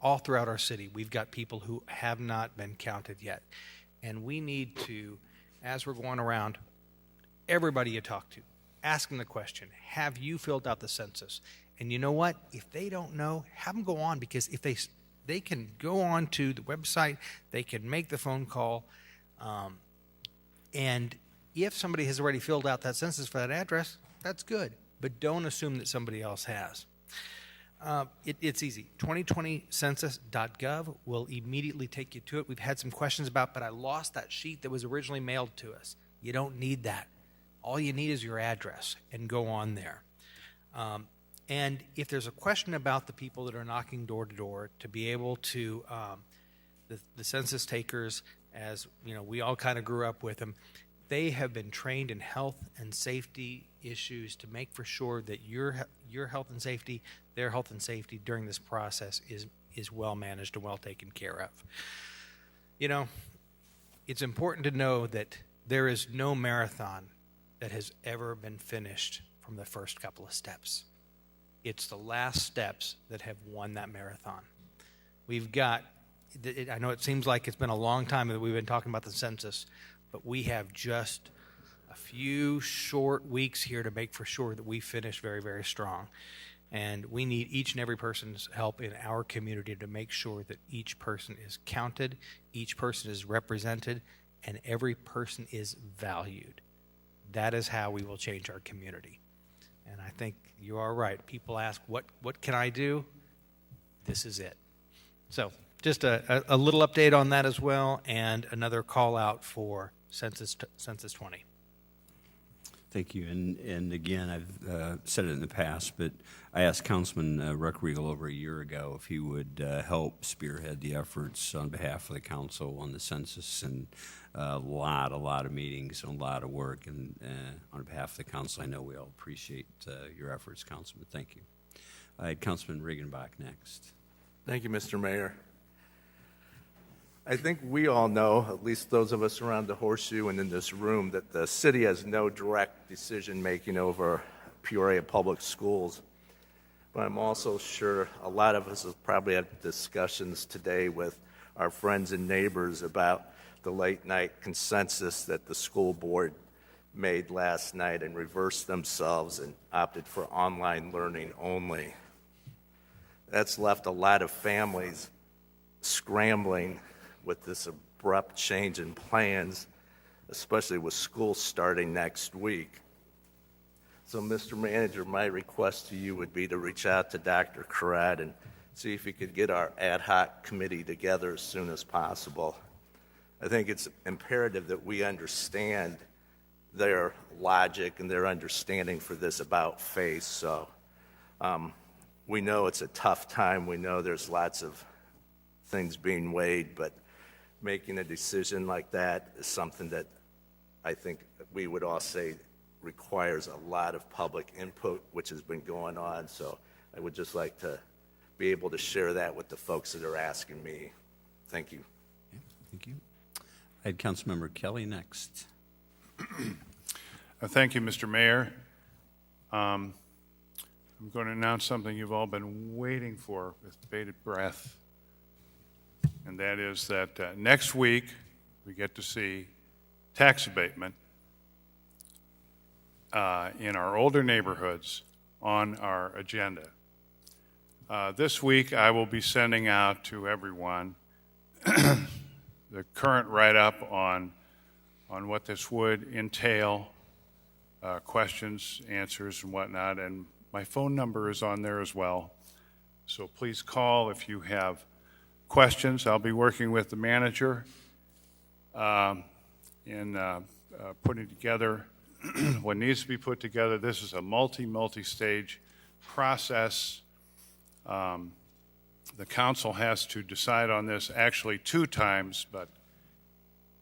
all throughout our city, we've got people who have not been counted yet. And we need to, as we're going around, everybody you talk to, ask them the question, have you filled out the census? And you know what? If they don't know, have them go on, because if they can go on to the website, they can make the phone call, and if somebody has already filled out that census for that address, that's good. But don't assume that somebody else has. It's easy. 2020census.gov will immediately take you to it. We've had some questions about, but I lost that sheet that was originally mailed to us. You don't need that. All you need is your address, and go on there. And if there's a question about the people that are knocking door to door, to be able to, the census takers, as we all kind of grew up with them, they have been trained in health and safety issues to make for sure that your health and safety, their health and safety during this process is well managed and well taken care of. It's important to know that there is no marathon that has ever been finished from the first couple of steps. It's the last steps that have won that marathon. We've got, I know it seems like it's been a long time that we've been talking about the census, but we have just a few short weeks here to make for sure that we finish very, very strong. And we need each and every person's help in our community to make sure that each person is counted, each person is represented, and every person is valued. That is how we will change our community. And I think you are right. People ask, what can I do? This is it. So just a little update on that as well, and another call out for Census 20.
Thank you. And again, I've said it in the past, but I asked Councilman Reckriegel over a year ago if he would help spearhead the efforts on behalf of the council on the census, and a lot of meetings, and a lot of work. And on behalf of the council, I know we all appreciate your efforts, Councilman. Thank you. I had Councilman Regenbach next.
Thank you, Mr. Mayor. I think we all know, at least those of us around the horseshoe and in this room, that the city has no direct decision-making over Peoria Public Schools. But I'm also sure a lot of us have probably had discussions today with our friends and neighbors about the late-night consensus that the school board made last night and reversed themselves and opted for online learning only. That's left a lot of families scrambling with this abrupt change in plans, especially with school starting next week. So, Mr. Manager, my request to you would be to reach out to Dr. Carrat and see if he could get our ad hoc committee together as soon as possible. I think it's imperative that we understand their logic and their understanding for this about face. So we know it's a tough time. We know there's lots of things being weighed, but making a decision like that is something that I think we would all say requires a lot of public input, which has been going on. So I would just like to be able to share that with the folks that are asking me. Thank you.
Okay, thank you. I had Councilmember Kelly next.
Thank you, Mr. Mayor. I'm going to announce something you've all been waiting for with bated breath, and that is that next week we get to see tax abatement in our older neighborhoods on our agenda. This week I will be sending out to everyone the current write-up on what this would entail, questions, answers, and whatnot, and my phone number is on there as well. So please call if you have questions. I'll be working with the manager in putting together what needs to be put together. This is a multi-stage process. The council has to decide on this actually 2 times, but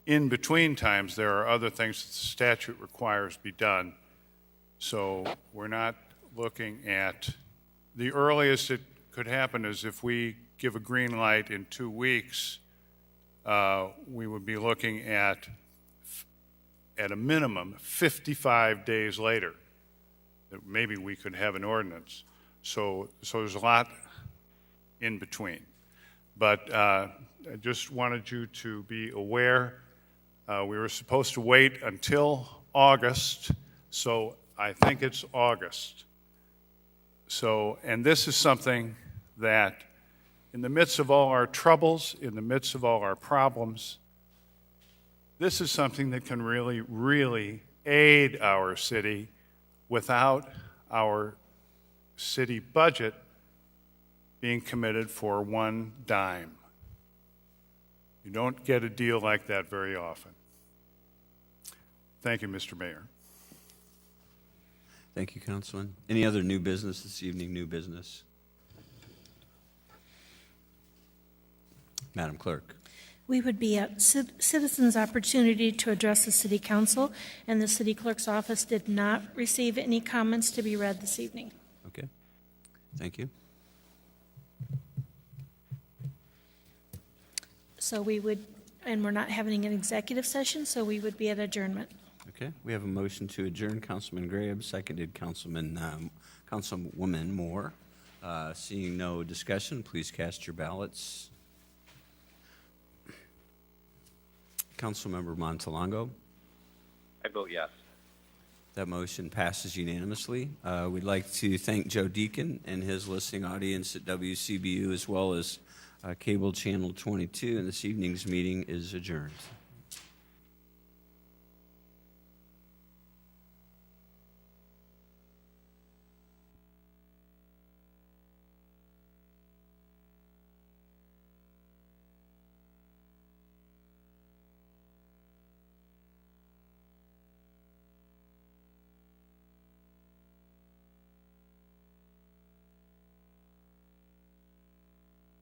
in between times there are other things that the statute requires be done. So we're not looking at, the earliest it could happen is if we give a green light in 2 weeks, we would be looking at a minimum 55 days later that maybe we could have an ordinance. So there's a lot in between. But I just wanted you to be aware. We were supposed to wait until August, so I think it's August. So, and this is something that in the midst of all our troubles, in the midst of all our problems, this is something that can really, really aid our city without our city budget being committed for 1 dime. You don't get a deal like that very often. Thank you, Mr. Mayor.
Thank you, Councilman. Any other new business this evening? New business? Madam Clerk.
We would be at citizens' opportunity to address the City Council, and the City Clerk's office did not receive any comments to be read this evening.
Okay. Thank you.
So we would, and we're not having an executive session, so we would be at adjournment.
Okay. We have a motion to adjourn. Councilman Graham, seconded Councilwoman Moore. Seeing no discussion, please cast your ballots. Councilmember Montalongo.
I vote yes.
That motion passes unanimously. We'd like to thank Joe Deacon and his listening audience at WCBU as well as Cable Channel 22, and this evening's meeting is adjourned.